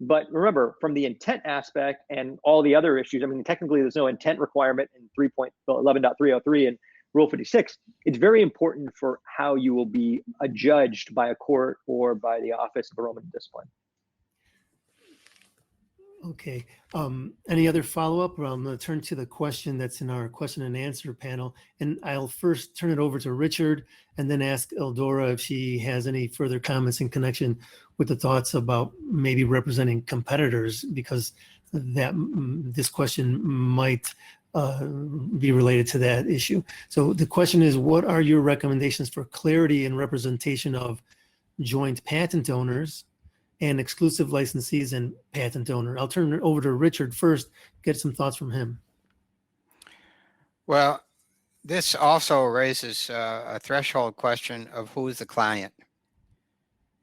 but remember, from the intent aspect and all the other issues, I mean, technically there's no intent requirement in 3.11.303 and Rule 56. It's very important for how you will be adjudged by a court or by the Office of Enrollment and Discipline. Okay. Any other follow-up? Well, I'm going to turn to the question that's in our question and answer panel. And I'll first turn it over to Richard and then ask Eldora if she has any further comments in connection with the thoughts about maybe representing competitors, because this question might be related to that issue. So the question is, what are your recommendations for clarity and representation of joint patent owners and exclusive licensees and patent owner? I'll turn it over to Richard first, get some thoughts from him. Well, this also raises a threshold question of who's the client.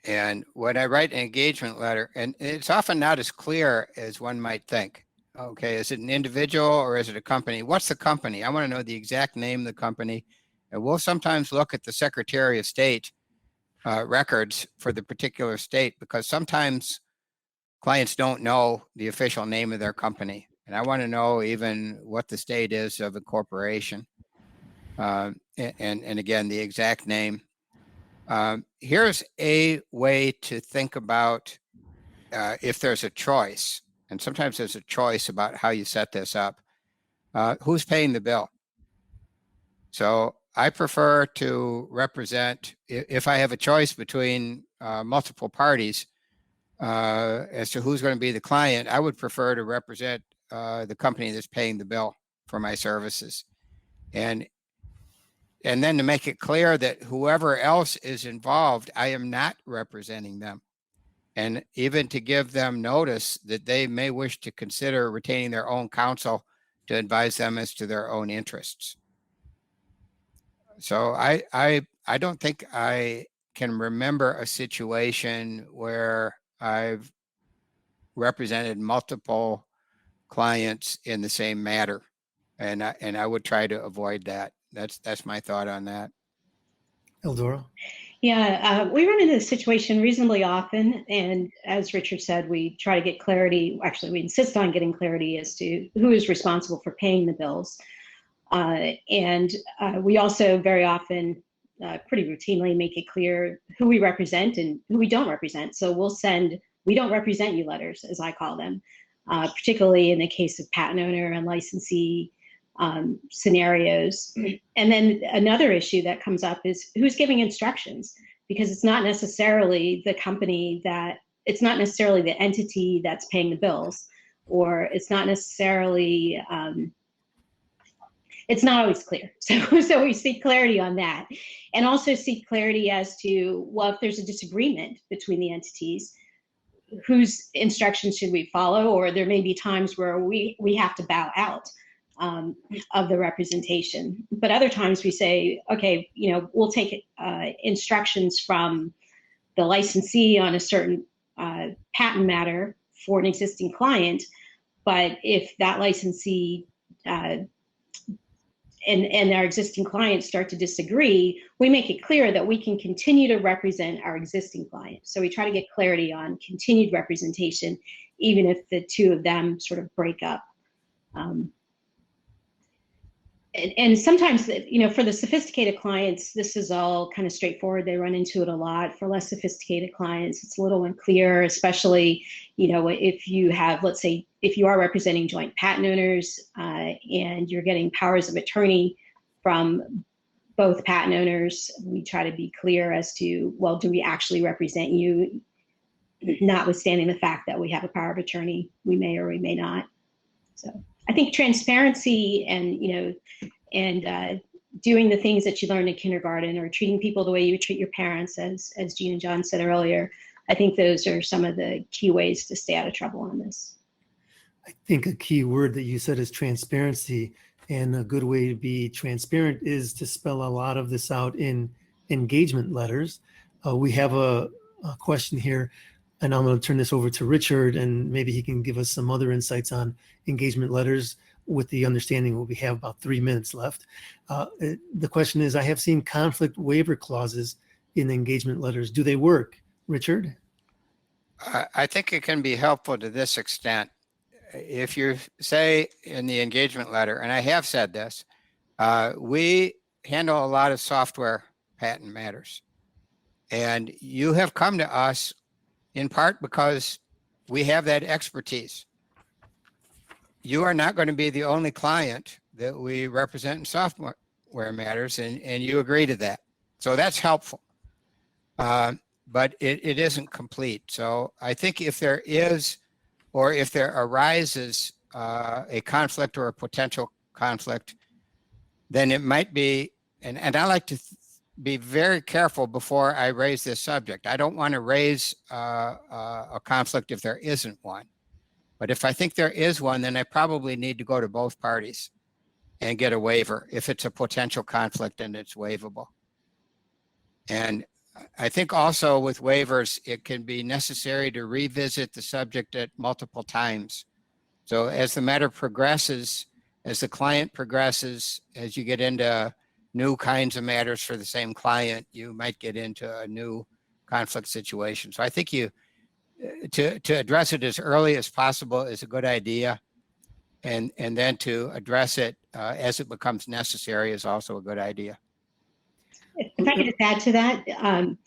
And when I write an engagement letter, and it's often not as clear as one might think. Okay, is it an individual or is it a company? What's the company? I want to know the exact name of the company. And we'll sometimes look at the Secretary of State records for the particular state, because sometimes clients don't know the official name of their company. And I want to know even what the state is of a corporation. And again, the exact name. Here's a way to think about if there's a choice, and sometimes there's a choice about how you set this up. Who's paying the bill? So I prefer to represent, if I have a choice between multiple parties as to who's going to be the client, I would prefer to represent the company that's paying the bill for my services. And then to make it clear that whoever else is involved, I am not representing them. And even to give them notice that they may wish to consider retaining their own counsel to advise them as to their own interests. So I don't think I can remember a situation where I've represented multiple clients in the same matter. and I would try to avoid that. That's my thought on that. Eldora? Yeah, we run into this situation reasonably often, and as Richard said, we try to get clarity. Actually, we insist on getting clarity as to who is responsible for paying the bills. And we also very often, pretty routinely, make it clear who we represent and who we don't represent. So we'll send "we don't represent you" letters, as I call them, particularly in the case of patent owner and licensee scenarios. And then another issue that comes up is who's giving instructions, because it's not necessarily the company it's not necessarily the entity that's paying the bills, or it's not necessarily, it's not always clear. So we seek clarity on that, and also seek clarity as to, well, if there's a disagreement between the entities, whose instructions should we follow? Or there may be times where we have to bow out of the representation. But other times we say, okay, we'll take instructions from the licensee on a certain patent matter for an existing client. But if that licensee and our existing clients start to disagree, we make it clear that we can continue to represent our existing clients. So we try to get clarity on continued representation, even if the two of them sort of break up. And sometimes, for the sophisticated clients, this is all kind of straightforward. They run into it a lot. For less sophisticated clients, it's a little unclear, especially, if you have, let's say, if you are representing joint patent owners and you're getting powers of attorney from both patent owners, we try to be clear as to, well, do we actually represent you, notwithstanding the fact that we have a power of attorney, we may or we may not. So I think transparency and, doing the things that you learned in kindergarten, or treating people the way you treat your parents, as Jean and John said earlier, I think those are some of the key ways to stay out of trouble on this. I think a key word that you said is transparency, and a good way to be transparent is to spell a lot of this out in engagement letters. We have a question here, and I'm going to turn this over to Richard, and maybe he can give us some other insights on engagement letters, with the understanding we have about 3 minutes left. The question is, I have seen conflict waiver clauses in engagement letters. Do they work? Richard? I think it can be helpful to this extent. If you say in the engagement letter, and I have said this, we handle a lot of software patent matters. And you have come to us in part because we have that expertise. You are not going to be the only client that we represent in software matters, and you agree to that. So that's helpful. But it isn't complete. So I think if there is, or if there arises a conflict or a potential conflict, then it might be, and I like to be very careful before I raise this subject. I don't want to raise a conflict if there isn't one. But if I think there is one, then I probably need to go to both parties and get a waiver if it's a potential conflict and it's waivable. And I think also with waivers, it can be necessary to revisit the subject at multiple times. So as the matter progresses, as the client progresses, as you get into new kinds of matters for the same client, you might get into a new conflict situation. So I think to address it as early as possible is a good idea. And then to address it as it becomes necessary is also a good idea. If I could just add to that,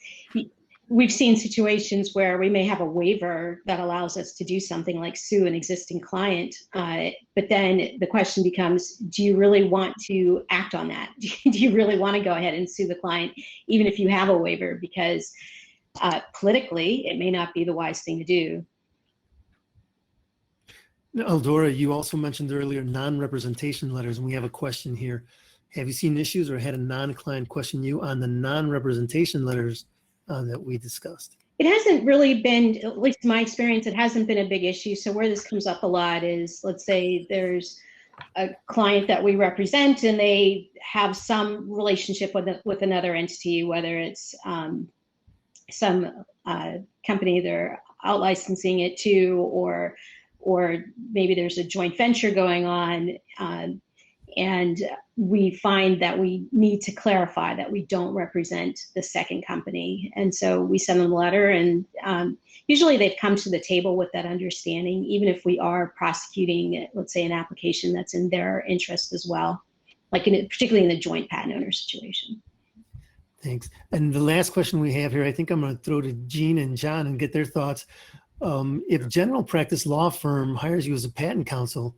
we've seen situations where we may have a waiver that allows us to do something like sue an existing client, but then the question becomes, do you really want to act on that? Do you really want to go ahead and sue the client, even if you have a waiver? Because politically, it may not be the wise thing to do. Eldora, you also mentioned earlier non-representation letters, and we have a question here. Have you seen issues or had a non-client question you on the non-representation letters that we discussed? It hasn't really been, at least in my experience, it hasn't been a big issue. So where this comes up a lot is, let's say there's a client that we represent and they have some relationship with another entity, whether it's some company they're out licensing it to, or maybe there's a joint venture going on. And we find that we need to clarify that we don't represent the second company. And so we send them a letter, and usually they've come to the table with that understanding, even if we are prosecuting, let's say, an application that's in their interest as well, like particularly in the joint patent owner situation. Thanks. And the last question we have here, I think I'm going to throw to Jean and John and get their thoughts. If general practice law firm hires you as a patent counsel,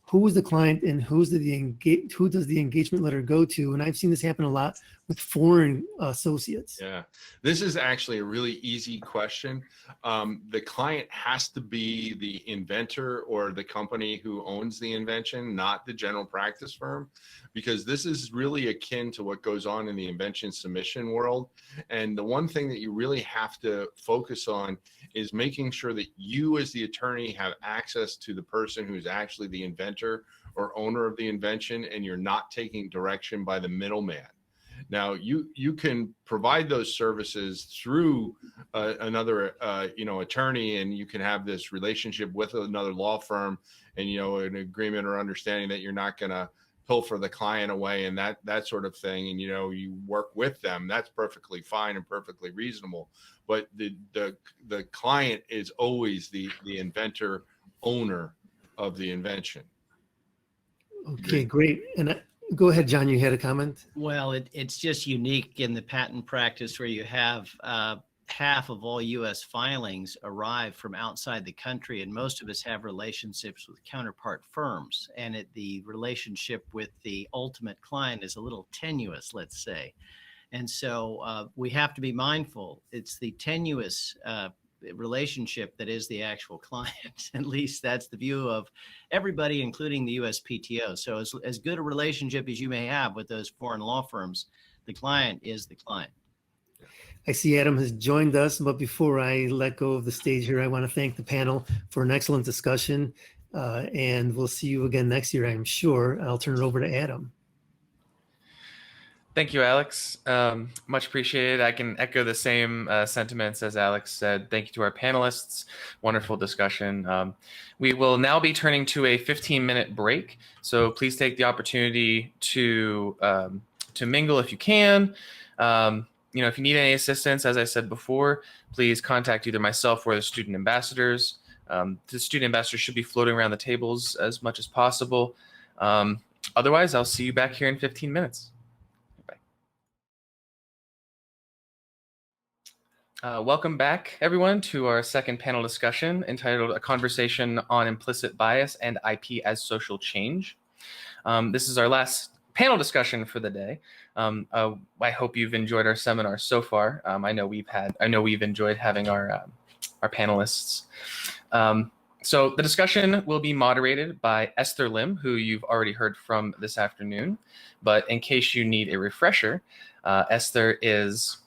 who is the client and who does the engagement letter go to? And I've seen this happen a lot with foreign associates. Yeah, this is actually a really easy question. The client has to be the inventor or the company who owns the invention, not the general practice firm, because this is really akin to what goes on in the invention submission world. And the one thing that you really have to focus on is making sure that you as the attorney have access to the person who's actually the inventor or owner of the invention, and you're not taking direction by the middleman. Now, you can provide those services through another attorney, and you can have this relationship with another law firm, and an agreement or understanding that you're not going to pilfer the client away and that sort of thing, and you work with them. That's perfectly fine and perfectly reasonable. But the client is always the inventor, owner of the invention. Okay, great. And go ahead, John, you had a comment? Well, it's just unique in the patent practice where you have half of all U.S. filings arrive from outside the country, and most of us have relationships with counterpart firms, and the relationship with the ultimate client is a little tenuous, let's say. And so we have to be mindful. It's the tenuous relationship that is the actual client. At least that's the view of everybody, including the USPTO. So as good a relationship as you may have with those foreign law firms, the client is the client. I see Adam has joined us, but before I let go of the stage here, I want to thank the panel for an excellent discussion, and we'll see you again next year, I'm sure. I'll turn it over to Adam. Thank you, Alex. Much appreciated. I can echo the same sentiments as Alex said. Thank you to our panelists. Wonderful discussion. We will now be turning to a 15-minute break. So please take the opportunity to mingle if you can. If you need any assistance, as I said before, please contact either myself or the student ambassadors. The student ambassadors should be floating around the tables as much as possible. Otherwise, I'll see you back here in 15 minutes. Welcome back, everyone, to our second panel discussion entitled A Conversation on Implicit Bias and IP as Social Change. This is our last panel discussion for the day. I hope you've enjoyed our seminar so far. I know we've enjoyed having our panelists. So the discussion will be moderated by Esther Lim, who you've already heard from this afternoon. But in case you need a refresher, Esther is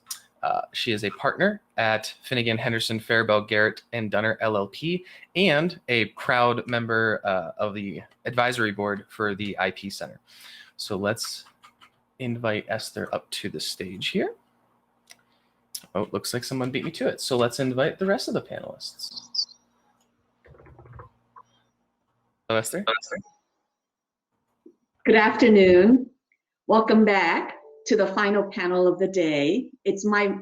she is a partner at Finnegan Henderson Faribault Garrett and Dunner LLP and a proud member of the advisory board for the IP Center. So let's invite Esther up to the stage here. Oh, it looks like someone beat me to it. So let's invite the rest of the panelists. Hello, Esther. Good afternoon. Welcome back to the final panel of the day. It's my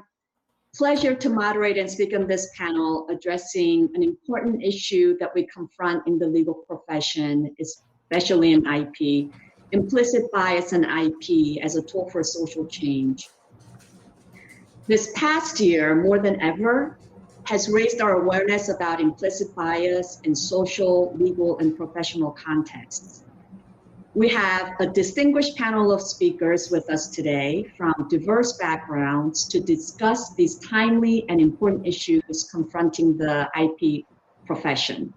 pleasure to moderate and speak on this panel addressing an important issue that we confront in the legal profession, especially in IP, implicit bias in IP as a tool for social change. This past year, more than ever, has raised our awareness about implicit bias in social, legal, and professional contexts. We have a distinguished panel of speakers with us today from diverse backgrounds to discuss these timely and important issues confronting the IP profession.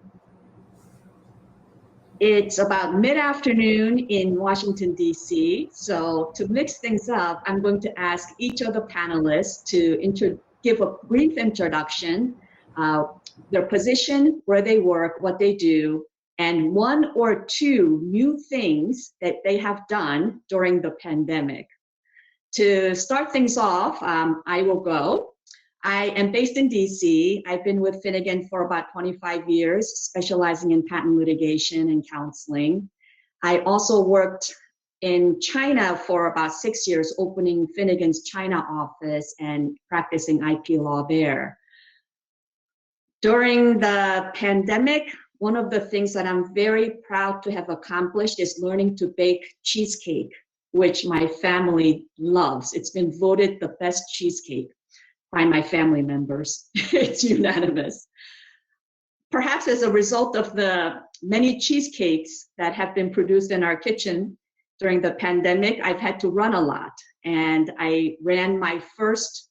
It's about mid-afternoon in Washington, D.C., so to mix things up, I'm going to ask each of the panelists to give a brief introduction, their position, where they work, what they do, and one or two new things that they have done during the pandemic. To start things off, I will go. I am based in DC. I've been with Finnegan for about 25 years, specializing in patent litigation and counseling. I also worked in China for about 6 years, opening Finnegan's China office and practicing IP law there. During the pandemic, one of the things that I'm very proud to have accomplished is learning to bake cheesecake, which my family loves. It's been voted the best cheesecake by my family members. It's unanimous. Perhaps as a result of the many cheesecakes that have been produced in our kitchen during the pandemic, I've had to run a lot. And I ran my first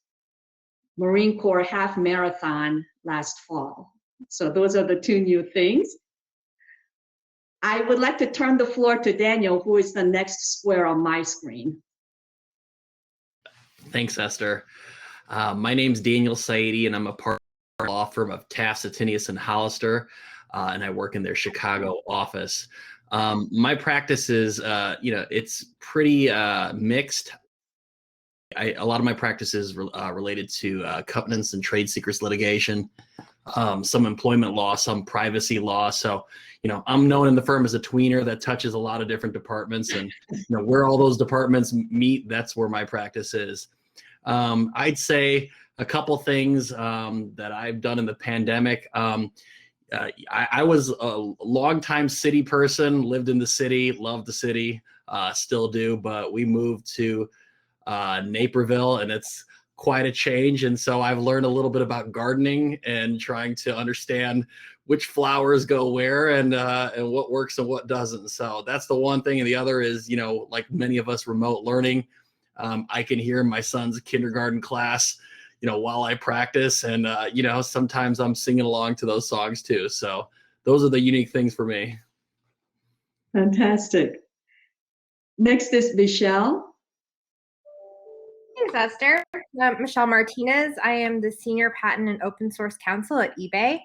Marine Corps half marathon last fall. So those are the two new things. I would like to turn the floor to Daniel, who is the next square on my screen. Thanks, Esther. My name's Daniel Saidi, and I'm a part of the law firm of Taft, Satinius, and Hollister, and I work in their Chicago office. My practice is, it's pretty mixed. A lot of my practice is related to covenants and trade secrets litigation, some employment law, some privacy law. So, I'm known in the firm as a tweener that touches a lot of different departments, and where all those departments meet, that's where my practice is. I'd say a couple things that I've done in the pandemic. I was a longtime city person, lived in the city, loved the city, still do, but we moved to Naperville, and it's quite a change. And so I've learned a little bit about gardening and trying to understand which flowers go where and what works and what doesn't. So that's the one thing. And the other is, like many of us, remote learning. I can hear my son's kindergarten class, while I practice, and sometimes I'm singing along to those songs too. So those are the unique things for me. Fantastic. Next is Michelle. Thanks, Esther. Michelle Martinez. I am the Senior Patent and Open Source Counsel at eBay.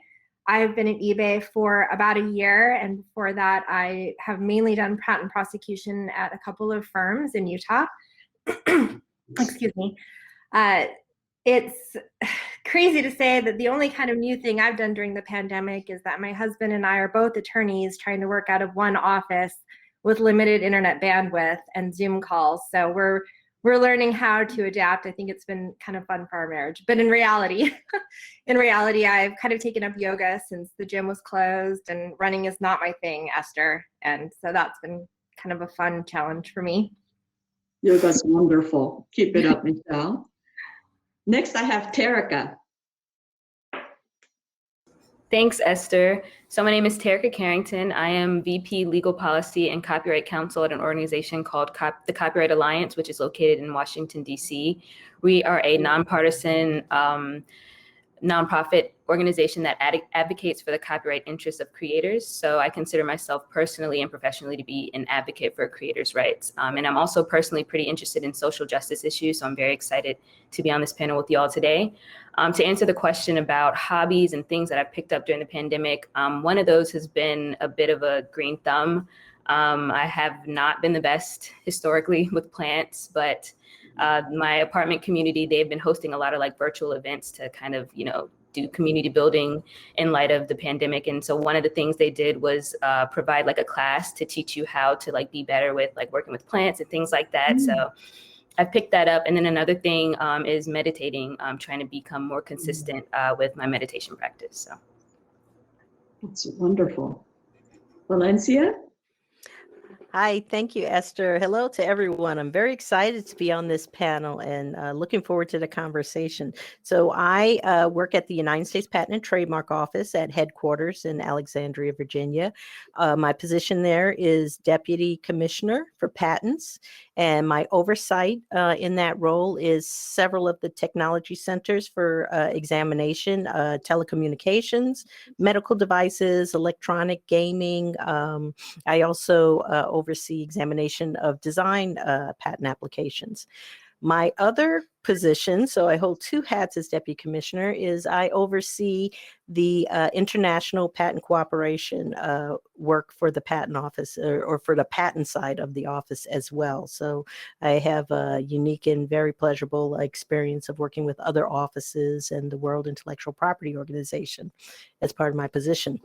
I've been at eBay for about a year, and before that, I have mainly done patent prosecution at a couple of firms in Utah. Excuse me. It's crazy to say that the only kind of new thing I've done during the pandemic is that my husband and I are both attorneys trying to work out of one office with limited internet bandwidth and Zoom calls. So we're learning how to adapt. I think it's been kind of fun for our marriage. But in reality, I've kind of taken up yoga since the gym was closed, and running is not my thing, Esther. And so that's been kind of a fun challenge for me. Yoga's wonderful. Keep it up, Michelle. Next, I have Terica. Thanks, Esther. So my name is Terica Carrington. I am VP Legal Policy and Copyright Counsel at an organization called the Copyright Alliance, which is located in Washington, D.C. We are a nonpartisan nonprofit organization that advocates for the copyright interests of creators. So I consider myself personally and professionally to be an advocate for creators' rights. And I'm also personally pretty interested in social justice issues. So I'm very excited to be on this panel with you all today. To answer the question about hobbies and things that I've picked up during the pandemic, one of those has been a bit of a green thumb. I have not been the best historically with plants, but my apartment community, they've been hosting a lot of virtual events to kind of, do community building in light of the pandemic. And so one of the things they did was provide a class to teach you how to be better with working with plants and things like that. So I've picked that up. And then another thing is meditating. I'm trying to become more consistent with my meditation practice. So that's wonderful. Valencia? Hi, thank you, Esther. Hello to everyone. I'm very excited to be on this panel and looking forward to the conversation. So I work at the United States Patent and Trademark Office at headquarters in Alexandria, Virginia. My position there is Deputy Commissioner for Patents, and my oversight in that role is several of the technology centers for examination, telecommunications, medical devices, electronic gaming. I also oversee examination of design patent applications. My other position, so I hold two hats as Deputy Commissioner, is I oversee the international patent cooperation work for the patent office or for the patent side of the office as well. So I have a unique and very pleasurable experience of working with other offices and the World Intellectual Property Organization as part of my position.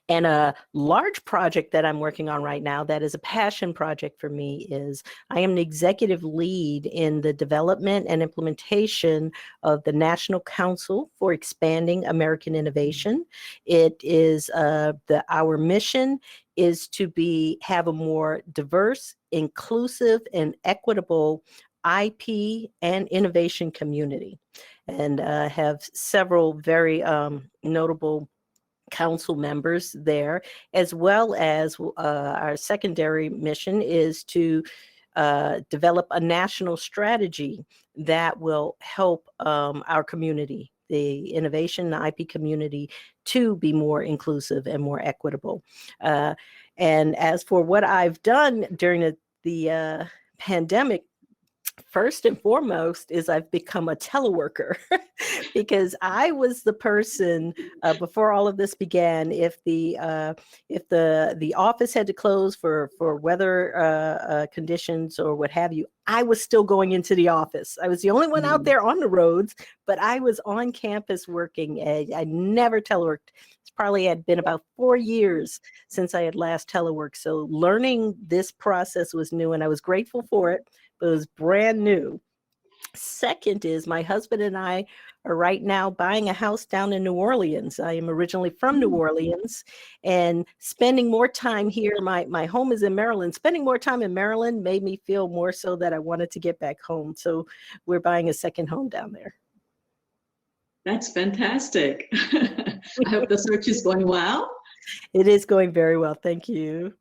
And a large project that I'm working on right now that is a passion project for me is I am the executive lead in the development and implementation of the National Council for Expanding American Innovation. It is our mission is to have a more diverse, inclusive, and equitable IP and innovation community, and have several very notable council members there, as well as our secondary mission is to develop a national strategy that will help our community, the innovation, the IP community, to be more inclusive and more equitable. And as for what I've done during the pandemic, first and foremost is I've become a teleworker because I was the person before all of this began. If the office had to close for weather conditions or what have you, I was still going into the office. I was the only one out there on the roads, but I was on campus working. I never teleworked. It's probably had been about 4 years since I had last teleworked. So learning this process was new, and I was grateful for it. It was brand new. Second is my husband and I are right now buying a house down in New Orleans. I am originally from New Orleans, and spending more time here. My home is in Maryland. Spending more time in Maryland made me feel more so that I wanted to get back home. So we're buying a second home down there. That's fantastic. I hope the search is going well. It is going very well. Thank you.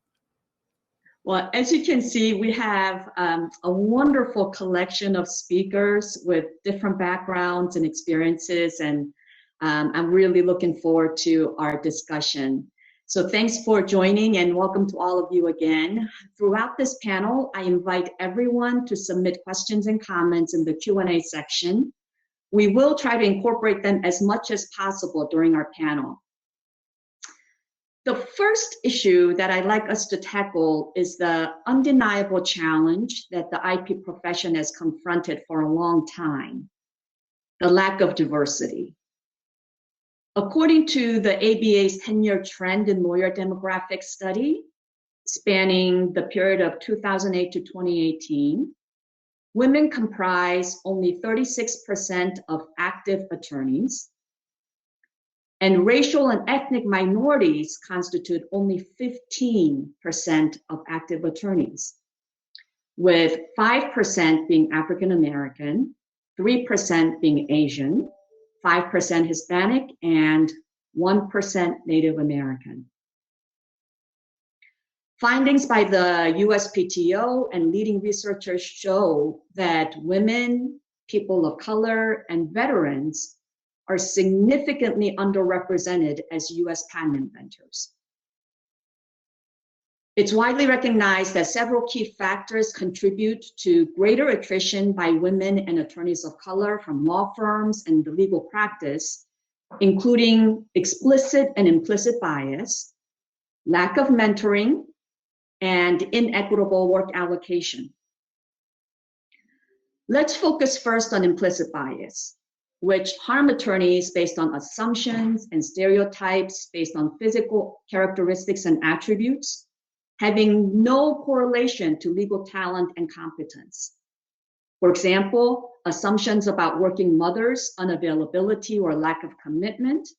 Well, as you can see, we have a wonderful collection of speakers with different backgrounds and experiences, and I'm really looking forward to our discussion. So thanks for joining, and welcome to all of you again. Throughout this panel, I invite everyone to submit questions and comments in the Q&A section. We will try to incorporate them as much as possible during our panel. The first issue that I'd like us to tackle is the undeniable challenge that the IP profession has confronted for a long time: the lack of diversity. According to the ABA's 10-year trend in lawyer demographics study, spanning the period of 2008 to 2018, women comprise only 36% of active attorneys, and racial and ethnic minorities constitute only 15% of active attorneys, with 5% being African American, 3% being Asian, 5% Hispanic, and 1% Native American. Findings by the USPTO and leading researchers show that women, people of color, and veterans are significantly underrepresented as US patent inventors. It's widely recognized that several key factors contribute to greater attrition by women and attorneys of color from law firms and the legal practice, including explicit and implicit bias, lack of mentoring, and inequitable work allocation. Let's focus first on implicit bias, which harm attorneys based on assumptions and stereotypes based on physical characteristics and attributes, having no correlation to legal talent and competence. For example, assumptions about working mothers' unavailability or lack of commitment,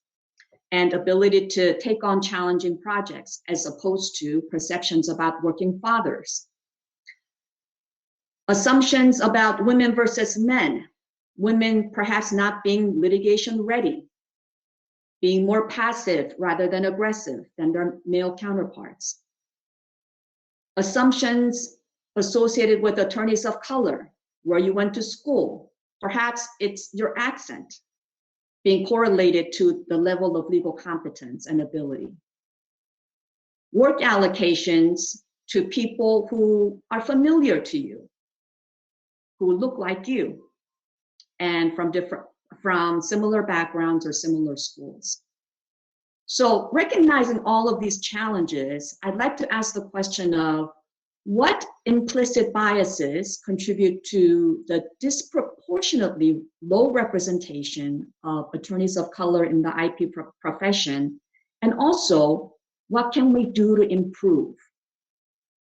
and ability to take on challenging projects, as opposed to perceptions about working fathers. Assumptions about women versus men, women perhaps not being litigation ready, being more passive rather than aggressive than their male counterparts. Assumptions associated with attorneys of color, where you went to school, perhaps it's your accent, being correlated to the level of legal competence and ability. Work allocations to people who are familiar to you, who look like you, and from similar backgrounds or similar schools. So recognizing all of these challenges, I'd like to ask the question of what implicit biases contribute to the disproportionately low representation of attorneys of color in the IP profession, And also, what can we do to improve?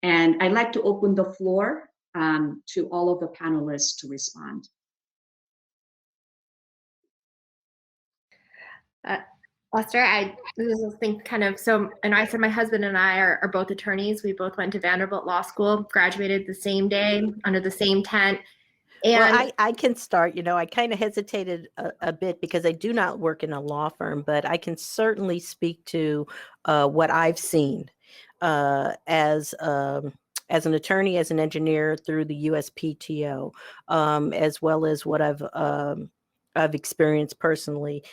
And I'd like to open the floor to all of the panelists to respond. Lester, I just think kind of, so, and I said my husband and I are both attorneys. We both went to Vanderbilt Law School, graduated the same day under the same tent. And well, I can start. I kind of hesitated a bit because I do not work in a law firm, but I can certainly speak to what I've seen as an attorney, as an engineer through the USPTO, as well as what I've experienced personally.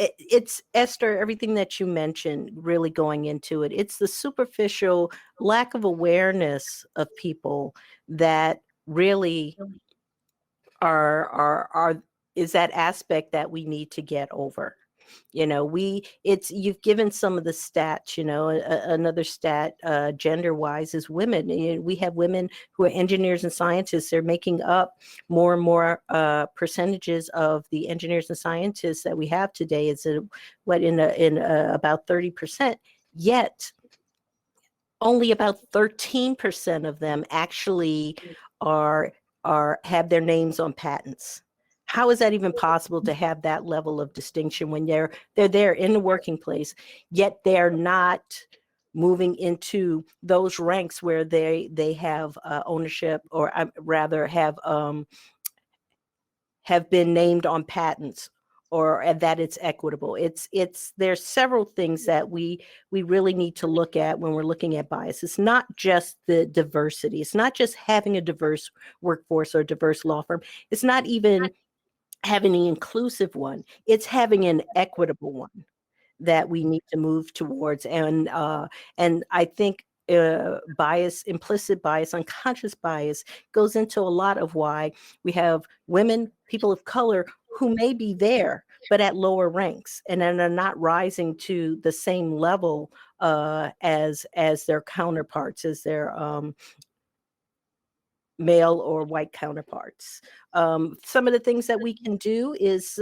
It's Esther, everything that you mentioned, really going into it, it's the superficial lack of awareness of people that really is that aspect that we need to get over. You've given some of the stats, another stat gender wise is women. We have women who are engineers and scientists. They're making up more and more percentages of the engineers and scientists that we have today. It's about 30%, yet only about 13% of them actually have their names on patents. How is that even possible to have that level of distinction when they're there in the working place, yet they're not moving into those ranks where they have ownership, or rather have been named on patents, or that it's equitable. There's several things that we really need to look at when we're looking at bias. It's not just the diversity. It's not just having a diverse workforce or a diverse law firm. It's not even having an inclusive one. It's having an equitable one that we need to move towards. And I think bias, implicit bias, unconscious bias goes into a lot of why we have women, people of color who may be there, but at lower ranks, and then are not rising to the same level as their counterparts, as their male or white counterparts. Some of the things that we can do is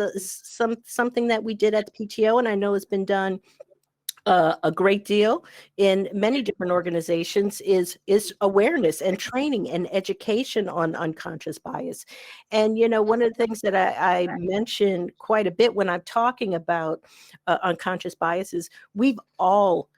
something that we did at the PTO, and I know it's been done a great deal in many different organizations, is awareness and training and education on unconscious bias. And one of the things that I mention quite a bit when I'm talking about unconscious bias is we've all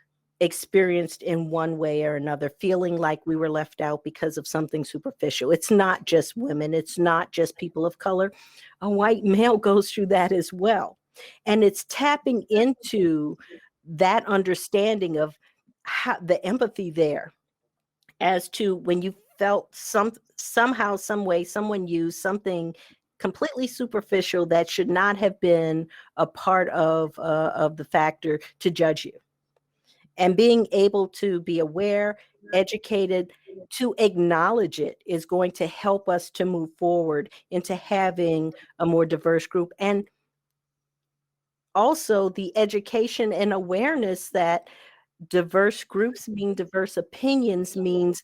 experienced in one way or another feeling like we were left out because of something superficial. It's not just women, it's not just people of color. A white male goes through that as well. And it's tapping into that understanding of how the empathy there, as to when you felt somehow, some way, someone used something completely superficial that should not have been a part of the factor to judge you. And being able to be aware, educated, to acknowledge it is going to help us to move forward into having a more diverse group. And also the education and awareness that diverse groups mean diverse opinions means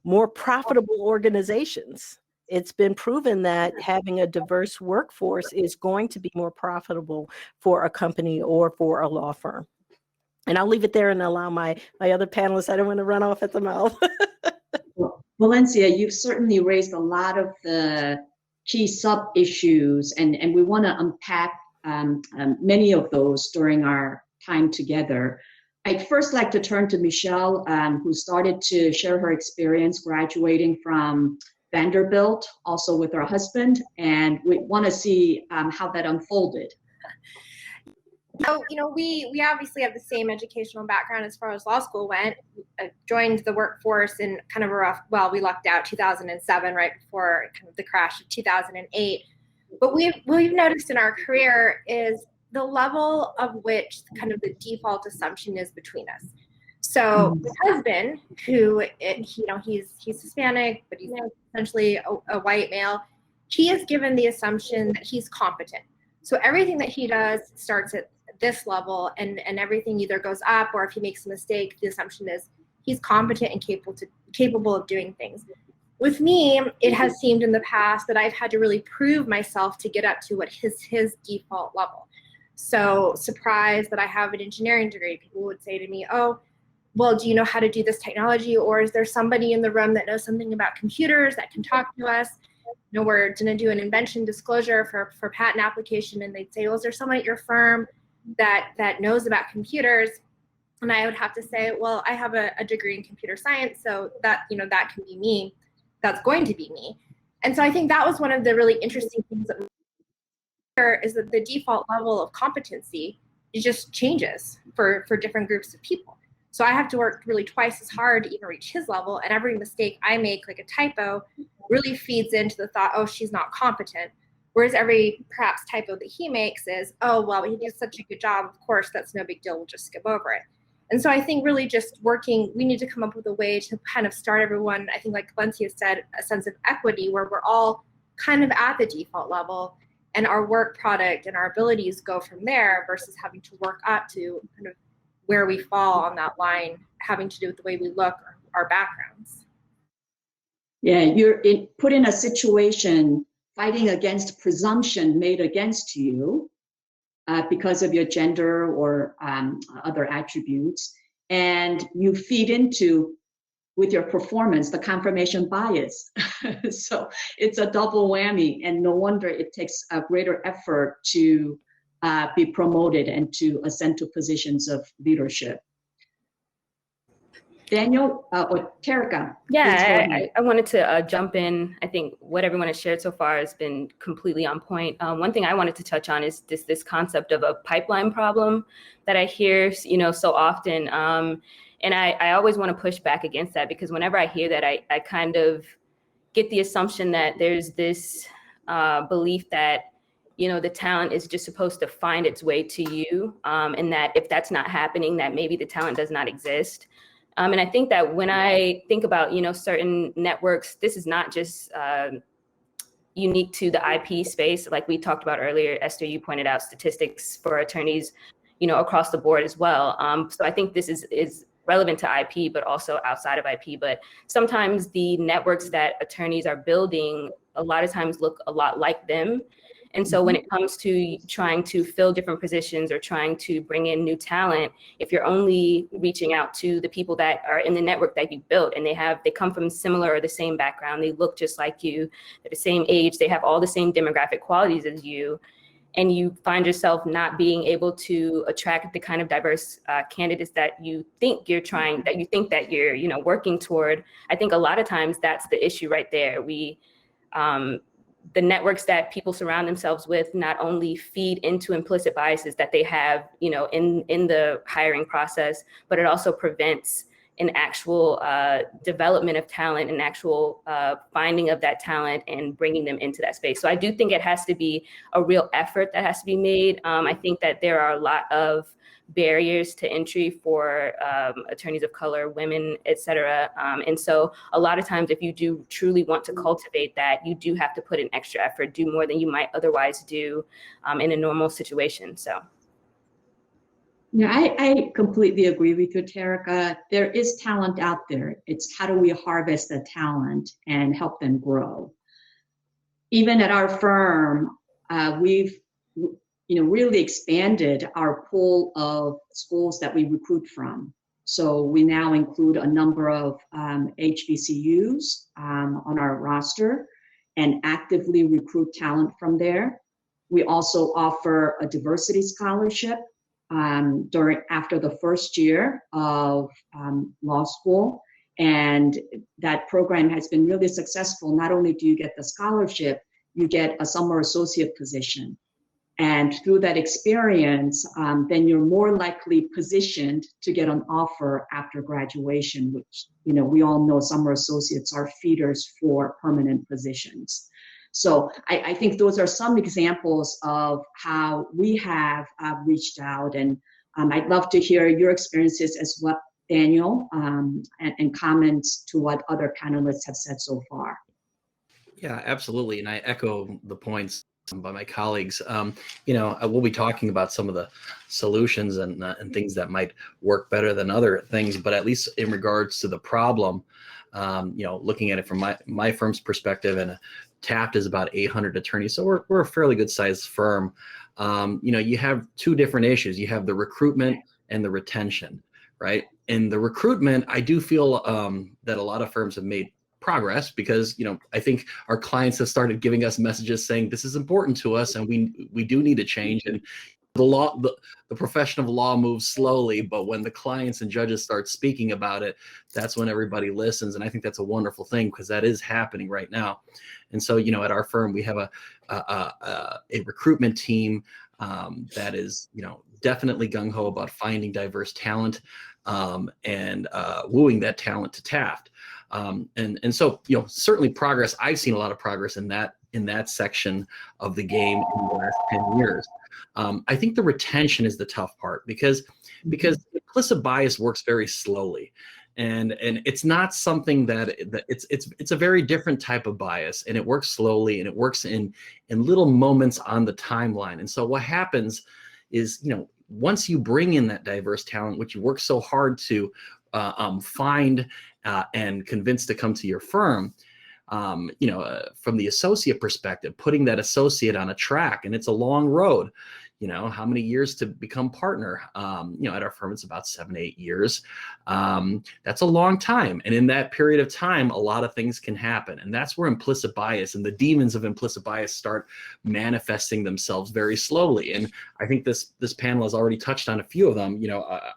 more profitable organizations. It's been proven that having a diverse workforce is going to be more profitable for a company or for a law firm. And I'll leave it there and allow my other panelists. I don't want to run off at the mouth. Well, Valencia, you've certainly raised a lot of the key sub-issues, and we want to unpack many of those during our time together. I'd first like to turn to Michelle, who started to share her experience graduating from Vanderbilt, also with her husband, and we want to see how that unfolded. So, we obviously have the same educational background as far as law school went. Joined the workforce in kind of a rough, well, we lucked out 2007, right before kind of the crash of 2008. But we've noticed in our career is the level of which kind of the default assumption is between us. So my husband, who he's Hispanic, but he's essentially a white male, he is given the assumption that he's competent. So everything that he does starts at this level, and everything either goes up, or if he makes a mistake, the assumption is he's competent and capable of doing things. With me, it has seemed in the past that I've had to really prove myself to get up to what his default level. So surprised that I have an engineering degree, people would say to me, oh, well, do you know how to do this technology? Or is there somebody in the room that knows something about computers that can talk to us? You know, we're going to do an invention disclosure for patent application. And they'd say, well, is there someone at your firm that knows about computers? And I would have to say, well, I have a degree in computer science, so that, you know, that can be me. That's going to be me. And so I think that was one of the really interesting things that is that the default level of competency, it just changes for different groups of people. So I have to work really twice as hard to even reach his level, and every mistake I make, like a typo, really feeds into the thought, oh, she's not competent. Whereas every perhaps typo that he makes is, oh, well, he did such a good job, of course, that's no big deal, we'll just skip over it. And so I think really just working, we need to come up with a way to kind of start everyone, I think like Valencia said, a sense of equity where we're all kind of at the default level, and our work product and our abilities go from there versus having to work up to kind of where we fall on that line, having to do with the way we look or our backgrounds. Yeah, you're put in a situation fighting against presumption made against you because of your gender or other attributes, and you feed into, with your performance, the confirmation bias. So it's a double whammy, and no wonder it takes a greater effort to be promoted and to ascend to positions of leadership. Daniel or Terika? Yeah, I wanted to jump in. I think what everyone has shared so far has been completely on point. One thing I wanted to touch on is this concept of a pipeline problem that I hear, you know, so often. And I always want to push back against that, because whenever I hear that, I kind of get the assumption that there's this belief that, you know, the talent is just supposed to find its way to you, and that if that's not happening, that maybe the talent does not exist. And I think that when I think about, you know, certain networks, this is not just unique to the IP space. Like we talked about earlier, Esther, you pointed out statistics for attorneys, you know, across the board as well. So I think this is relevant to IP, but also outside of IP. But sometimes the networks that attorneys are building a lot of times look a lot like them. And so when it comes to trying to fill different positions or trying to bring in new talent, if you're only reaching out to the people that are in the network that you built, and they come from similar or the same background, they look just like you, they're the same age, they have all the same demographic qualities as you, and you find yourself not being able to attract the kind of diverse candidates that you think you're you know, working toward, I think a lot of times that's the issue right there. The networks that people surround themselves with not only feed into implicit biases that they have, you know, in the hiring process, but it also prevents an actual development of talent, an actual finding of that talent and bringing them into that space. So I do think it has to be a real effort that has to be made. I think that there are a lot of barriers to entry for attorneys of color, women, et cetera. And so a lot of times, if you do truly want to cultivate that, you do have to put in extra effort, do more than you might otherwise do in a normal situation. So. Yeah, I completely agree with you, Terika. There is talent out there. It's how do we harvest the talent and help them grow? Even at our firm, we've really expanded our pool of schools that we recruit from. So we now include a number of HBCUs on our roster and actively recruit talent from there. We also offer a diversity scholarship after the first year of law school. And that program has been really successful. Not only do you get the scholarship, you get a summer associate position. And through that experience, then you're more likely positioned to get an offer after graduation, which, we all know summer associates are feeders for permanent positions. So I think those are some examples of how we have reached out. And I'd love to hear your experiences as well, Daniel, and comments to what other panelists have said so far. Yeah, absolutely. And I echo the points by my colleagues. We'll be talking about some of the solutions and things that might work better than other things, but at least in regards to the problem, looking at it from my firm's perspective, and Taft is about 800 attorneys, so we're a fairly good sized firm. You have two different issues. You have the recruitment and the retention, right? And the recruitment, I do feel that a lot of firms have made progress, because I think our clients have started giving us messages saying this is important to us and we do need to change. And the profession of law moves slowly, but when the clients and judges start speaking about it, that's when everybody listens. And I think that's a wonderful thing, because that is happening right now. And so at our firm we have a recruitment team that is definitely gung-ho about finding diverse talent and wooing that talent to Taft. And so certainly progress. I've seen a lot of progress in that section of the game in the last 10 years. I think the retention is the tough part, because implicit bias works very slowly, and it's not something that it's a very different type of bias, and it works slowly, and it works in little moments on the timeline. And so what happens is once you bring in that diverse talent, which you work so hard to find and convince to come to your firm, from the associate perspective, putting that associate on a track, and it's a long road. How many years to become partner? At our firm, it's about 7 to 8 years. That's a long time. And in that period of time, a lot of things can happen. And that's where implicit bias and the demons of implicit bias start manifesting themselves very slowly. And I think this panel has already touched on a few of them,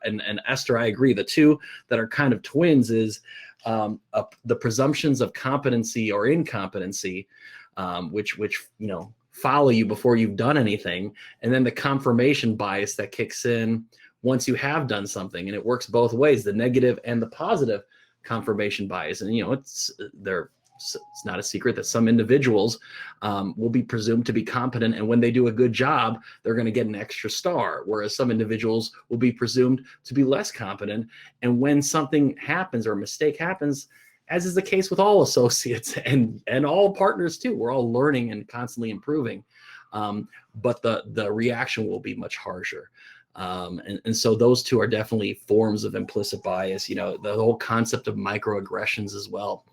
and Esther, I agree. The two that are kind of twins is the presumptions of competency or incompetency, which follow you before you've done anything, and then the confirmation bias that kicks in once you have done something. And it works both ways, the negative and the positive confirmation bias. And it's not a secret that some individuals will be presumed to be competent, and when they do a good job, they're going to get an extra star, whereas some individuals will be presumed to be less competent, and when something happens or a mistake happens, as is the case with all associates and all partners too, we're all learning and constantly improving, but the reaction will be much harsher. And so those two are definitely forms of implicit bias. The whole concept of microaggressions as well.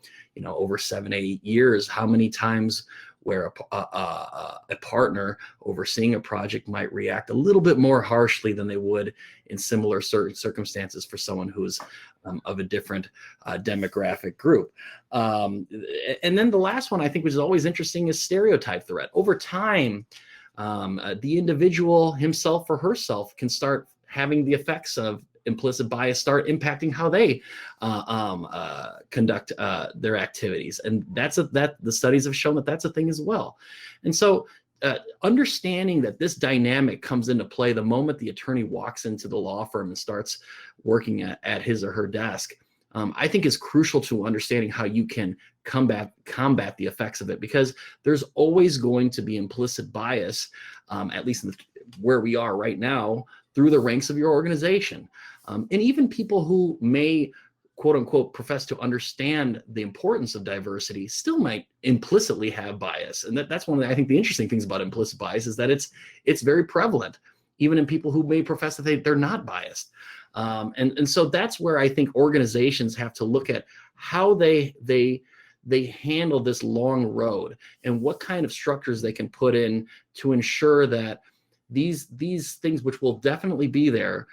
Over 7 to 8 years, how many times where a partner overseeing a project might react a little bit more harshly than they would in similar circumstances for someone who's of a different demographic group. And then the last one I think, which is always interesting, is stereotype threat. Over time, the individual himself or herself can start having the effects of implicit bias start impacting how they conduct their activities, and that the studies have shown that that's a thing as well. And so understanding that this dynamic comes into play the moment the attorney walks into the law firm and starts working at his or her desk, I think is crucial to understanding how you can combat the effects of it, because there's always going to be implicit bias, at least where we are right now, through the ranks of your organization. And even people who may, quote unquote, profess to understand the importance of diversity still might implicitly have bias. And that's one of I think the interesting things about implicit bias is that it's very prevalent, even in people who may profess that they're not biased. And so that's where I think organizations have to look at how they handle this long road and what kind of structures they can put in to ensure that these things, which will definitely be there,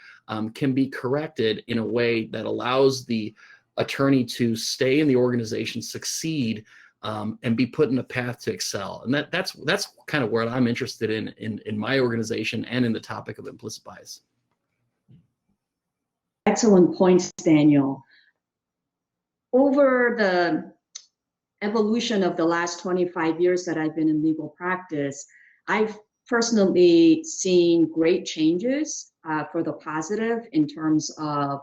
can be corrected in a way that allows the attorney to stay in the organization, succeed, and be put in a path to excel. And that's kind of where I'm interested in my organization and in the topic of implicit bias. Excellent points, Daniel. Over the evolution of the last 25 years that I've been in legal practice, I've personally seen great changes for the positive in terms of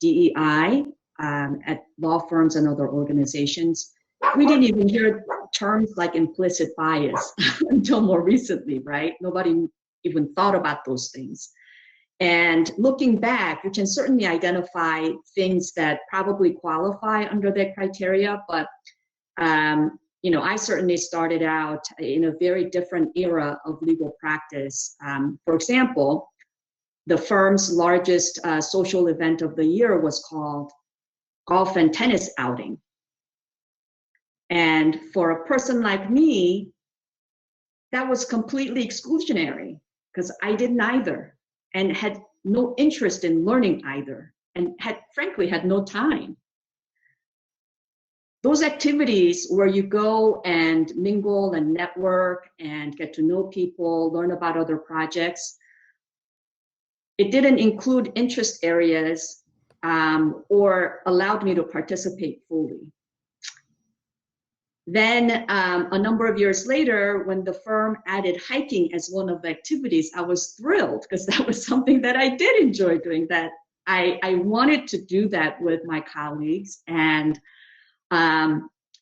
DEI at law firms and other organizations. We didn't even hear terms like implicit bias until more recently, right? Nobody even thought about those things. And looking back, we can certainly identify things that probably qualify under that criteria, but I certainly started out in a very different era of legal practice. For example, the firm's largest social event of the year was called golf and tennis outing. And for a person like me, that was completely exclusionary because I did neither and had no interest in learning either, and frankly had no time. Those activities where you go and mingle and network and get to know people, learn about other projects, it didn't include interest areas or allowed me to participate fully. Then a number of years later, when the firm added hiking as one of the activities, I was thrilled because that was something that I did enjoy doing, that I wanted to do that with my colleagues. And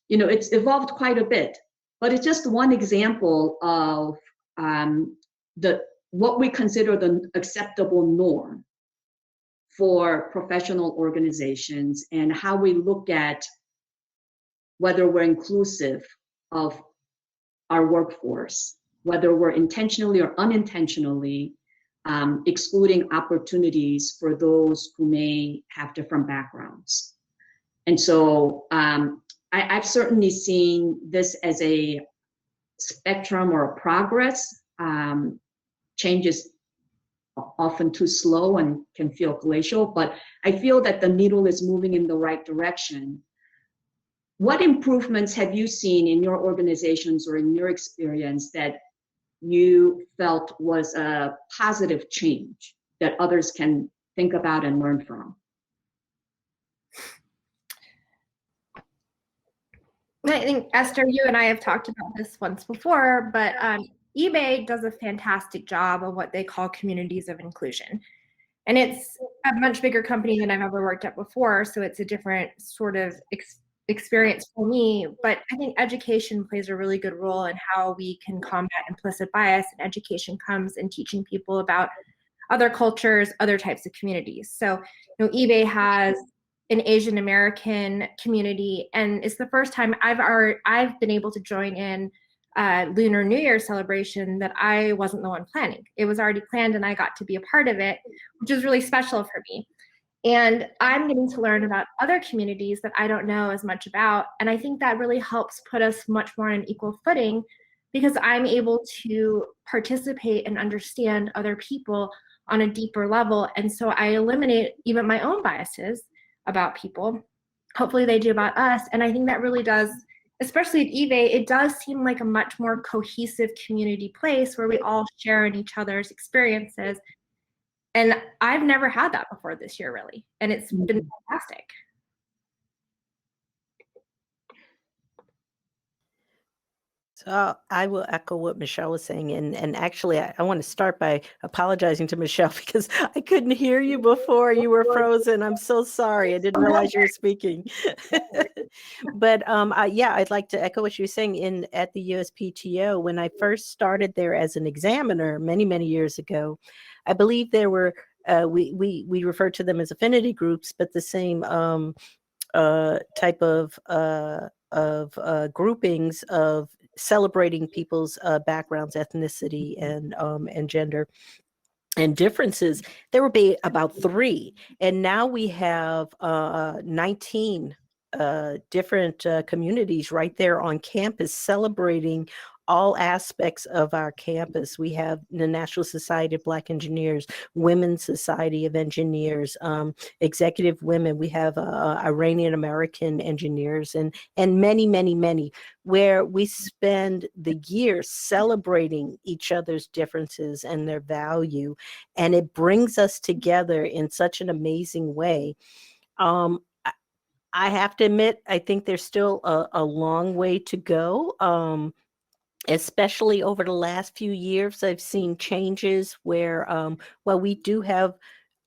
it's evolved quite a bit, but it's just one example of what we consider the acceptable norm for professional organizations and how we look at whether we're inclusive of our workforce, whether we're intentionally or unintentionally excluding opportunities for those who may have different backgrounds. And so I've certainly seen this as a spectrum or a progress. Change is often too slow and can feel glacial, but I feel that the needle is moving in the right direction. What improvements have you seen in your organizations or in your experience that you felt was a positive change that others can think about and learn from? I think, Esther, you and I have talked about this once before, but eBay does a fantastic job of what they call communities of inclusion. And it's a much bigger company than I've ever worked at before, so it's a different sort of experience for me. But I think education plays a really good role in how we can combat implicit bias, and education comes in teaching people about other cultures, other types of communities. So, eBay has an Asian American community, and it's the first time I've been able to join in Lunar New Year celebration that I wasn't the one planning. It was already planned and I got to be a part of it, which is really special for me. And I'm getting to learn about other communities that I don't know as much about. And I think that really helps put us much more on an equal footing, because I'm able to participate and understand other people on a deeper level. And so I eliminate even my own biases about people. Hopefully they do about us. And I think that really does, especially at eBay, it does seem like a much more cohesive community place where we all share in each other's experiences. And I've never had that before this year, really. And it's been fantastic. So I will echo what Michelle was saying. And actually, I want to start by apologizing to Michelle because I couldn't hear you before. You were frozen. I'm so sorry. I didn't realize you were speaking. But yeah, I'd like to echo what you were saying at the USPTO. When I first started there as an examiner many, many years ago, I believe there were, we refer to them as affinity groups, but the same type of groupings of celebrating people's backgrounds, ethnicity, and gender and differences. There would be about 3, and now we have 19 different communities right there on campus celebrating all aspects of our campus. We have the National Society of Black Engineers, Women's Society of Engineers, Executive Women. We have Iranian American engineers, and many, many, many, where we spend the year celebrating each other's differences and their value. And it brings us together in such an amazing way. I have to admit, I think there's still a long way to go. Especially over the last few years, I've seen changes where, well, we do have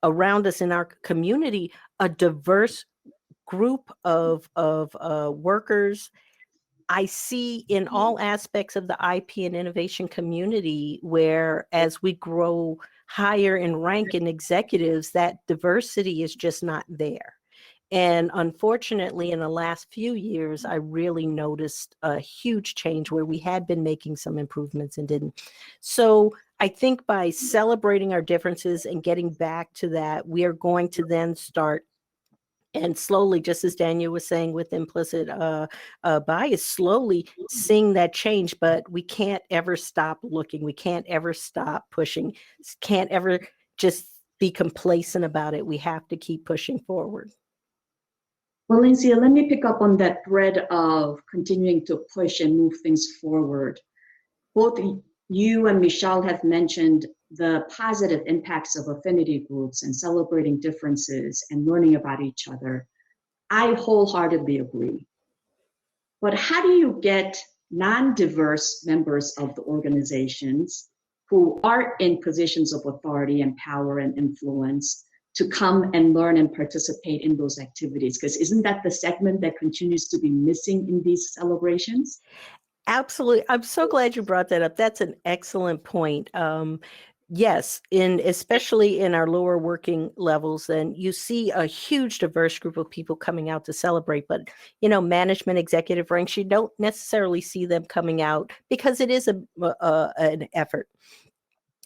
around us in our community a diverse group of workers. I see in all aspects of the IP and innovation community where, as we grow higher in rank in executives, that diversity is just not there. And unfortunately, in the last few years, I really noticed a huge change where we had been making some improvements and didn't. So I think by celebrating our differences and getting back to that, we are going to then start and slowly, just as Daniel was saying with implicit bias, slowly seeing that change, but we can't ever stop looking. We can't ever stop pushing. Can't ever just be complacent about it. We have to keep pushing forward. Well, Lindsay, let me pick up on that thread of continuing to push and move things forward. Both you and Michelle have mentioned the positive impacts of affinity groups and celebrating differences and learning about each other. I wholeheartedly agree. But how do you get non-diverse members of the organizations who are in positions of authority and power and influence to come and learn and participate in those activities? Because isn't that the segment that continues to be missing in these celebrations? Absolutely. I'm so glad you brought that up. That's an excellent point. Yes, especially in our lower working levels, and you see a huge diverse group of people coming out to celebrate, but management, executive ranks, you don't necessarily see them coming out because it is an effort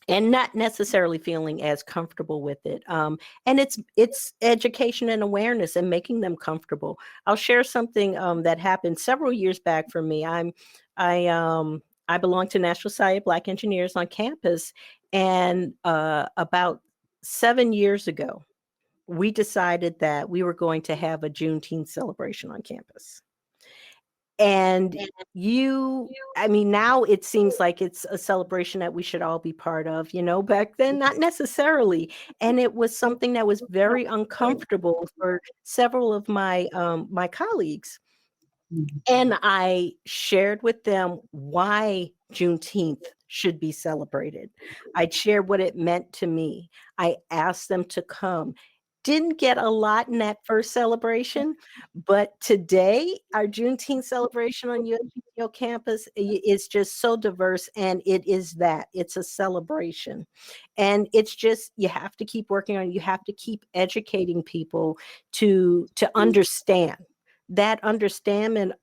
and not necessarily feeling as comfortable with it. And it's education and awareness and making them comfortable. I'll share something that happened several years back for me. I belong to National Society of Black Engineers on campus, and about 7 years ago, we decided that we were going to have a Juneteenth celebration on campus. And now it seems like it's a celebration that we should all be part of, back then, not necessarily. And it was something that was very uncomfortable for several of my colleagues. And I shared with them why Juneteenth should be celebrated. I shared what it meant to me. I asked them to come. Didn't get a lot in that first celebration, but today our Juneteenth celebration on UIC campus is just so diverse, and it's a celebration. And it's just, you have to keep working on it. You have to keep educating people to understand understanding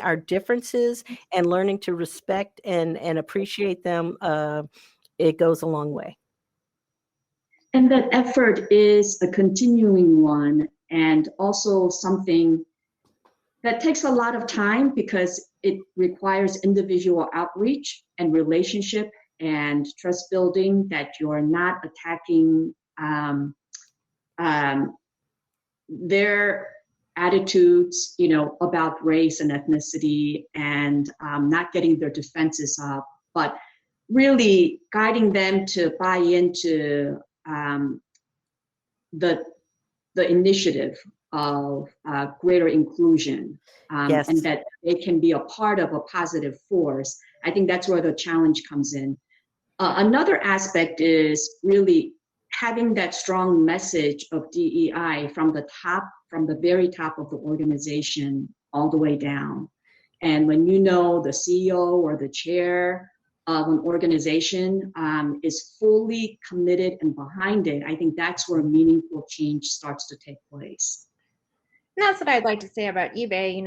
our differences and learning to respect and appreciate them. It goes a long way. And that effort is a continuing one, and also something that takes a lot of time because it requires individual outreach and relationship and trust building, that you're not attacking their attitudes, about race and ethnicity, and not getting their defenses up, but really guiding them to buy into the initiative of greater inclusion, Yes. and that they can be a part of a positive force. I think that's where the challenge comes in. Another aspect is really having that strong message of DEI from the very top of the organization all the way down. And when the CEO or the chair of an organization is fully committed and behind it, I think that's where meaningful change starts to take place. And that's what I'd like to say about eBay.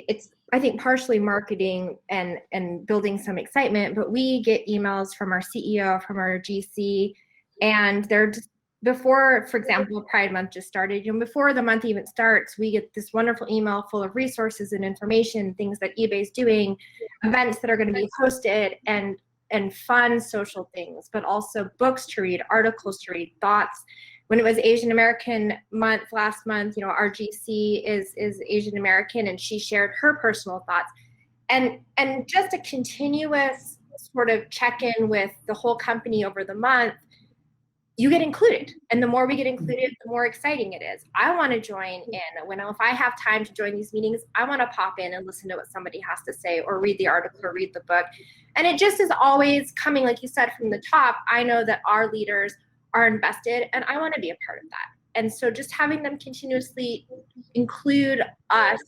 It's, I think, partially marketing and building some excitement, but we get emails from our CEO, from our GC, and they're just, before, for example, Pride Month just started, before the month even starts, we get this wonderful email full of resources and information, things that eBay's doing, events that are going to be hosted, and fun social things, but also books to read, articles to read, thoughts. When it was Asian American Month last month, our GC is Asian American, and she shared her personal thoughts, and just a continuous sort of check-in with the whole company over the month. You get included, and the more we get included, the more exciting it is. I want to join in. If I have time to join these meetings, I want to pop in and listen to what somebody has to say, or read the article, or read the book. And it just is always coming, like you said, from the top. I know that our leaders are invested, and I want to be a part of that. And so just having them continuously include us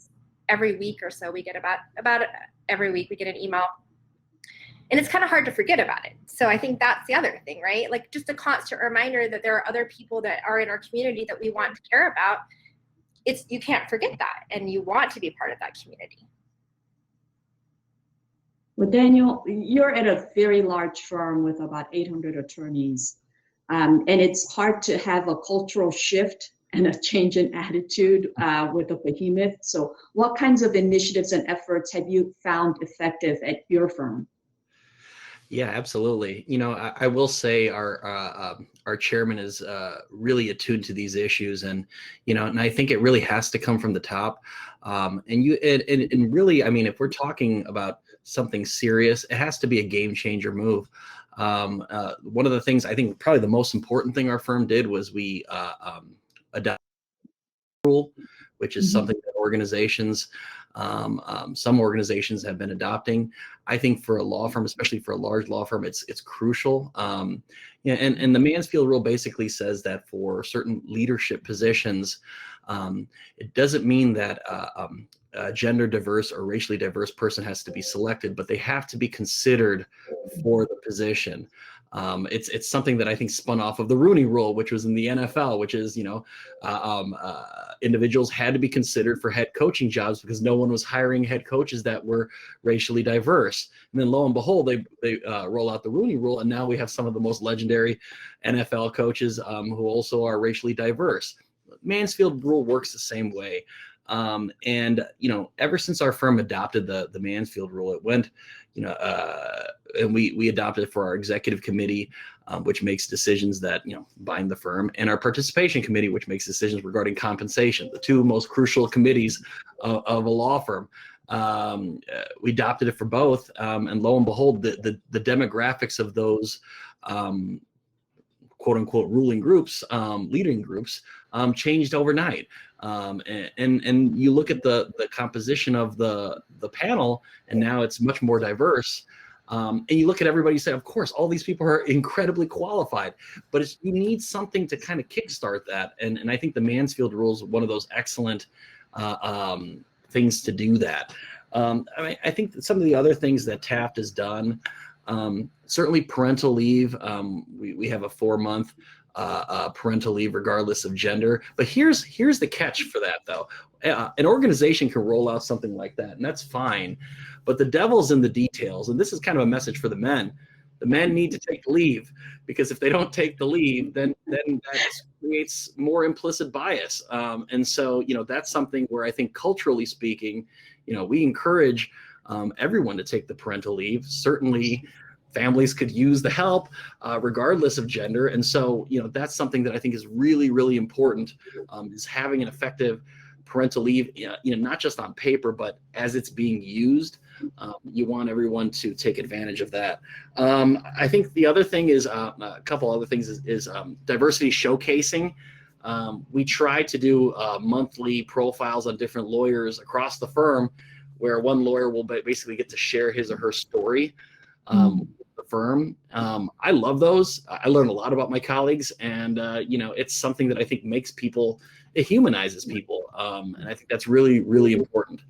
every week or so, we get about every week we get an email And it's kind of hard to forget about it. So I think that's the other thing, right? Like just a constant reminder that there are other people that are in our community that we want to care about. You can't forget that, and you want to be part of that community. Well, Daniel, you're at a very large firm with about 800 attorneys, and it's hard to have a cultural shift and a change in attitude with a behemoth. So what kinds of initiatives and efforts have you found effective at your firm? Yeah, absolutely. You know, I will say our chairman is really attuned to these issues, and and I think it really has to come from the top. And really, I mean, if we're talking about something serious, it has to be a game changer move. One of the things I think probably the most important thing our firm did was we adopted a rule, which is something that organizations, some organizations have been adopting. I think for a law firm, especially for a large law firm, it's crucial. And the Mansfield rule basically says that for certain leadership positions, it doesn't mean that a gender diverse or racially diverse person has to be selected, but they have to be considered for the position. It's something that I think spun off of the Rooney Rule, which was in the NFL, which is, individuals had to be considered for head coaching jobs because no one was hiring head coaches that were racially diverse. And then lo and behold, they roll out the Rooney Rule, and now we have some of the most legendary NFL coaches who also are racially diverse. Mansfield Rule works the same way. And ever since our firm adopted the Mansfield Rule, it went, and we adopted it for our executive committee, which makes decisions that, bind the firm, and our participation committee, which makes decisions regarding compensation, the two most crucial committees of a law firm. We adopted it for both. And lo and behold, the demographics of those, quote unquote, ruling groups, leading groups, changed overnight. And you look at the composition of the panel, and now it's much more diverse. And you look at everybody and say, of course, all these people are incredibly qualified, but you need something to kind of kickstart that. And I think the Mansfield Rule is one of those excellent things to do that. I think that some of the other things that Taft has done, certainly parental leave. We have a 4-month parental leave regardless of gender. But here's the catch for that, though. An organization can roll out something like that, and that's fine. But the devil's in the details, and this is kind of a message for the men. The men need to take the leave, because if they don't take the leave, then that creates more implicit bias. And so, that's something where I think culturally speaking, we encourage everyone to take the parental leave. Certainly, families could use the help regardless of gender. And so, that's something that I think is really, really important, is having an effective parental leave, not just on paper, but as it's being used. You want everyone to take advantage of that. I think the other thing is, a couple other things is diversity showcasing. We try to do monthly profiles on different lawyers across the firm, where one lawyer will basically get to share his or her story with the firm. I love those. I learn a lot about my colleagues, and it's something that I think makes people, it humanizes people, and I think that's really, really important.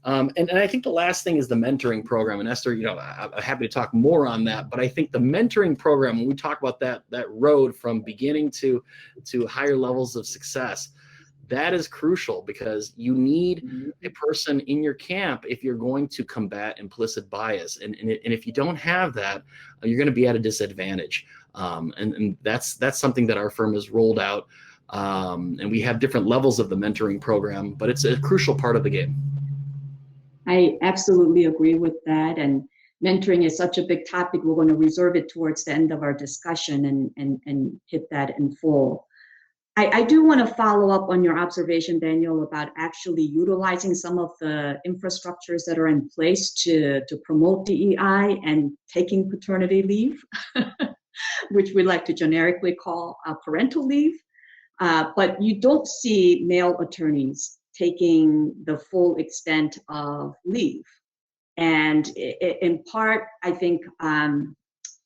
And I think the last thing is the mentoring program. And Esther, I'm happy to talk more on that. But I think the mentoring program, when we talk about that road from beginning to higher levels of success, that is crucial, because you need a person in your camp if you're going to combat implicit bias. And if you don't have that, you're going to be at a disadvantage. And that's something that our firm has rolled out. And we have different levels of the mentoring program, but it's a crucial part of the game. I absolutely agree with that. And mentoring is such a big topic. We're going to reserve it towards the end of our discussion and hit that in full. I do want to follow up on your observation, Daniel, about actually utilizing some of the infrastructures that are in place to promote DEI and taking paternity leave, which we like to generically call parental leave. But you don't see male attorneys taking the full extent of leave. And in part, I think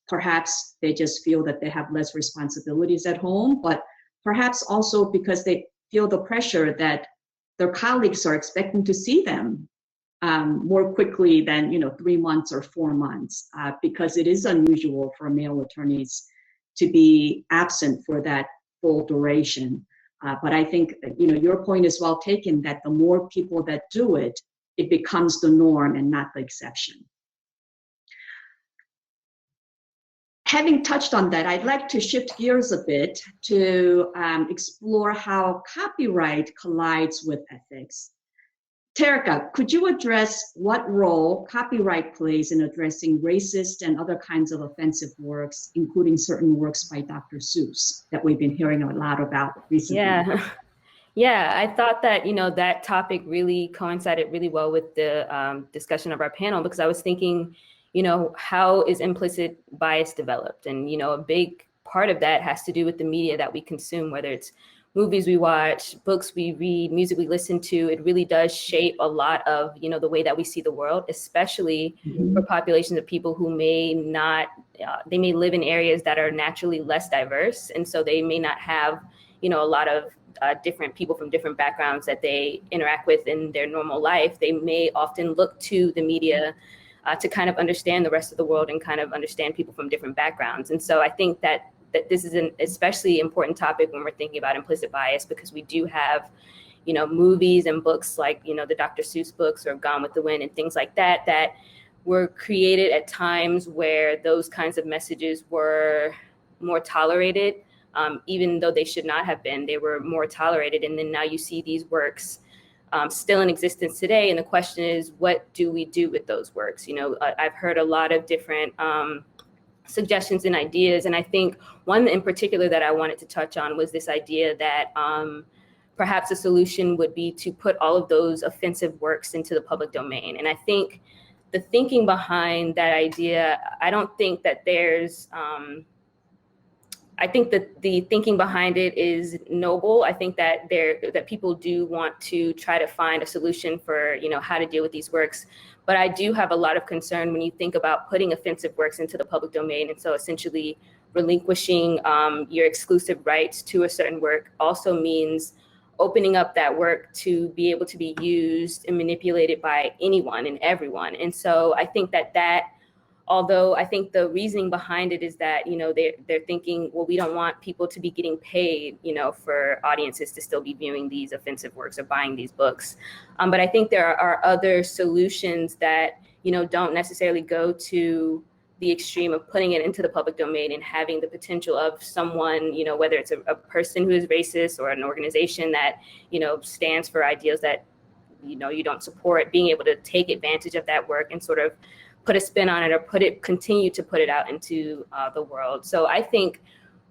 perhaps they just feel that they have less responsibilities at home, but perhaps also because they feel the pressure that their colleagues are expecting to see them more quickly than 3 months or 4 months, because it is unusual for male attorneys to be absent for that full duration. But I think your point is well taken, that the more people that do it, it becomes the norm and not the exception. Having touched on that, I'd like to shift gears a bit to explore how copyright collides with ethics. Terika, could you address what role copyright plays in addressing racist and other kinds of offensive works, including certain works by Dr. Seuss that we've been hearing a lot about recently? Yeah, I thought that, that topic really coincided really well with the discussion of our panel, because I was thinking, how is implicit bias developed? And, a big part of that has to do with the media that we consume, whether it's movies we watch, books we read, music we listen to. It really does shape a lot of, the way that we see the world, especially for populations of people who may not, they may live in areas that are naturally less diverse. And so they may not have, a lot of different people from different backgrounds that they interact with in their normal life. They may often look to the media to kind of understand the rest of the world and kind of understand people from different backgrounds. And so I think that this is an especially important topic when we're thinking about implicit bias, because we do have, movies and books like, the Dr. Seuss books or Gone with the Wind and things like that, that were created at times where those kinds of messages were more tolerated, even though they should not have been. They were more tolerated. And then now you see these works still in existence today. And the question is, what do we do with those works? I've heard a lot of different suggestions and ideas. And I think one in particular that I wanted to touch on was this idea that perhaps a solution would be to put all of those offensive works into the public domain. And I think the thinking behind that idea, I don't think that there's, I think that the thinking behind it is noble. I think that that people do want to try to find a solution for, how to deal with these works. But I do have a lot of concern when you think about putting offensive works into the public domain. And so essentially relinquishing your exclusive rights to a certain work also means opening up that work to be able to be used and manipulated by anyone and everyone. And so I think that although I think the reasoning behind it is that, they're thinking, well, we don't want people to be getting paid, for audiences to still be viewing these offensive works or buying these books. But I think there are other solutions that, don't necessarily go to the extreme of putting it into the public domain and having the potential of someone, whether it's a person who is racist or an organization that, stands for ideals that, you don't support, being able to take advantage of that work and sort of put a spin on it or continue to put it out into the world. So I think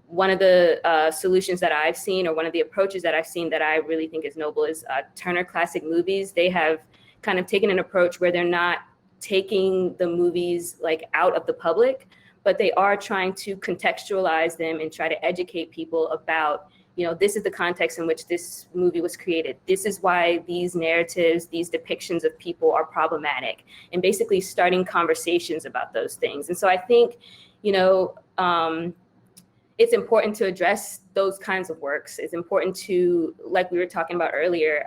one of the solutions that I've seen, or one of the approaches that I've seen that I really think is noble, is Turner Classic Movies. They have kind of taken an approach where they're not taking the movies like out of the public, but they are trying to contextualize them and try to educate people about, this is the context in which this movie was created. This is why these narratives, these depictions of people are problematic, and basically starting conversations about those things. And so I think, it's important to address those kinds of works. It's important to, like we were talking about earlier,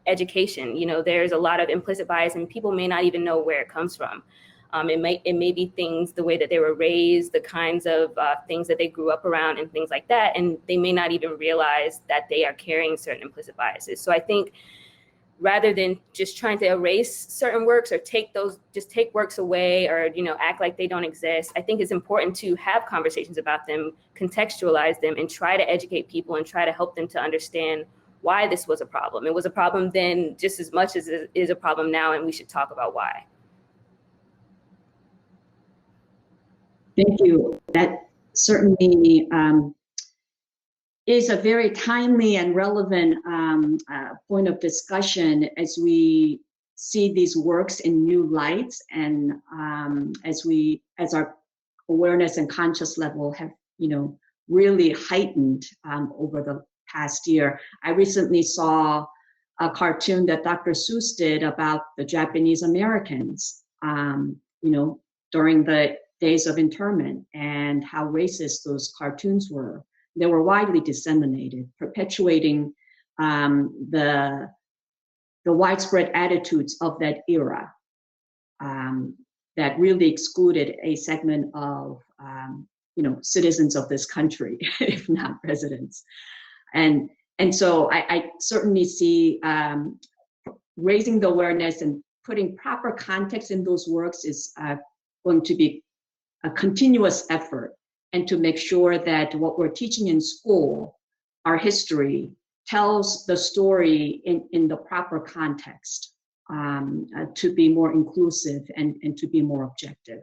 education. There's a lot of implicit bias and people may not even know where it comes from. It may be things, the way that they were raised, the kinds of things that they grew up around and things like that. And they may not even realize that they are carrying certain implicit biases. So I think rather than just trying to erase certain works or take works away or, act like they don't exist, I think it's important to have conversations about them, contextualize them, and try to educate people and try to help them to understand why this was a problem. It was a problem then just as much as it is a problem now, and we should talk about why. Thank you. That certainly is a very timely and relevant point of discussion as we see these works in new lights, and as our awareness and conscious level have really heightened over the past year. I recently saw a cartoon that Dr. Seuss did about the Japanese Americans, during the days of internment, and how racist those cartoons were. They were widely disseminated, perpetuating the the widespread attitudes of that era that really excluded a segment of citizens of this country, if not residents. And so I certainly see raising the awareness and putting proper context in those works is going to be a continuous effort, and to make sure that what we're teaching in school, our history, tells the story in the proper context, to be more inclusive and to be more objective.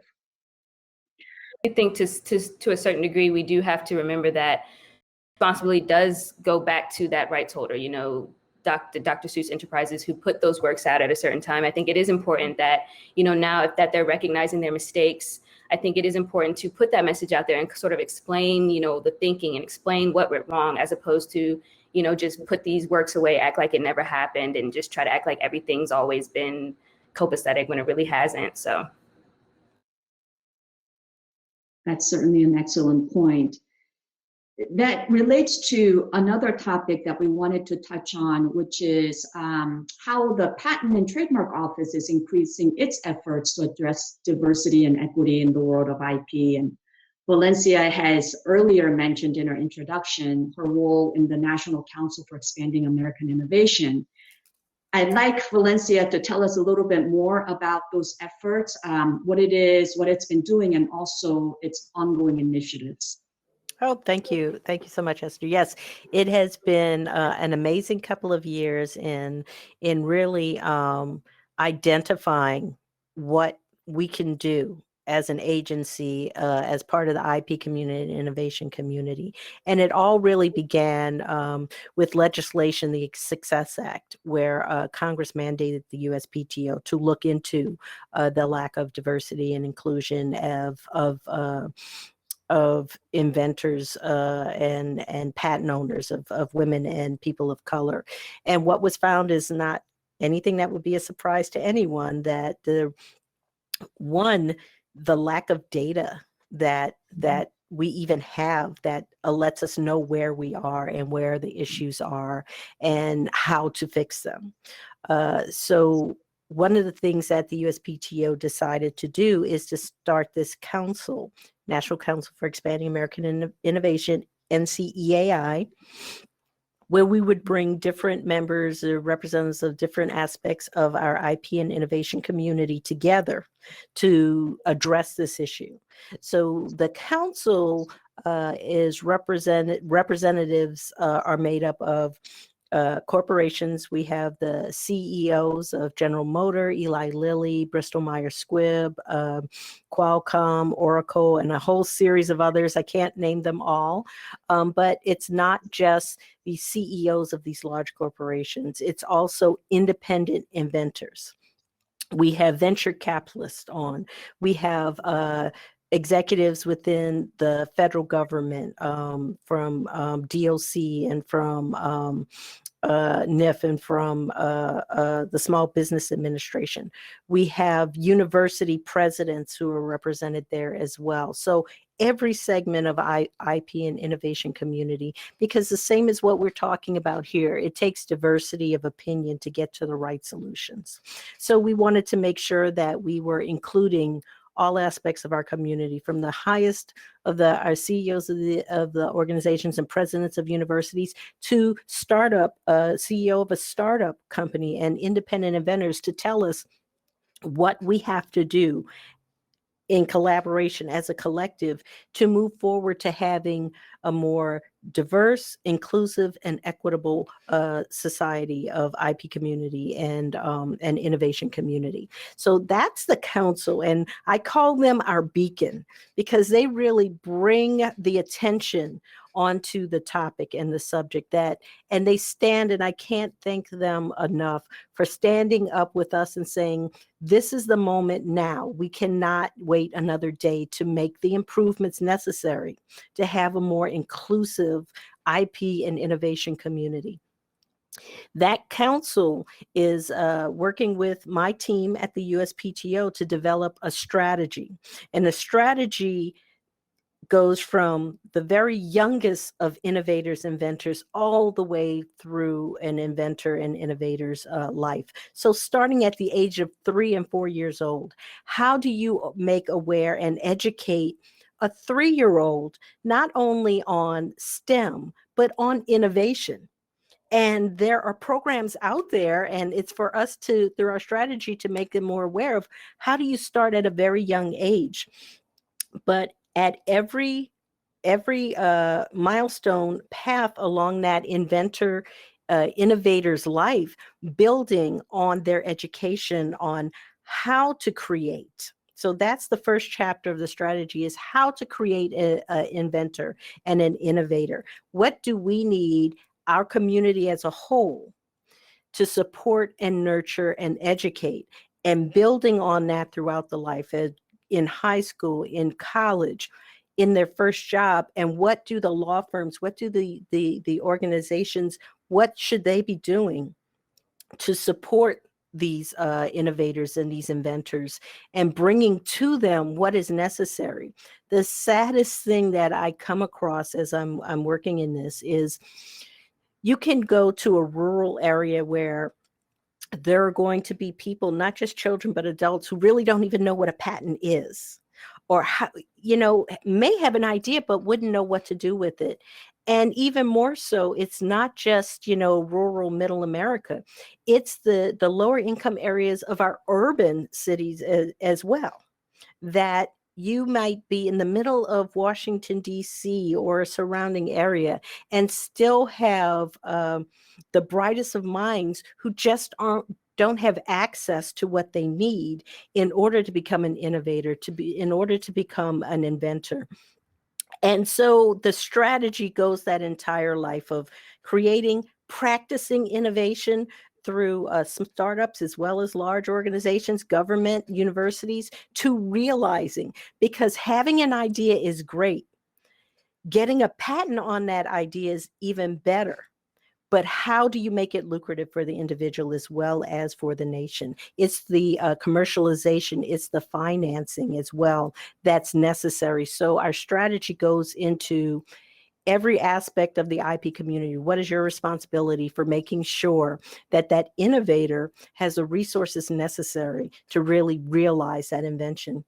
I think to a certain degree, we do have to remember that responsibility does go back to that rights holder, Dr. Seuss Enterprises, who put those works out at a certain time. I think it is important that, now that they're recognizing their mistakes, I think it is important to put that message out there and sort of explain, the thinking and explain what went wrong, as opposed to, just put these works away, act like it never happened, and just try to act like everything's always been copacetic when it really hasn't. So that's certainly an excellent point. That relates to another topic that we wanted to touch on, which is how the Patent and Trademark Office is increasing its efforts to address diversity and equity in the world of IP. And Valencia has earlier mentioned in her introduction her role in the National Council for Expanding American Innovation. I'd like Valencia to tell us a little bit more about those efforts, what it is, what it's been doing, and also its ongoing initiatives. Oh, thank you. Thank you so much, Esther. Yes, it has been an amazing couple of years in really identifying what we can do as an agency, as part of the IP community and innovation community. And it all really began with legislation, the Success Act, where Congress mandated the USPTO to look into the lack of diversity and inclusion of inventors and patent owners of women and people of color. And what was found is not anything that would be a surprise to anyone, that the lack of data that we even have that lets us know where we are and where the issues are and how to fix them. So one of the things that the USPTO decided to do is to start this council, National Council for Expanding American Innovation, NCEAI, where we would bring different members or representatives of different aspects of our IP and innovation community together to address this issue. So the council is representatives are made up of corporations. We have the CEOs of General Motor, Eli Lilly, Bristol Myers Squibb, Qualcomm, Oracle, and a whole series of others. I can't name them all, but it's not just the CEOs of these large corporations. It's also independent inventors. We have venture capitalists on. We have executives within the federal government, from DOC and from NIF and from the Small Business Administration. We have university presidents who are represented there as well. So every segment of IP and innovation community, because the same as what we're talking about here, it takes diversity of opinion to get to the right solutions. So we wanted to make sure that we were including all aspects of our community, from the highest of our CEOs of the organizations and presidents of universities to CEO of a startup company and independent inventors, to tell us what we have to do in collaboration as a collective to move forward to having a more diverse, inclusive, and equitable society of IP community and innovation community. So that's the council, and I call them our beacon because they really bring the attention onto the topic and the subject and they stand, and I can't thank them enough for standing up with us and saying, this is the moment now. We cannot wait another day to make the improvements necessary to have a more inclusive IP and innovation community. That council is working with my team at the USPTO to develop a strategy, and the strategy goes from the very youngest of innovators, inventors, all the way through an inventor and innovator's life. So starting at the age of 3 and 4 years old, how do you make aware and educate a 3-year-old not only on STEM, but on innovation? And there are programs out there, and it's for us to, through our strategy, to make them more aware of how do you start at a very young age. But at every milestone path along that inventor, innovator's life, building on their education on how to create. So that's the first chapter of the strategy, is how to create an inventor and an innovator. What do we need, our community as a whole, to support and nurture and educate, and building on that throughout the life, in high school, in college, in their first job? And what do the law firms, what do the organizations, what should they be doing to support these innovators and these inventors, and bringing to them what is necessary? The saddest thing that I come across as I'm working in this is, you can go to a rural area where there are going to be people, not just children, but adults, who really don't even know what a patent is, or how, may have an idea, but wouldn't know what to do with it. And even more so, it's not just, rural middle America. It's the lower income areas of our urban cities as well, that you might be in the middle of Washington, D.C. or a surrounding area, and still have the brightest of minds who just don't have access to what they need in order to become an innovator, in order to become an inventor. And so the strategy goes that entire life of practicing innovation through some startups as well as large organizations, government, universities, to realizing, because having an idea is great. Getting a patent on that idea is even better. But how do you make it lucrative for the individual as well as for the nation? It's the commercialization, it's the financing as well that's necessary. So our strategy goes into every aspect of the IP community. What is your responsibility for making sure that that innovator has the resources necessary to really realize that invention?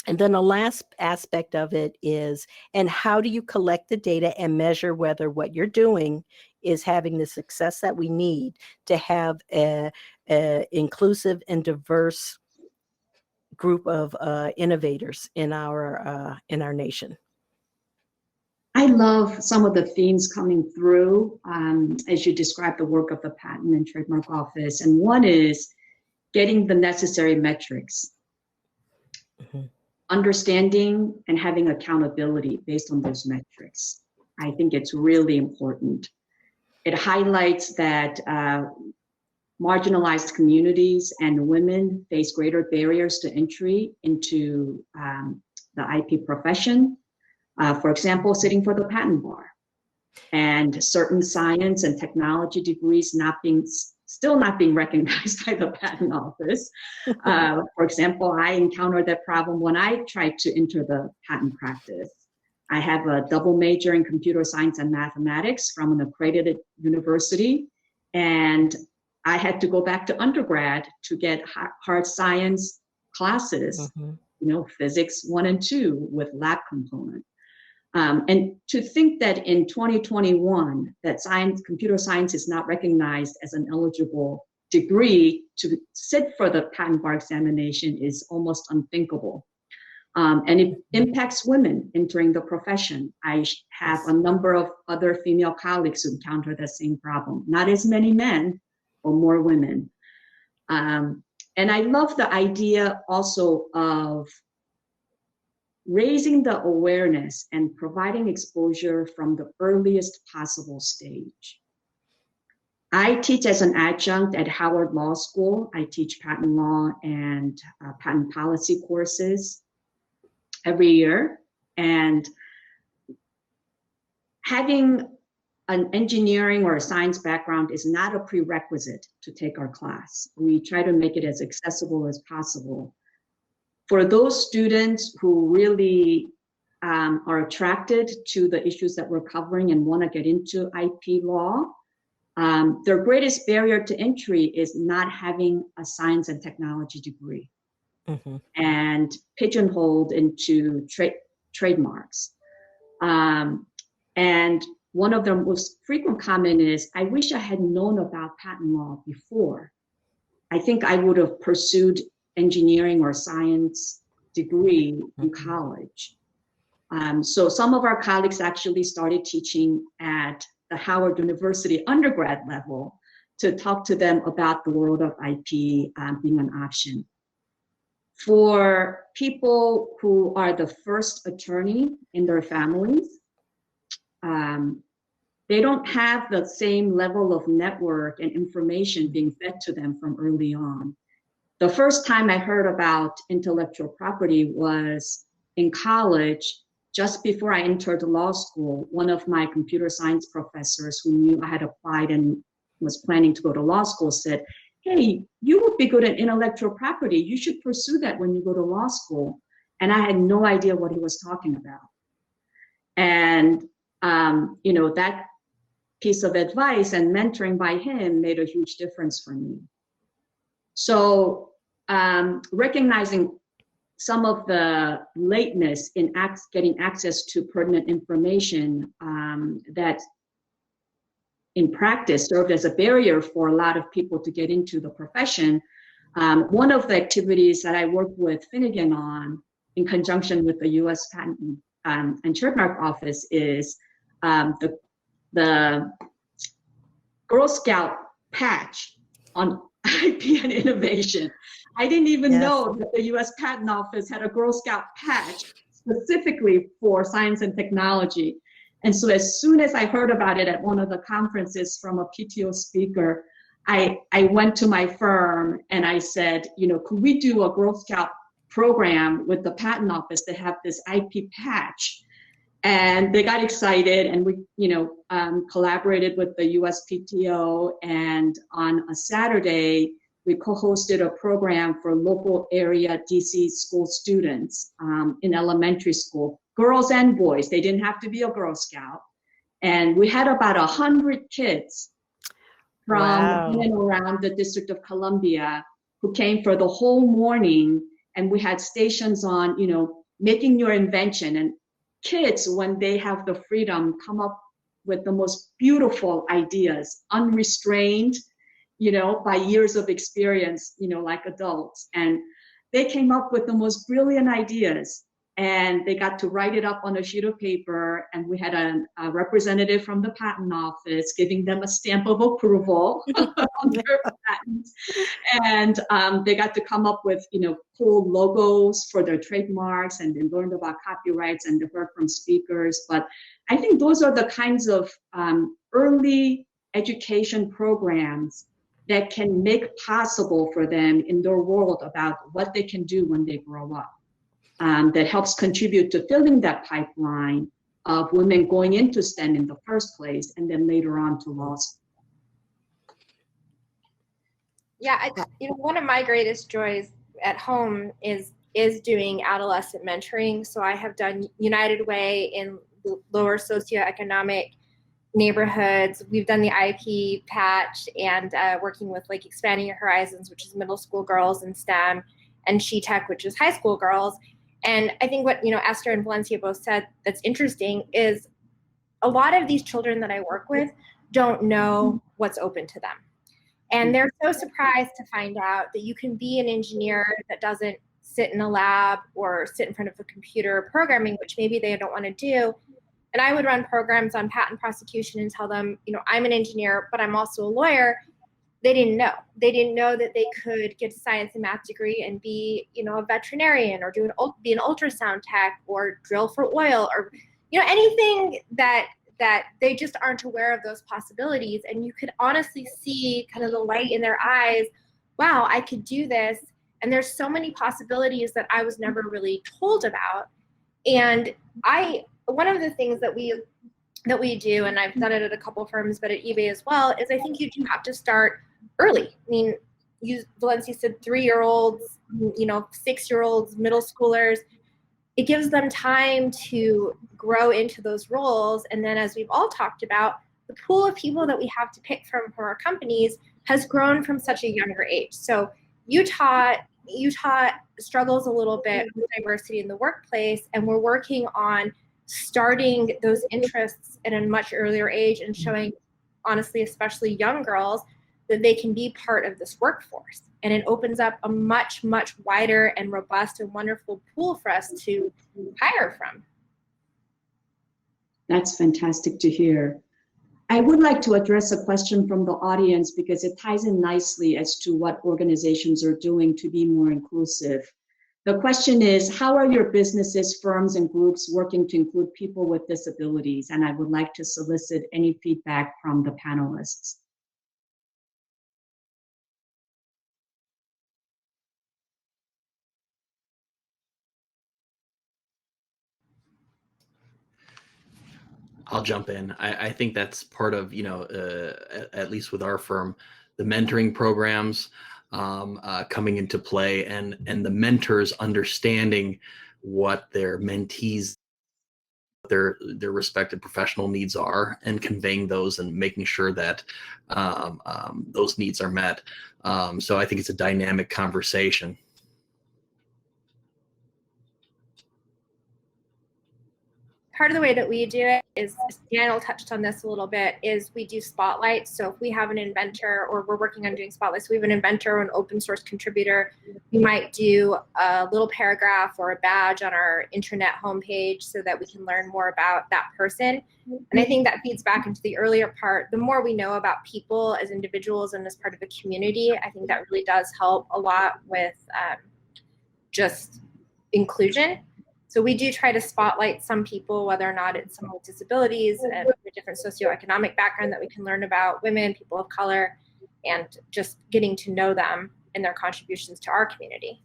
And then the last aspect of it is, and how do you collect the data and measure whether what you're doing is having the success that we need to have a inclusive and diverse group of innovators in our nation? I love some of the themes coming through as you describe the work of the Patent and Trademark Office. And one is getting the necessary metrics, understanding and having accountability based on those metrics. I think it's really important. It highlights that marginalized communities and women face greater barriers to entry into the IP profession. For example, sitting for the patent bar, and certain science and technology degrees still not being recognized by the patent office. For example, I encountered that problem when I tried to enter the patent practice. I have a double major in computer science and mathematics from an accredited university, and I had to go back to undergrad to get hard science classes, physics 1 and 2 with lab component. And to think that in 2021, that computer science is not recognized as an eligible degree to sit for the patent bar examination is almost unthinkable. And it impacts women entering the profession. I have a number of other female colleagues who encounter the same problem. Not as many men, or more women. And I love the idea also of raising the awareness and providing exposure from the earliest possible stage. I teach as an adjunct at Howard Law School. I teach patent law and patent policy courses every year. And having an engineering or a science background is not a prerequisite to take our class. We try to make it as accessible as possible. For those students who really are attracted to the issues that we're covering and want to get into IP law, their greatest barrier to entry is not having a science and technology degree and pigeonholed into trademarks. And one of the most frequent comment is, I wish I had known about patent law before. I think I would have pursued engineering or science degree in college. So some of our colleagues actually started teaching at the Howard University undergrad level to talk to them about the world of IP being an option. For people who are the first attorney in their families, they don't have the same level of network and information being fed to them from early on. The first time I heard about intellectual property was in college. Just before I entered law school, one of my computer science professors who knew I had applied and was planning to go to law school said, hey, you would be good at intellectual property. You should pursue that when you go to law school. And I had no idea what he was talking about. And that piece of advice and mentoring by him made a huge difference for me. So recognizing some of the lateness in getting access to pertinent information that in practice served as a barrier for a lot of people to get into the profession. One of the activities that I worked with Finnegan on in conjunction with the US Patent and Trademark Office is the Girl Scout patch on IP and innovation. I didn't even know that the US Patent Office had a Girl Scout patch specifically for science and technology. And so as soon as I heard about it at one of the conferences from a PTO speaker, I went to my firm and I said, could we do a Girl Scout program with the Patent Office to have this IP patch? And they got excited, and we, collaborated with the USPTO. And on a Saturday, we co-hosted a program for local area DC school students in elementary school, girls and boys. They didn't have to be a Girl Scout. And we had about 100 kids from in and around the District of Columbia who came for the whole morning. And we had stations on, making your invention. And kids, when they have the freedom, come up with the most beautiful ideas, unrestrained, by years of experience, like adults. And they came up with the most brilliant ideas, and they got to write it up on a sheet of paper. And we had a representative from the patent office giving them a stamp of approval on their patent. And they got to come up with, cool logos for their trademarks, and they learned about copyrights, and they heard from speakers. But I think those are the kinds of early education programs that can make possible for them in their world about what they can do when they grow up. That helps contribute to filling that pipeline of women going into STEM in the first place, and then later on to law school. Yeah, one of my greatest joys at home is doing adolescent mentoring. So I have done United Way in lower socioeconomic neighborhoods. We've done the IP patch and working with like Expanding Your Horizons, which is middle school girls in STEM, and She Tech, which is high school girls. And I think what Esther and Valencia both said that's interesting is a lot of these children that I work with don't know what's open to them. And they're so surprised to find out that you can be an engineer that doesn't sit in a lab or sit in front of a computer programming, which maybe they don't want to do. And I would run programs on patent prosecution and tell them, I'm an engineer, but I'm also a lawyer. They didn't know. They didn't know that they could get a science and math degree and be, a veterinarian, or be an ultrasound tech, or drill for oil, or, anything that they just aren't aware of those possibilities. And you could honestly see kind of the light in their eyes. Wow, I could do this. And there's so many possibilities that I was never really told about. And one of the things that we do, and I've done it at a couple firms, but at eBay as well, is I think you do have to start early. I mean, Valencia said 3-year-olds, 6-year-olds, middle schoolers. it gives them time to grow into those roles. And then, as we've all talked about, the pool of people that we have to pick from our companies has grown from such a younger age. So Utah struggles a little bit with diversity in the workplace, and we're working on starting those interests at a much earlier age and showing, honestly, especially young girls, that they can be part of this workforce. And it opens up a much, much wider and robust and wonderful pool for us to hire from. That's fantastic to hear. I would like to address a question from the audience because it ties in nicely as to what organizations are doing to be more inclusive. The question is, how are your businesses, firms, and groups working to include people with disabilities? And I would like to solicit any feedback from the panelists. I'll jump in. I think that's part of, at least with our firm, the mentoring programs coming into play, and the mentors understanding what their mentees, their respective professional needs are, and conveying those and making sure that those needs are met. So I think it's a dynamic conversation. Part of the way that we do it is, Daniel touched on this a little bit, is we do spotlights. So if we have an inventor, or we're working on doing spotlights, we have an inventor or an open source contributor, we might do a little paragraph or a badge on our intranet homepage so that we can learn more about that person. And I think that feeds back into the earlier part. The more we know about people as individuals and as part of a community, I think that really does help a lot with just inclusion. So we do try to spotlight some people, whether or not it's someone with disabilities and a different socioeconomic background that we can learn about, women, people of color, and just getting to know them and their contributions to our community.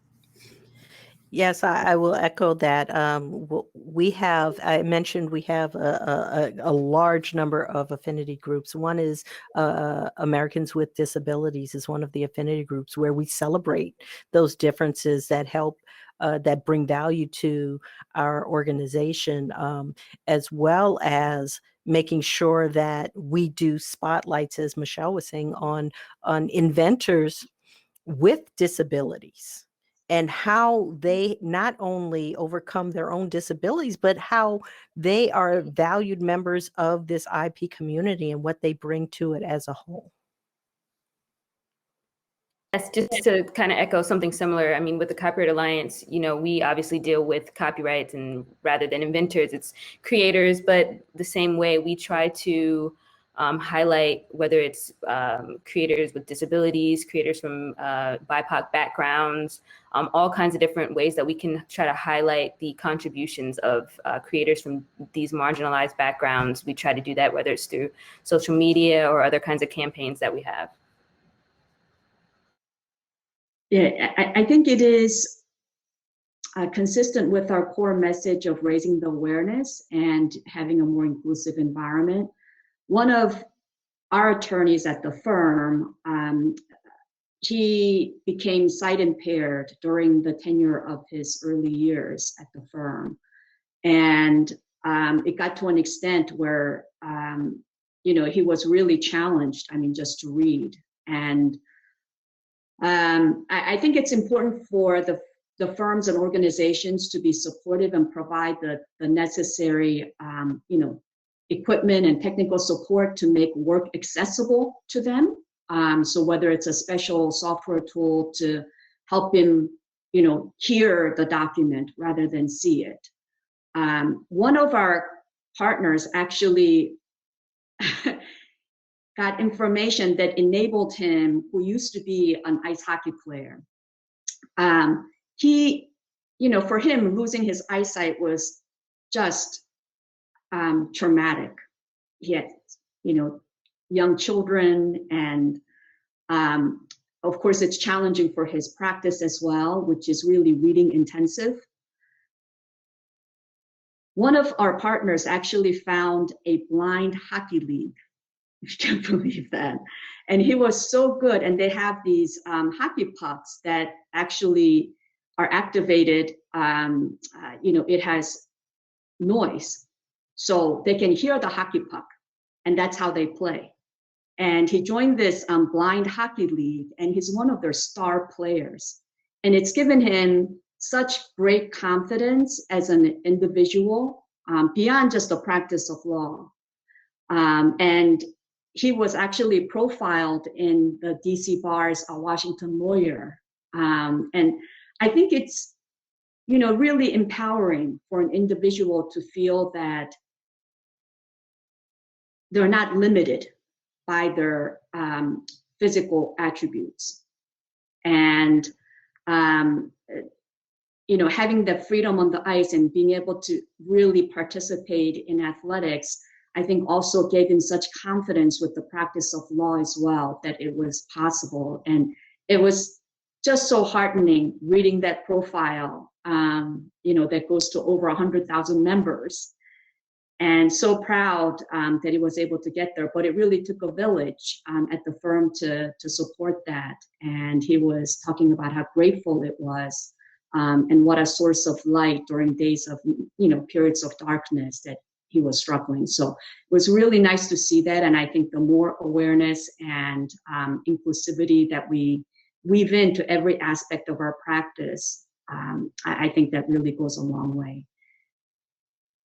Yes, I will echo that. I mentioned we have a large number of affinity groups. One is Americans with Disabilities is one of the affinity groups where we celebrate those differences that help that bring value to our organization, as well as making sure that we do spotlights, as Michelle was saying, on inventors with disabilities and how they not only overcome their own disabilities, but how they are valued members of this IP community and what they bring to it as a whole. Yes, just to kind of echo something similar. I mean, with the Copyright Alliance, we obviously deal with copyrights, and rather than inventors, it's creators. But the same way, we try to highlight whether it's creators with disabilities, creators from BIPOC backgrounds, all kinds of different ways that we can try to highlight the contributions of creators from these marginalized backgrounds. We try to do that, whether it's through social media or other kinds of campaigns that we have. Yeah, I think it is consistent with our core message of raising the awareness and having a more inclusive environment. One of our attorneys at the firm, he became sight impaired during the tenure of his early years at the firm. And it got to an extent where, he was really challenged, just to read. And I think it's important for the firms and organizations to be supportive and provide the necessary, equipment and technical support to make work accessible to them. So whether it's a special software tool to help him, hear the document rather than see it. One of our partners actually got information that enabled him, who used to be an ice hockey player. He, for him, losing his eyesight was just traumatic. He had, young children, and of course it's challenging for his practice as well, which is really reading intensive. One of our partners actually found a blind hockey league. You can't believe that. And he was so good. And they have these hockey pucks that actually are activated, it has noise. So they can hear the hockey puck, and that's how they play. And he joined this blind hockey league, and he's one of their star players. And it's given him such great confidence as an individual, beyond just the practice of law. And he was actually profiled in the DC Bar's Washington Lawyer. And I think it's, really empowering for an individual to feel that they're not limited by their physical attributes. And, having the freedom on the ice and being able to really participate in athletics, I think also gave him such confidence with the practice of law as well, that it was possible. And it was just so heartening reading that profile, that goes to over 100,000 members. And so proud that he was able to get there. But it really took a village at the firm to support that. And he was talking about how grateful it was, and what a source of light during days of, periods of darkness that he was struggling. So it was really nice to see that. And I think the more awareness and inclusivity that we weave into every aspect of our practice, I think that really goes a long way.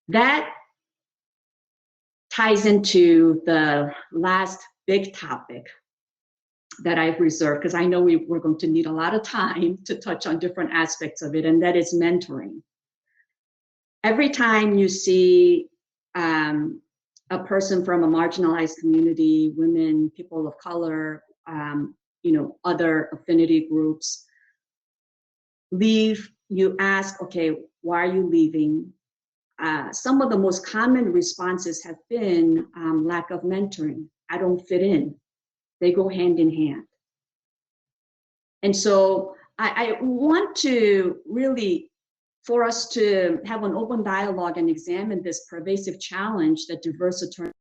That ties into the last big topic that I've reserved, because I know we're going to need a lot of time to touch on different aspects of it, and that is mentoring. Every time you see a person from a marginalized community, women, people of color, other affinity groups leave, you ask, okay, why are you leaving? Some of the most common responses have been lack of mentoring. I don't fit in. They go hand in hand. And so I want to really, for us to have an open dialogue and examine this pervasive challenge that diverse attorneys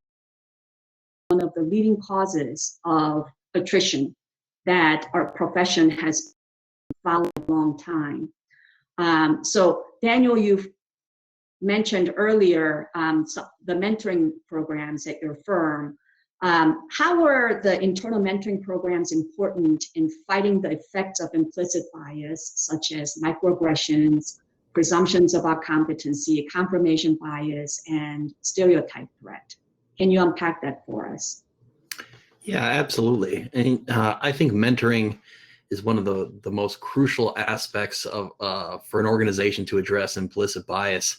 are one of the leading causes of attrition that our profession has followed a long time. So Daniel, you've mentioned earlier the mentoring programs at your firm. How are the internal mentoring programs important in fighting the effects of implicit bias, such as microaggressions, presumptions about competency, confirmation bias, and stereotype threat? Can you unpack that for us? Yeah, absolutely. And I think mentoring is one of the most crucial aspects of for an organization to address implicit bias.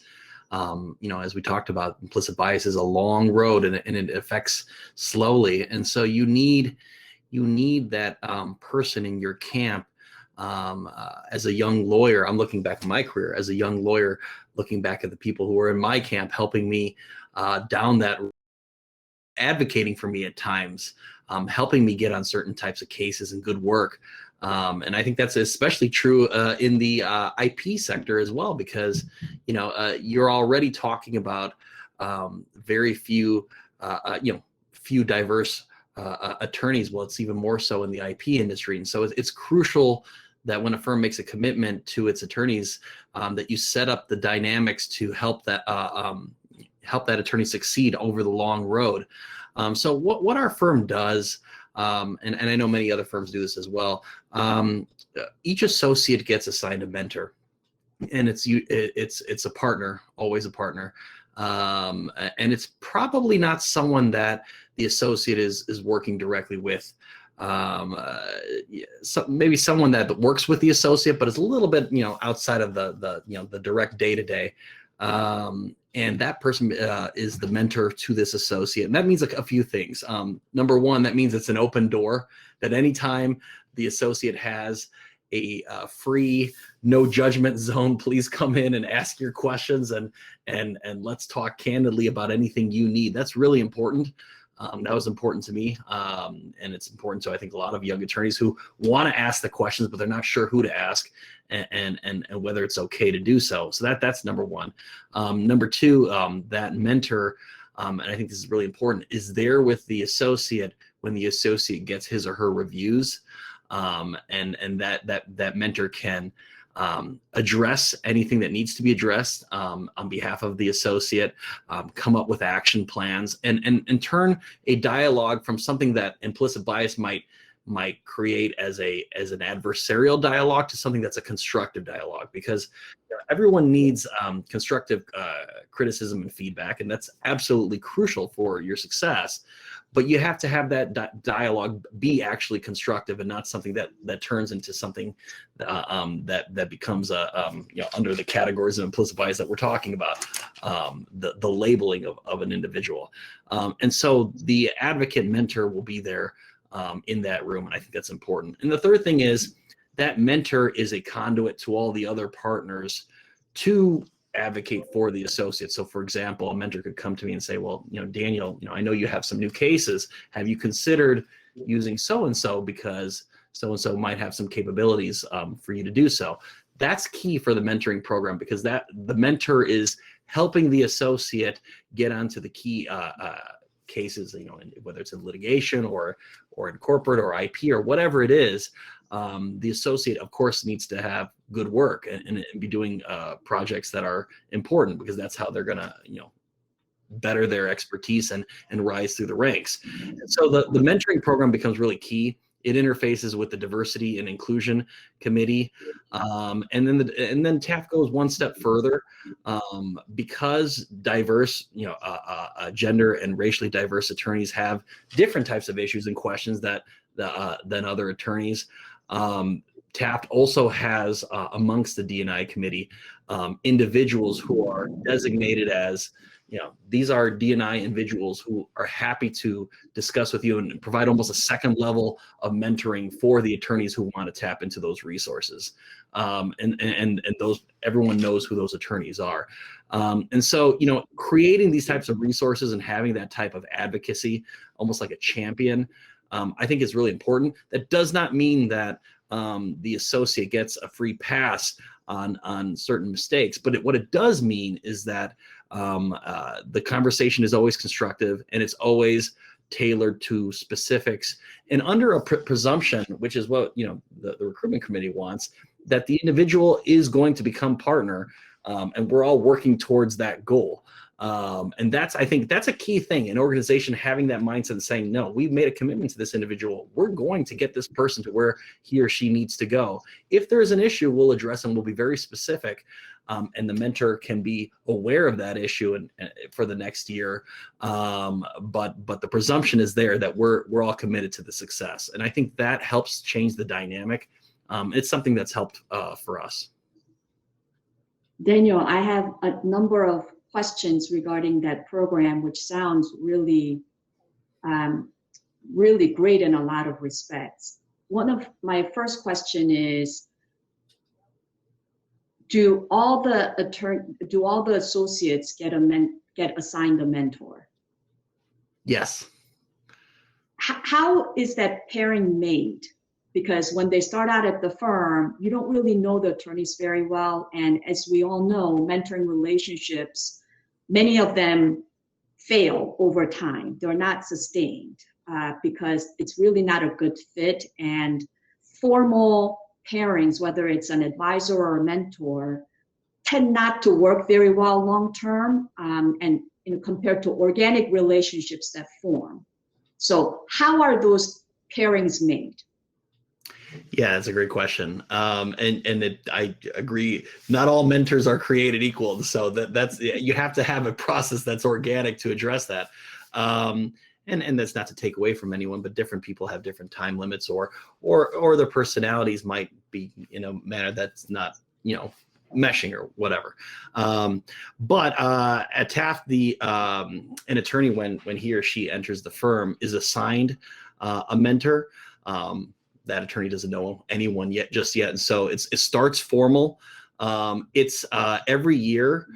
As we talked about, implicit bias is a long road, and it affects slowly. And so you need that person in your camp. As a young lawyer, I'm looking back at my career as a young lawyer, looking back at the people who were in my camp, helping me down that, advocating for me at times, helping me get on certain types of cases and good work. And I think that's especially true in the IP sector as well, because, you're already talking about very few, few diverse attorneys. Well, it's even more so in the IP industry. And so it's crucial that when a firm makes a commitment to its attorneys, that you set up the dynamics to help that attorney succeed over the long road. So what our firm does, and I know many other firms do this as well, each associate gets assigned a mentor, and it's a partner, always a partner. And it's probably not someone that the associate is working directly with. Maybe someone that works with the associate, but is a little bit, outside of the direct day-to-day. And that person is the mentor to this associate. And that means a few things. Number one, that means it's an open door, that anytime the associate has a free, no judgment zone, please come in and ask your questions and let's talk candidly about anything you need. That's really important. That was important to me. And it's important to, I think, a lot of young attorneys who want to ask the questions, but they're not sure who to ask and whether it's okay to do so. So that's number one. Number two, that mentor, and I think this is really important, is there with the associate when the associate gets his or her reviews. And that mentor can address anything that needs to be addressed on behalf of the associate, come up with action plans, and turn a dialogue from something that implicit bias might create as an adversarial dialogue to something that's a constructive dialogue, because everyone needs constructive criticism and feedback, and that's absolutely crucial for your success. But you have to have that dialogue be actually constructive and not something that turns into something that becomes under the categories of implicit bias that we're talking about, the labeling of an individual. And so the advocate mentor will be there in that room, and I think that's important. And the third thing is that mentor is a conduit to all the other partners to advocate for the associate. So for example, a mentor could come to me and say, well, Daniel, I know you have some new cases. Have you considered using so-and-so, because so-and-so might have some capabilities for you to do so? That's key for the mentoring program, because the mentor is helping the associate get onto the key cases, whether it's in litigation or in corporate or IP or whatever it is. The associate, of course, needs to have good work and be doing projects that are important, because that's how they're going to, better their expertise and rise through the ranks. And so the mentoring program becomes really key. It interfaces with the diversity and inclusion committee, and then TAF goes one step further, because diverse, gender and racially diverse attorneys have different types of issues and questions than other attorneys. TAF also has amongst the D&I committee individuals who are designated as, these are D&I individuals who are happy to discuss with you and provide almost a second level of mentoring for the attorneys who want to tap into those resources. And those, everyone knows who those attorneys are. And so, creating these types of resources and having that type of advocacy, almost like a champion, I think is really important. That does not mean that the associate gets a free pass on certain mistakes, but what it does mean is that the conversation is always constructive, and it's always tailored to specifics and under a presumption, which is what the recruitment committee wants, that the individual is going to become partner, and we're all working towards that goal. And I think that's a key thing, an organization having that mindset and saying, no, we've made a commitment to this individual. We're going to get this person to where he or she needs to go. If there's an issue, we'll address and we'll be very specific. And the mentor can be aware of that issue and for the next year. But the presumption is there that we're all committed to the success. And I think that helps change the dynamic. It's something that's helped for us. Daniel, I have a number of questions regarding that program, which sounds really, really great in a lot of respects. One of my first question is, do all the associates get assigned a mentor? Yes. How is that pairing made? Because when they start out at the firm, you don't really know the attorneys very well. And as we all know, mentoring relationships, many of them fail over time. They're not sustained because it's really not a good fit. And formal pairings, whether it's an advisor or a mentor, tend not to work very well long-term, and compared to organic relationships that form. So how are those pairings made? Yeah, that's a great question. I agree. Not all mentors are created equal. So that's you have to have a process that's organic to address that. And that's not to take away from anyone, but different people have different time limits, or their personalities might be in a manner that's not, meshing or whatever. But at TAF, an attorney, when he or she enters the firm, is assigned a mentor. That attorney doesn't know anyone just yet. And so it starts formal. It's every year.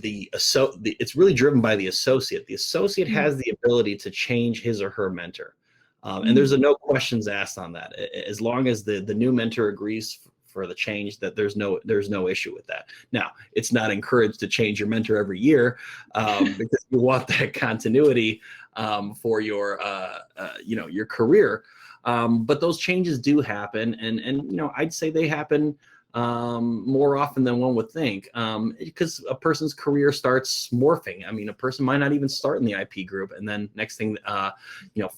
It's really driven by the associate. The associate has the ability to change his or her mentor. And there's no questions asked on that. As long as the new mentor agrees for the change, that there's no issue with that. Now, it's not encouraged to change your mentor every year, because you want that continuity for your career. But those changes do happen, and I'd say they happen more often than one would think, because a person's career starts morphing. I mean, a person might not even start in the IP group, and then next thing, 4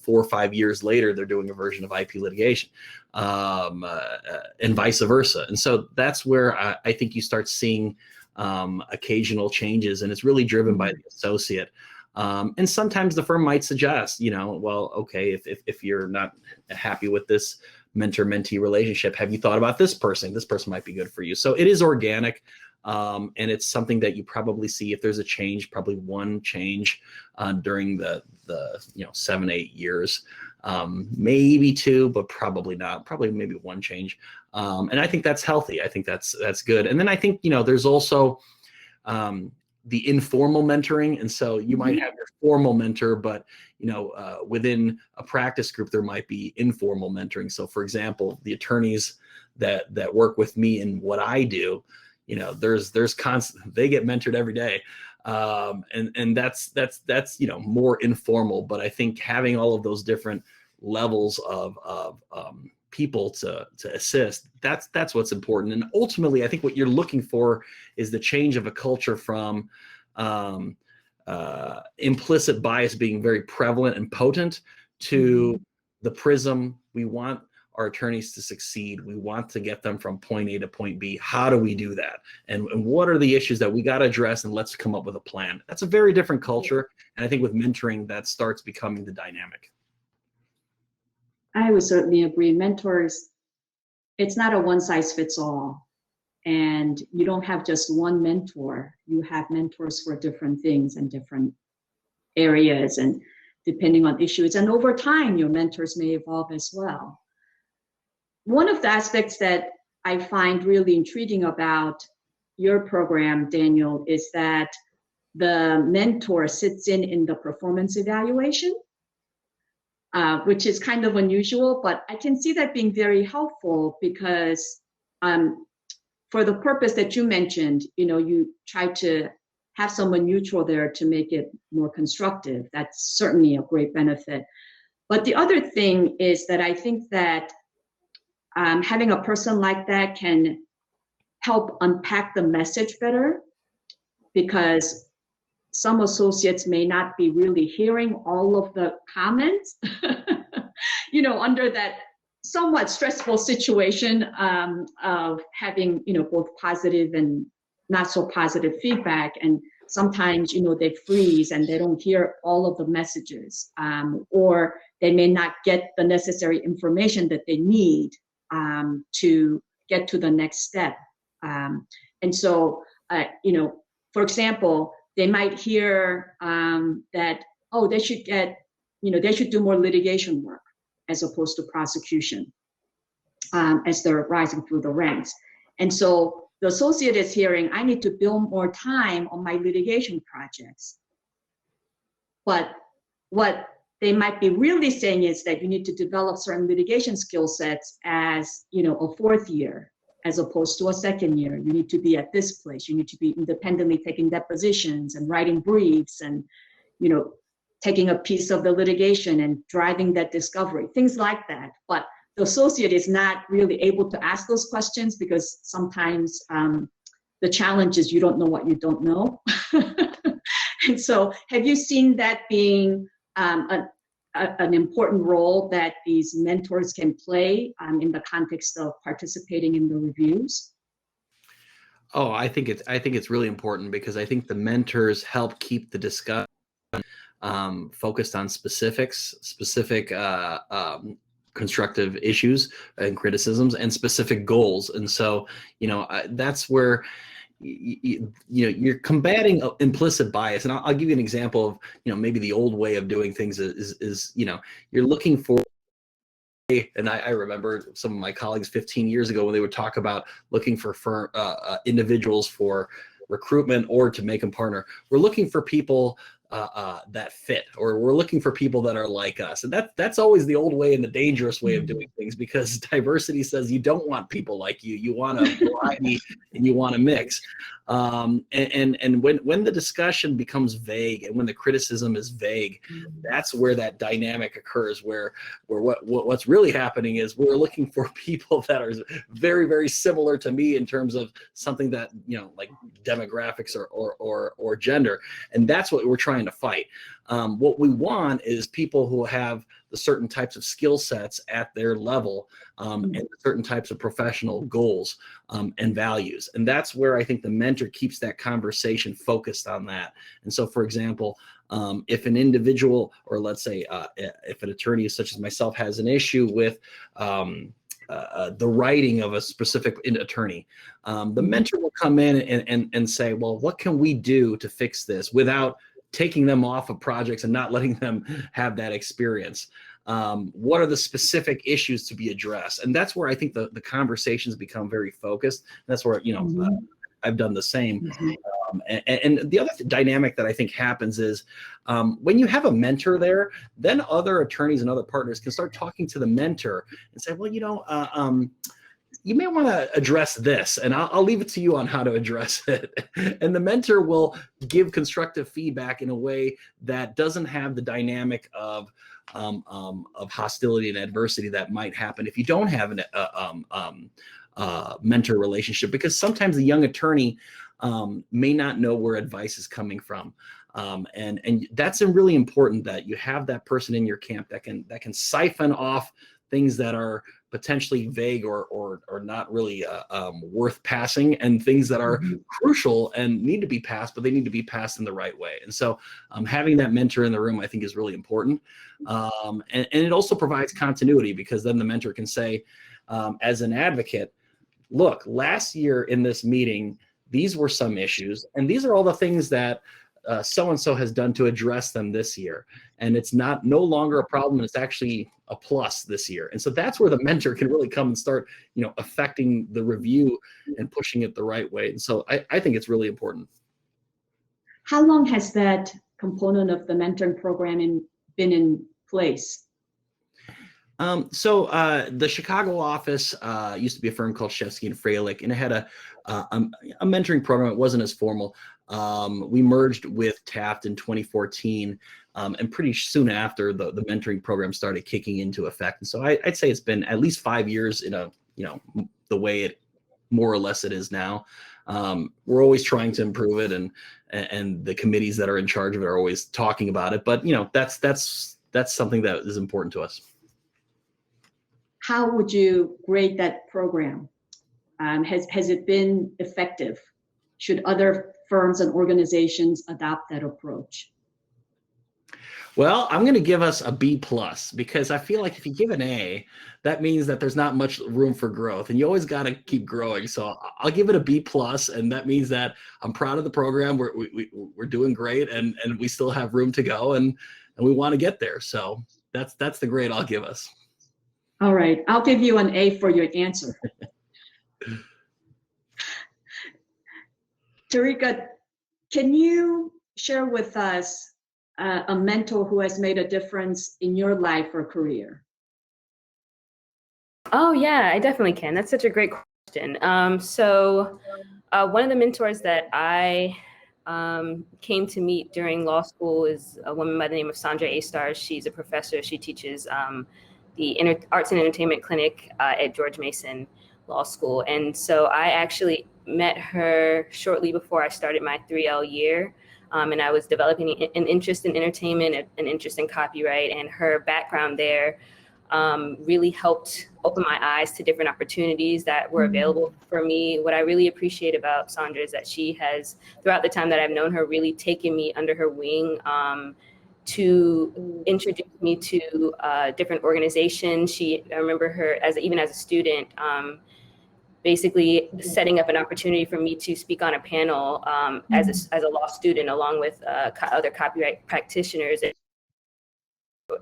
or 5 years later, they're doing a version of IP litigation, and vice versa. And so that's where I think you start seeing occasional changes, and it's really driven by the associate. And sometimes the firm might suggest, well, okay, if you're not happy with this mentor-mentee relationship, have you thought about this person? This person might be good for you. So it is organic, and it's something that you probably see if there's a change, probably one change during the 7-8 years, maybe 2, but probably not. Probably maybe one change, and I think that's healthy. I think that's good. And then I think there's also the informal mentoring, and so you might have your formal mentor, but within a practice group there might be informal mentoring. So for example, the attorneys that work with me in what I do, there's constant, they get mentored every day, and that's more informal. But I think having all of those different levels of people to assist, that's what's important. And ultimately, I think what you're looking for is the change of a culture from implicit bias being very prevalent and potent to the prism. We want our attorneys to succeed. We want to get them from point A to point B. How do we do that? And what are the issues that we got to address? And let's come up with a plan. That's a very different culture. And I think with mentoring, that starts becoming the dynamic. I would certainly agree. Mentors, it's not a one size fits all. And you don't have just one mentor. You have mentors for different things and different areas, and depending on issues. And over time, your mentors may evolve as well. One of the aspects that I find really intriguing about your program, Daniel, is that the mentor sits in the performance evaluation. Which is kind of unusual, but I can see that being very helpful because for the purpose that you mentioned, you try to have someone neutral there to make it more constructive. That's certainly a great benefit. But the other thing is that I think that having a person like that can help unpack the message better, because some associates may not be really hearing all of the comments, under that somewhat stressful situation of having, both positive and not so positive feedback. And sometimes, they freeze and they don't hear all of the messages, or they may not get the necessary information that they need to get to the next step. And so, for example, they might hear that, they should they should do more litigation work as opposed to prosecution as they're rising through the ranks. And so the associate is hearing, I need to build more time on my litigation projects. But what they might be really saying is that you need to develop certain litigation skill sets as, a fourth year, as opposed to a second year. You need to be at this place. You need to be independently taking depositions and writing briefs and, taking a piece of the litigation and driving that discovery, things like that. But the associate is not really able to ask those questions because sometimes the challenge is you don't know what you don't know. And so have you seen that being an important role that these mentors can play in the context of participating in the reviews? Oh, I think it's really important, because I think the mentors help keep the discussion focused on specific constructive issues and criticisms and specific goals. And so, that's where you're combating implicit bias. And I'll give you an example of, maybe the old way of doing things is you're looking for, and I remember some of my colleagues 15 years ago when they would talk about looking for individuals for recruitment or to make them partner. We're looking for people that fit, or we're looking for people that are like us. And that's always the old way and the dangerous way of doing things, because diversity says you don't want people like you. You want a variety and you want to mix. And when the discussion becomes vague and when the criticism is vague, that's where that dynamic occurs, where what's really happening is we're looking for people that are very, very similar to me in terms of something that, like demographics or gender. And that's what we're trying to fight. What we want is people who have the certain types of skill sets at their level, and certain types of professional goals and values. And that's where I think the mentor keeps that conversation focused on that. And so, for example, if an individual, or let's say if an attorney such as myself has an issue with the writing of a specific attorney, the mentor will come in and say, well, what can we do to fix this without taking them off of projects and not letting them have that experience? What are the specific issues to be addressed? And that's where I think the conversations become very focused. That's where, I've done the same. And the other dynamic that I think happens is when you have a mentor there, then other attorneys and other partners can start talking to the mentor and say, well, you may want to address this, and I'll leave it to you on how to address it. And the mentor will give constructive feedback in a way that doesn't have the dynamic of hostility and adversity that might happen if you don't have a mentor relationship, because sometimes the young attorney may not know where advice is coming from. And that's really important, that you have that person in your camp that can siphon off things that are potentially vague or not really worth passing, and things that are crucial and need to be passed, but they need to be passed in the right way. And so having that mentor in the room, I think, is really important. And it also provides continuity, because then the mentor can say, as an advocate, look, last year in this meeting, these were some issues, and these are all the things that so-and-so has done to address them this year. And it's no longer a problem. It's actually a plus this year. And so that's where the mentor can really come and start, affecting the review and pushing it the right way. And so I think it's really important. How long has that component of the mentoring program been in place? So the Chicago office used to be a firm called Shevsky and Freilich, and it had a mentoring program. It wasn't as formal. We merged with Taft in 2014, and pretty soon after, the mentoring program started kicking into effect. And so I'd say it's been at least 5 years in the way it more or less it is now. We're always trying to improve it, and the committees that are in charge of it are always talking about it. But that's something that is important to us. How would you grade that program? Has it been effective? Should other firms and organizations adopt that approach? Well, I'm going to give us a B+, because I feel like if you give an A, that means that there's not much room for growth, and you always got to keep growing. So I'll give it a B+, and that means that I'm proud of the program. We're doing great, and we still have room to go, and we want to get there. So that's the grade I'll give us. All right, I'll give you an A for your answer. Tarika, can you share with us a mentor who has made a difference in your life or career? Oh yeah, I definitely can. That's such a great question. So one of the mentors that I came to meet during law school is a woman by the name of Sandra A. She's a professor. She teaches the Arts and Entertainment Clinic at George Mason Law School. And so I actually met her shortly before I started my 3L year. And I was developing an interest in entertainment, an interest in copyright, and her background there really helped open my eyes to different opportunities that were available for me. What I really appreciate about Sandra is that she has, throughout the time that I've known her, really taken me under her wing to introduce me to different organizations. I remember her even as a student, basically setting up an opportunity for me to speak on a panel as a law student, along with other copyright practitioners.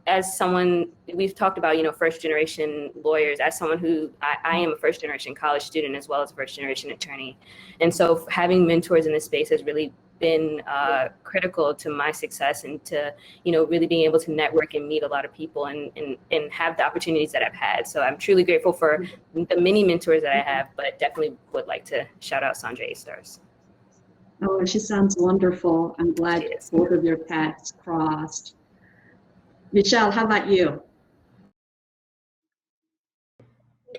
as someone, we've talked about, first generation lawyers, as someone who I am a first generation college student as well as a first generation attorney. And so having mentors in this space has really been critical to my success and to, really being able to network and meet a lot of people and have the opportunities that I've had. So I'm truly grateful for the many mentors that I have, but definitely would like to shout out Sandra A. Stars. Oh, she sounds wonderful. I'm glad both of your paths crossed. Michelle, how about you?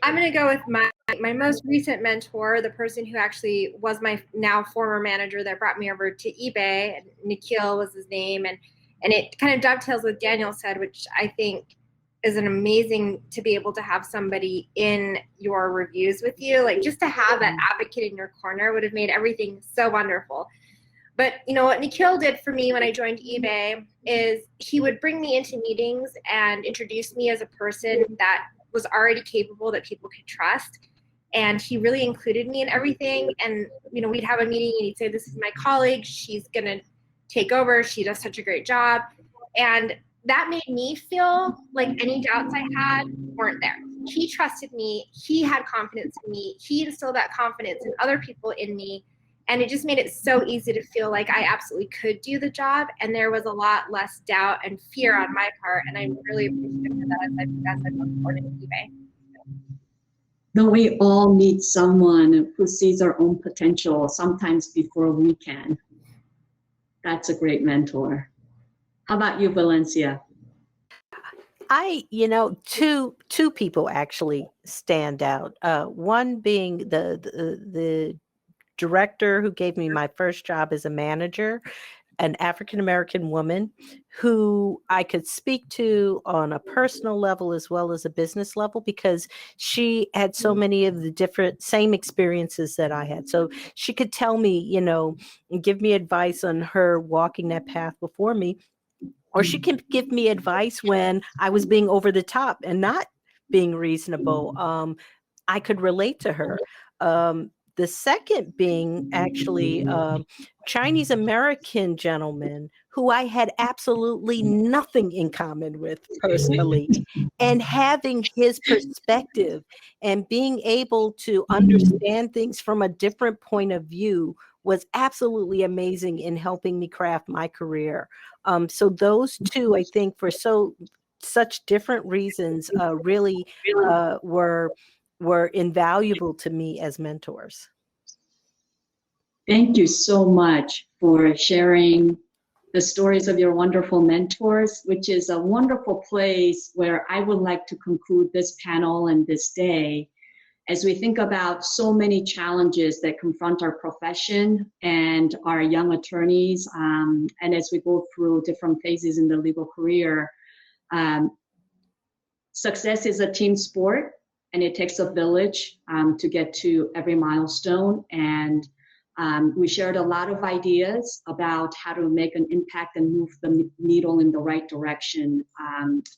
I'm going to go with my most recent mentor, the person who actually was my now former manager that brought me over to eBay. Nikhil was his name. And it kind of dovetails with Daniel said, which I think is an amazing to be able to have somebody in your reviews with you. Like just to have that advocate in your corner would have made everything so wonderful. But what Nikhil did for me when I joined eBay is he would bring me into meetings and introduce me as a person that was already capable, that people could trust. And he really included me in everything. And, we'd have a meeting and he'd say, this is my colleague. She's going to take over. She does such a great job. And that made me feel like any doubts I had weren't there. He trusted me. He had confidence in me. He instilled that confidence in other people in me. And it just made it so easy to feel like I absolutely could do the job. And there was a lot less doubt and fear on my part. And I'm really appreciative of that as I look forward to eBay. Don't we all need someone who sees our own potential sometimes before we can? That's a great mentor. How about you, Valencia? Two people actually stand out. One being the director who gave me my first job as a manager, an African-American woman who I could speak to on a personal level as well as a business level because she had so many of the same experiences that I had. So she could tell me, and give me advice on her walking that path before me, or she can give me advice when I was being over the top and not being reasonable. I could relate to her. The second being actually Chinese American gentleman who I had absolutely nothing in common with personally, and having his perspective and being able to understand things from a different point of view was absolutely amazing in helping me craft my career. So those two, I think, for such different reasons, really were invaluable to me as mentors. Thank you so much for sharing the stories of your wonderful mentors, which is a wonderful place where I would like to conclude this panel and this day as we think about so many challenges that confront our profession and our young attorneys, and as we go through different phases in the legal career. Success is a team sport, and it takes a village to get to every milestone. And we shared a lot of ideas about how to make an impact and move the needle in the right direction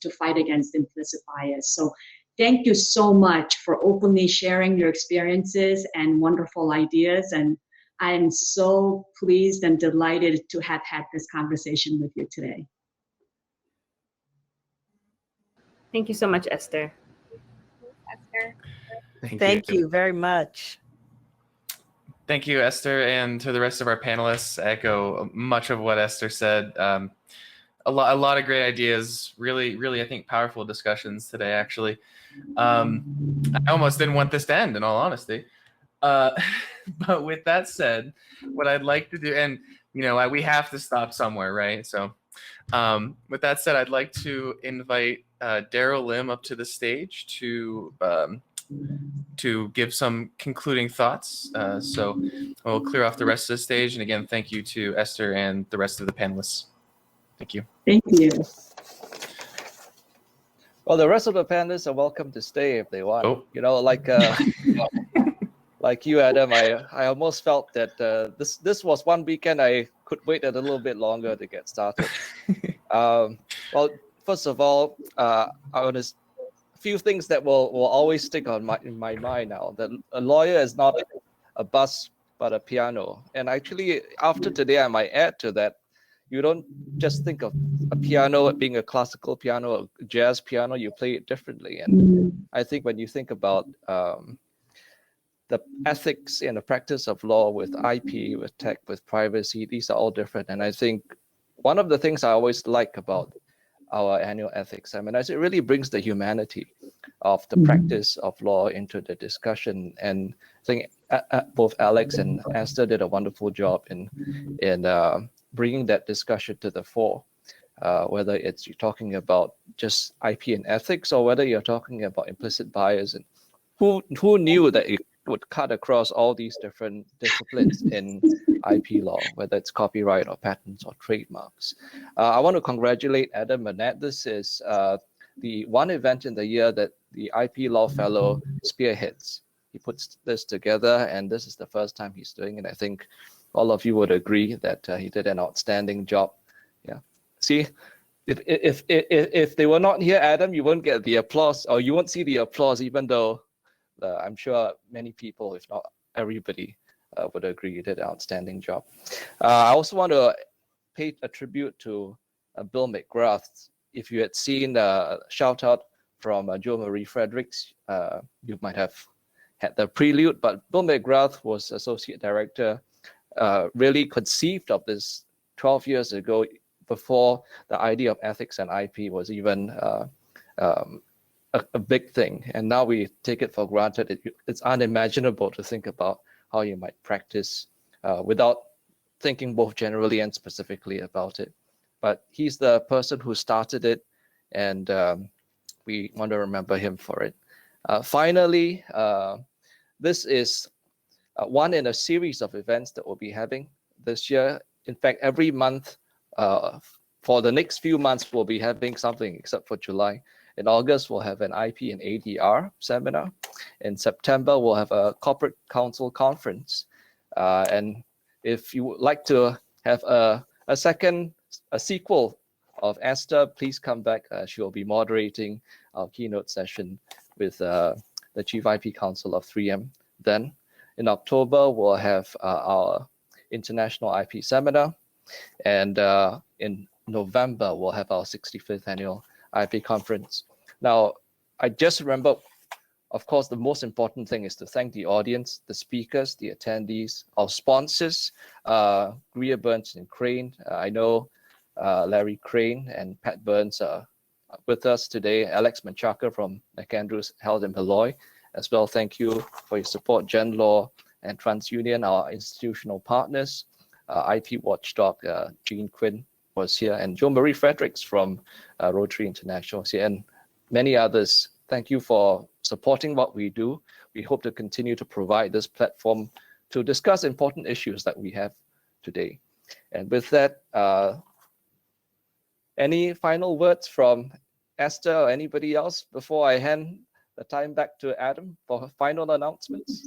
to fight against implicit bias. So thank you so much for openly sharing your experiences and wonderful ideas. And I am so pleased and delighted to have had this conversation with you today. Thank you so much, Esther. Esther. Thank you very much. Thank you, Esther, and to the rest of our panelists. I echo much of what Esther said. A lot of great ideas. Really, I think powerful discussions today. Actually, I almost didn't want this to end, in all honesty. But with that said, what I'd like to do, and we have to stop somewhere, right? So, with that said, I'd like to invite Daryl Lim up to the stage to give some concluding thoughts. So we'll clear off the rest of the stage. And again, thank you to Esther and the rest of the panelists. Thank you. Thank you. Well, the rest of the panelists are welcome to stay if they want. Oh. Like you, Adam, I almost felt that this was one weekend I could wait a little bit longer to get started. Well, first of all, I want to few things that will always stick in my mind now. That a lawyer is not a bus but a piano. And actually, after today, I might add to that. you don't just think of a piano being a classical piano, a jazz piano, you play it differently. And I think when you think about the ethics and the practice of law with IP, with tech, with privacy, these are all different. And I think one of the things I always like about our annual ethics seminar is it really brings the humanity of the practice of law into the discussion. And I think both Alex and Esther did a wonderful job in bringing that discussion to the fore, whether it's you're talking about just IP and ethics, or whether you're talking about implicit bias. And who knew that it would cut across all these different disciplines in IP law, whether it's copyright or patents or trademarks. I want to congratulate Adam Manette. This is the one event in the year that the IP Law Fellow spearheads. He puts this together, and this is the first time he's doing it. I think all of you would agree that he did an outstanding job. Yeah. See, if they were not here, Adam, you won't get the applause, or you won't see the applause, even though I'm sure many people, if not everybody, would agree you did an outstanding job. I also want to pay a tribute to Bill McGrath. If you had seen a shout out from Jo Marie Fredericks, you might have had the prelude, but Bill McGrath was Associate Director, really conceived of this 12 years ago, before the idea of ethics and IP was even a big thing. And now we take it for granted. It's unimaginable to think about how you might practice without thinking both generally and specifically about it. But he's the person who started it, and we want to remember him for it. Finally, this is one in a series of events that we'll be having this year. In fact, every month for the next few months, we'll be having something except for July. In August, we'll have an IP and ADR seminar. In September, we'll have a corporate counsel conference. And if you would like to have a sequel of Esther, please come back. She will be moderating our keynote session with the Chief IP Counsel of 3M. Then in October, we'll have our International IP Seminar. And in November, we'll have our 65th Annual IP Conference. Now, I just remember, of course, the most important thing is to thank the audience, the speakers, the attendees, our sponsors, Greer, Burns, and Crane. I know Larry Crane and Pat Burns are with us today. Alex Menchaca from McAndrews held in Malloy as well. Thank you for your support. Gen Law and TransUnion, our institutional partners. IPWatchdog, Jean Quinn was here, and Jo Marie Fredericks from Rotary International was here, and many others. Thank you for supporting what we do. We hope to continue to provide this platform to discuss important issues that we have today. And with that, any final words from Esther or anybody else before I hand the time back to Adam for final announcements?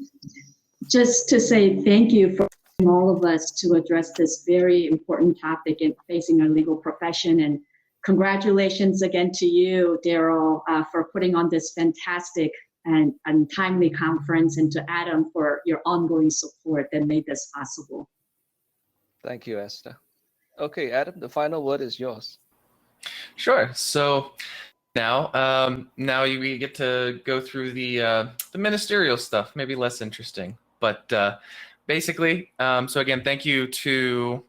Just to say thank you for all of us to address this very important topic in facing our legal profession. And congratulations again to you, Daryl, for putting on this fantastic and timely conference, and to Adam for your ongoing support that made this possible. Thank you, Esther. Okay, Adam, the final word is yours. Sure. So now we get to go through the ministerial stuff, maybe less interesting, but basically, so again, thank you to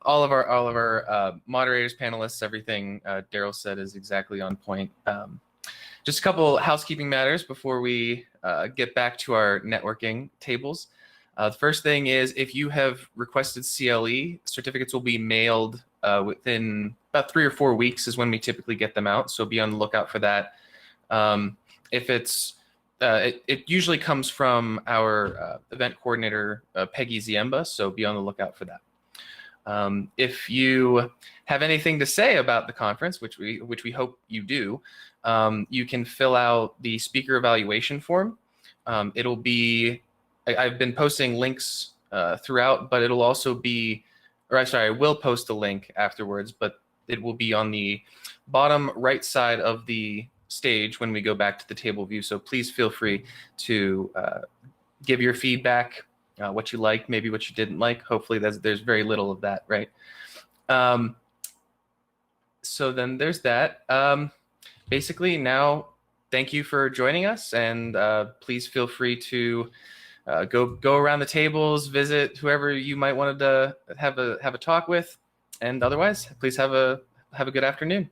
all of our moderators, panelists. Everything Daryl said is exactly on point. Just a couple housekeeping matters before we get back to our networking tables. The first thing is, if you have requested CLE, certificates will be mailed within about 3 or 4 weeks is when we typically get them out. So be on the lookout for that. If it's it usually comes from our event coordinator, Peggy Ziemba, so be on the lookout for that. If you have anything to say about the conference, which we hope you do, you can fill out the speaker evaluation form. It'll be, I've been posting links throughout, but it'll also be, I will post a link afterwards, but it will be on the bottom right side of the stage when we go back to the table view. So please feel free to give your feedback, what you liked, maybe what you didn't like. Hopefully there's very little of that, right? So then there's that. Basically, now thank you for joining us, and please feel free to go around the tables, visit whoever you might want to have a talk with, and otherwise, please have a good afternoon.